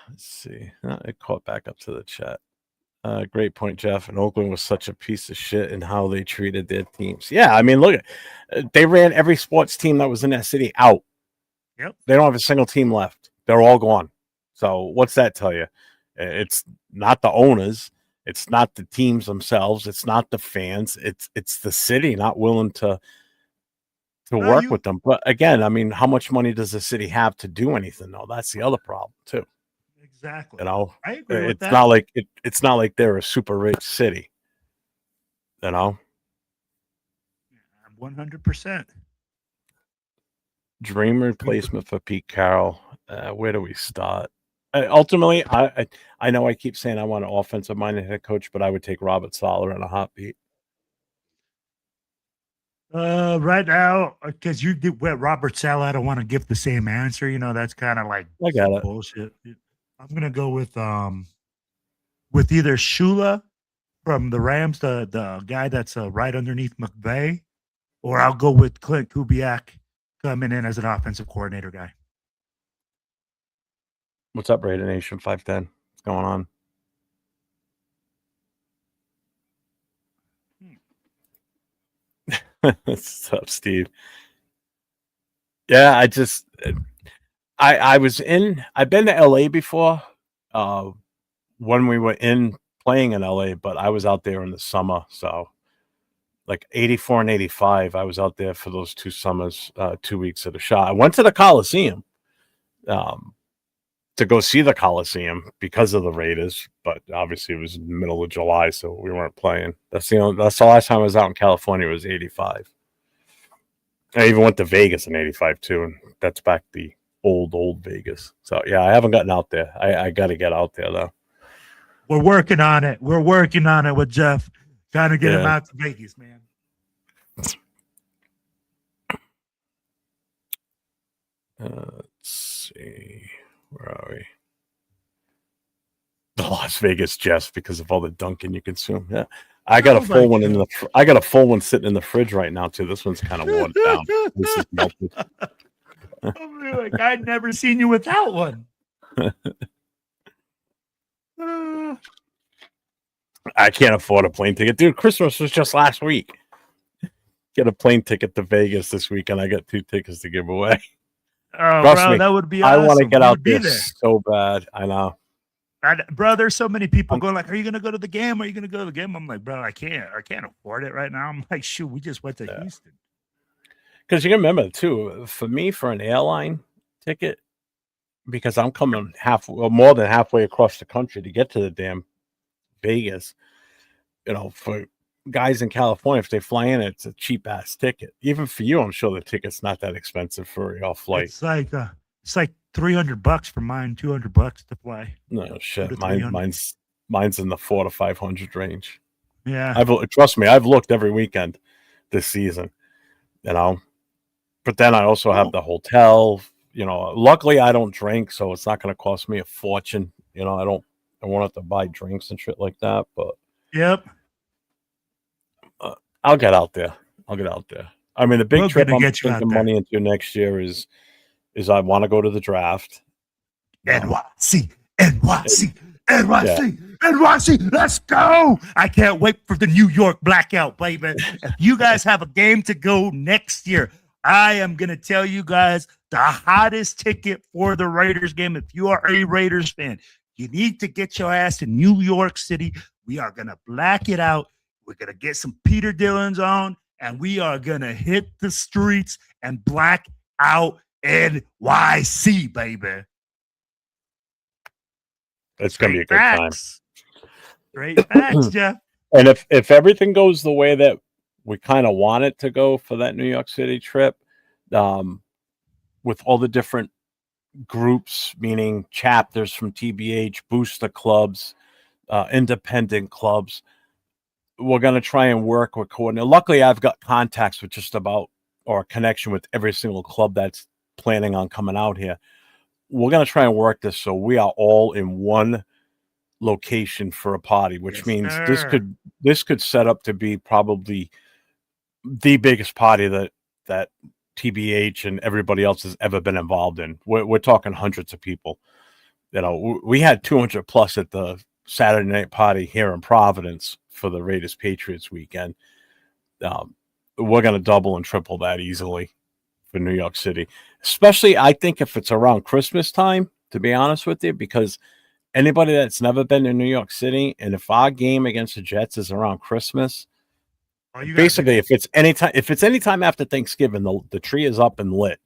Let's see. It caught back up to the chat. Great point, Jeff. And Oakland was such a piece of shit in how they treated their teams. Yeah, I mean, look, they ran every sports team that was in that city out. Yep. They don't have a single team left. They're all gone. So what's that tell you? It's not the owners. It's not the teams themselves. It's not the fans. It's the city not willing to work with them. But again, I mean, how much money does the city have to do anything, though? That's the other problem, too. Exactly. I agree with that. It's not like they're a super rich city. 100%. Dream replacement for Pete Carroll. Where do we start? Ultimately, I know I keep saying I want an offensive-minded head coach, but I would take Robert Saleh in a heartbeat. Right now, because you did Robert Saleh, I don't want to give the same answer. That's kind of like I got it. Bullshit. I'm gonna go with either Shula from the Rams, the guy that's right underneath McVay, or I'll go with Clint Kubiak coming in as an offensive coordinator guy. What's up, Raider Nation 510? What's going on? What's up, Steve? Yeah, I've been to LA before when we were playing in LA, but I was out there in the summer. So like 84 and 85, I was out there for those 2 summers, 2 weeks at a shot. I went to the Coliseum to go see the Coliseum because of the Raiders, but obviously it was in the middle of July, so we weren't playing. That's the last time I was out in California was 85. I even went to Vegas in 85 too, and that's back the old Vegas. So yeah, I haven't gotten out there. I got to get out there though. We're working on it. We're working on it with Jeff, trying to get him out to Vegas, man. Let's see. Where are we? The Las Vegas Jets, because of all the dunking you consume. Yeah. I got a full one I got a full one sitting in the fridge right now too. This one's kind of watered down. This is melted. I'm like, I'd never seen you without one. I can't afford a plane ticket. Dude, Christmas was just last week. Get a plane ticket to Vegas this weekend. I got 2 tickets to give away. Oh, Trust me, that would be awesome. I want to get out there so bad. I know. Bro, there's so many people going like, are you going to go to the game? Are you going to go to the game? I'm like, bro, I can't afford it right now. I'm like, shoot, we just went to Houston. Because you can remember too, for me, for an airline ticket, because I'm coming more than halfway across the country to get to the damn Vegas, for guys in California, if they fly in, it's a cheap ass ticket. Even for you, I'm sure the ticket's not that expensive for your flight. It's like $300 for mine, $200 to fly. No shit, mine's in the $400 to $500 range. Yeah, trust me, I've looked every weekend this season, But then I also have the hotel. Luckily I don't drink, so it's not going to cost me a fortune. I won't have to buy drinks and shit like that. But yep. I'll get out there. I mean, the big trip I'm putting money into next year is I want to go to the draft. NYC. Let's go. I can't wait for the New York blackout, baby. If you guys have a game to go next year, I am going to tell you guys the hottest ticket for the Raiders game. If you are a Raiders fan, you need to get your ass to New York City. We are going to black it out. We're going to get some Peter Dillons on, and we are going to hit the streets and black out NYC, baby. It's going to be a good time. Great facts, Jeff. And if everything goes the way that we kind of want it to go for that New York City trip, with all the different groups, meaning chapters from TBH, booster clubs, independent clubs, we're going to try and work with coordinators. Luckily, I've got contacts with just about, or a connection with every single club that's planning on coming out here. We're going to try and work this so we are all in one location for a party, which means this could set up to be probably the biggest party that TBH and everybody else has ever been involved in. We're talking hundreds of people. We had 200 plus at the Saturday night party here in Providence for the Raiders Patriots weekend. We're going to double and triple that easily for New York City, especially I think if it's around Christmas time, to be honest with you, because anybody that's never been to New York City, and if our game against the Jets is around Christmas, basically if it's anytime after Thanksgiving, the tree is up and lit.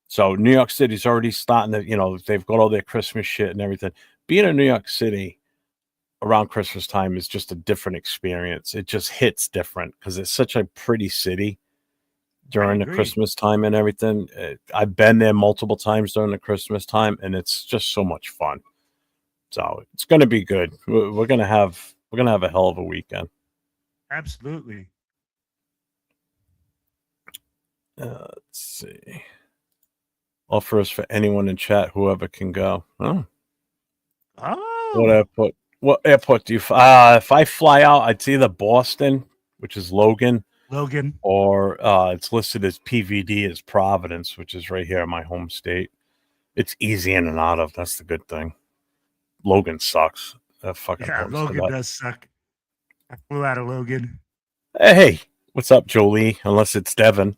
So New York City's already starting to, they've got all their Christmas shit and everything. Being in New York City around Christmas time is just a different experience. It just hits different because it's such a pretty city during the Christmas time and everything. I've been there multiple times during the Christmas time, and it's just so much fun. So it's going to be good. We're going to have a hell of a weekend. Absolutely. Let's see. Offers for anyone in chat, whoever can go. Oh. What airport do you? If I fly out, it's either Boston, which is Logan, or it's listed as PVD as Providence, which is right here in my home state. It's easy in and out of. That's the good thing. Logan sucks. Logan does suck. I flew out of Logan. Hey, what's up, Jolie? Unless it's Devin.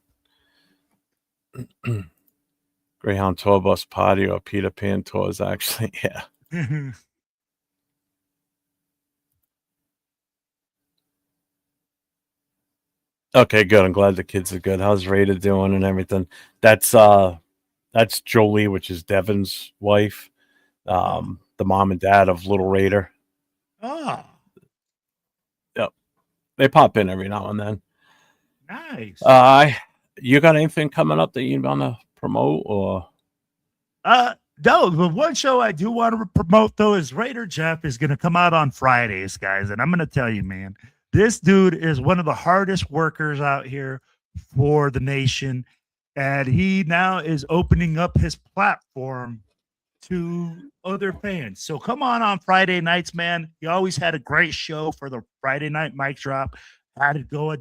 Greyhound tour bus party or Peter Pan tours, actually. Yeah. Okay, good. I'm glad the kids are good. How's Raider doing and everything? That's Jolie, which is Devin's wife. The mom and dad of Little Raider. Oh. Yep. They pop in every now and then. Nice. You got anything coming up that you want to promote or? No, the one show I do want to promote though is Raider Jeff is going to come out on Fridays, guys. And I'm going to tell you, man, this dude is one of the hardest workers out here for the nation. And he now is opening up his platform to other fans. So come on Friday nights, man. He always had a great show for the Friday night mic drop. Had to go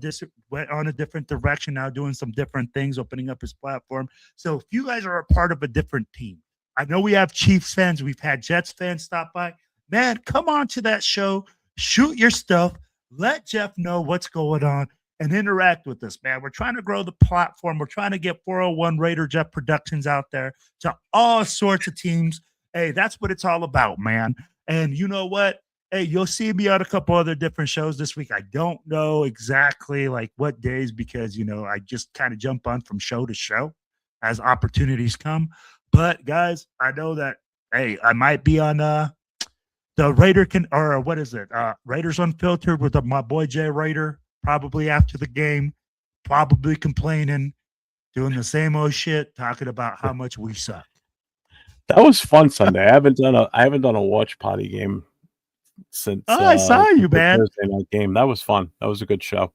went on a different direction now, doing some different things, opening up his platform. So if you guys are a part of a different team, I know we have Chiefs fans, we've had Jets fans stop by. Man, come on to that show, shoot your stuff, let Jeff know what's going on, and interact with us, man. We're trying to grow the platform. We're trying to get 401 Raider Jeff Productions out there to all sorts of teams. Hey, that's what it's all about, man. And you know what? Hey, you'll see me on a couple other different shows this week. I don't know exactly like what days because, I just kind of jump on from show to show as opportunities come. But guys, I know that, hey, I might be on the Raiders Unfiltered with my boy Jay Raider, probably after the game, probably complaining, doing the same old shit, talking about how much we suck. That was fun Sunday. I haven't done a watch party game since I saw you, man. Thursday night game. That was fun. That was a good show.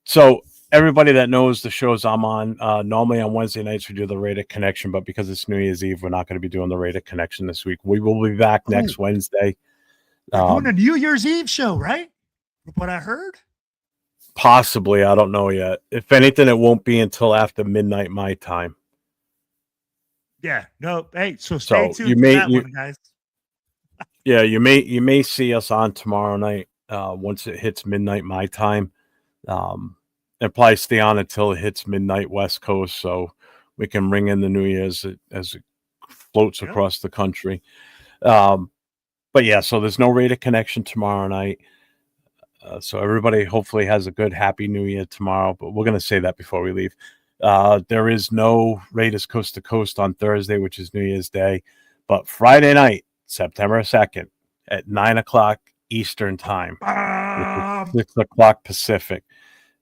So everybody that knows the shows I'm on, normally on Wednesday nights we do the Raider Connection, but because it's New Year's Eve, we're not going to be doing the Raider Connection this week. We will be back next Wednesday. Doing a New Year's Eve show, right? From what I heard. Possibly, I don't know yet. If anything, it won't be until after midnight my time. Yeah, no. Hey, so stay tuned for that one, guys. Yeah, you may see us on tomorrow night once it hits midnight my time. And probably stay on until it hits midnight West Coast, so we can ring in the New Year's as it floats across the country. But yeah, so there's no Raider Connection tomorrow night. So everybody hopefully has a good, happy New Year tomorrow. But we're going to say that before we leave. There is no Raiders Coast to Coast on Thursday, which is New Year's Day. But Friday night, September 2nd, at 9 o'clock Eastern Time, 6 o'clock Pacific,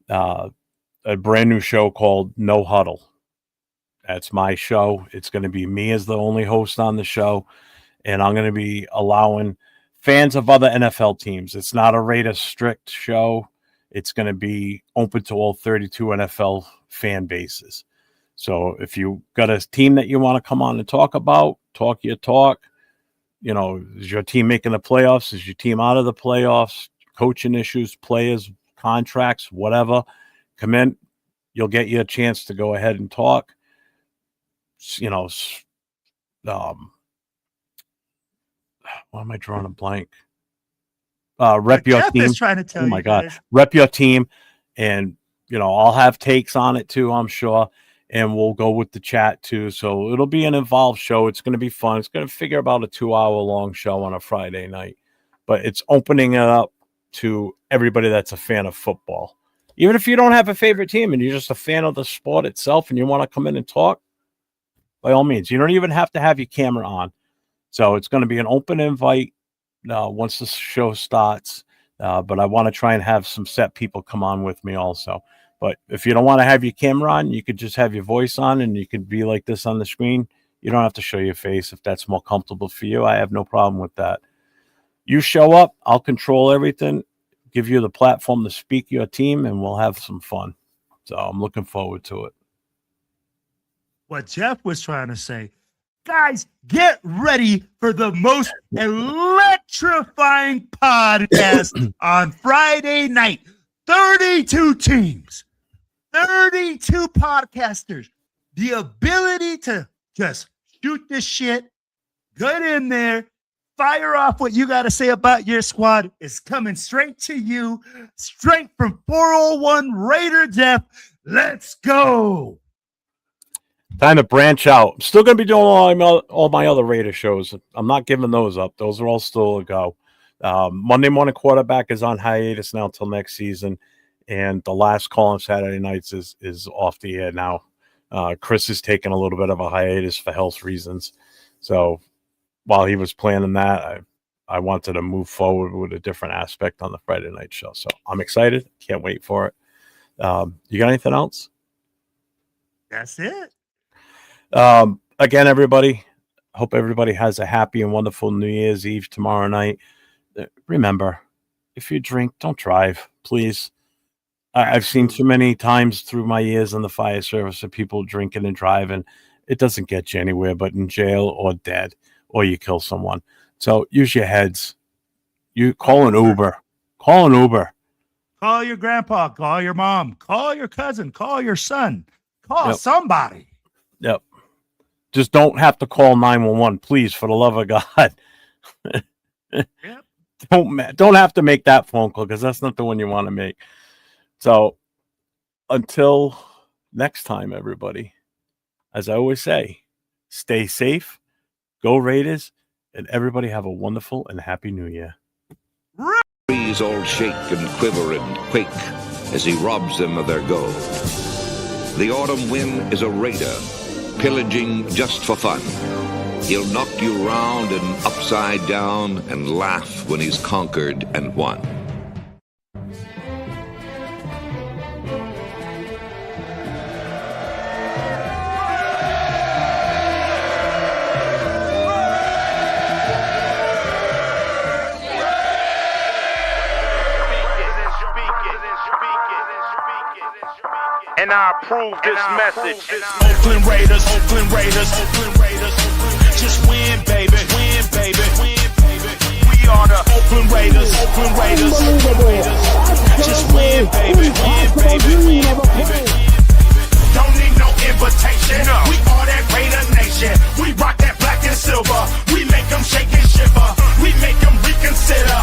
a brand new show called No Huddle. That's my show. It's going to be me as the only host on the show. And I'm going to be allowing fans of other NFL teams. It's not a Raiders strict show. It's going to be open to all 32 NFL fan bases. So if you got a team that you want to come on and talk about, talk your talk. Is your team making the playoffs? Is your team out of the playoffs? Coaching issues, players, contracts, whatever. Come in. You'll get you a chance to go ahead and talk. Why am I drawing a blank? Rep your team. Trying to tell oh my God. Rep your team. And, I'll have takes on it too, I'm sure. And we'll go with the chat too. So it'll be an involved show. It's going to be fun. It's going to figure about a 2-hour long show on a Friday night. But it's opening it up to everybody that's a fan of football. Even if you don't have a favorite team and you're just a fan of the sport itself and you want to come in and talk, by all means. You don't even have to have your camera on. So it's going to be an open invite once the show starts. But I want to try and have some set people come on with me also. But if you don't want to have your camera on, you could just have your voice on and you could be like this on the screen. You don't have to show your face if that's more comfortable for you. I have no problem with that. You show up, I'll control everything, give you the platform to speak your team, and we'll have some fun. So I'm looking forward to it. What Jeff was trying to say, guys, get ready for the most electrifying podcast on Friday night. 32 teams, 32 podcasters, the ability to just shoot this shit, get in there, fire off what you got to say about your squad is coming straight to you, straight from 401 Raider Jeff. Let's go. Time to branch out. I'm still going to be doing all my other Raider shows. I'm not giving those up. Those are all still a go. Monday Morning Quarterback is on hiatus now until next season. And the last call on Saturday nights is off the air now. Chris is taking a little bit of a hiatus for health reasons. So while he was planning that, I wanted to move forward with a different aspect on the Friday night show. So I'm excited. Can't wait for it. You got anything else? That's it. Again, everybody, hope everybody has a happy and wonderful New Year's Eve tomorrow night. Remember, if you drink, don't drive, please. I've seen too many times through my years in the fire service of people drinking and driving. It doesn't get you anywhere but in jail or dead, or you kill someone. So use your heads. You call an Uber. Call an Uber. Call your grandpa. Call your mom. Call your cousin. Call your son. Call somebody. Yep. Just don't have to call 911, please, for the love of God. Yep. Don't have to make that phone call because that's not the one you want to make. So until next time, everybody, as I always say, stay safe, go Raiders, and everybody have a wonderful and happy New Year. Trees all shake and quiver and quake as he robs them of their gold. The autumn wind is a raider, pillaging just for fun. He'll knock you round and upside down and laugh when he's conquered and won. And I approve this message. Oakland Raiders, Oakland Raiders, Oakland Raiders. Just win, baby, win, baby, win, baby. We are the Oakland Raiders, Oakland Raiders, Oakland Raiders. Just win, baby, win, baby, win, baby. Don't need no invitation. We are that Raider Nation. We rock that black and silver. We make them shake and shiver. We make them reconsider.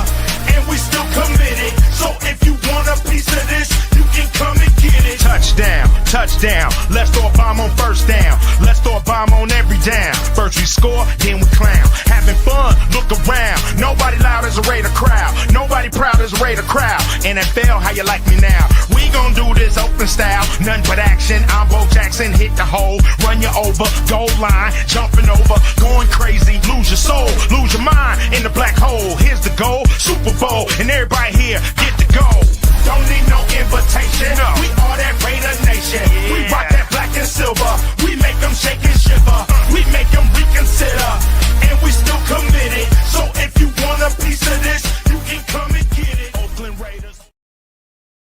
And we still committed. So if you want a piece of this, you can come and get it. Touchdown, touchdown. Let's throw a bomb on first down. Let's throw a bomb on every down. First we score, then we clown. Having fun, look around. Nobody loud as a Raider crowd. Nobody proud as a Raider crowd. NFL, how you like me now? We gon' do this open style. Nothing but action. I'm Bo Jackson, hit the hole. Run you over, goal line. Jumping over, going crazy. Lose your soul, lose your mind in the black hole. Here's the goal, Super Bowl. And everybody here, get the goal. Don't need no invitation. We are that Raider Nation.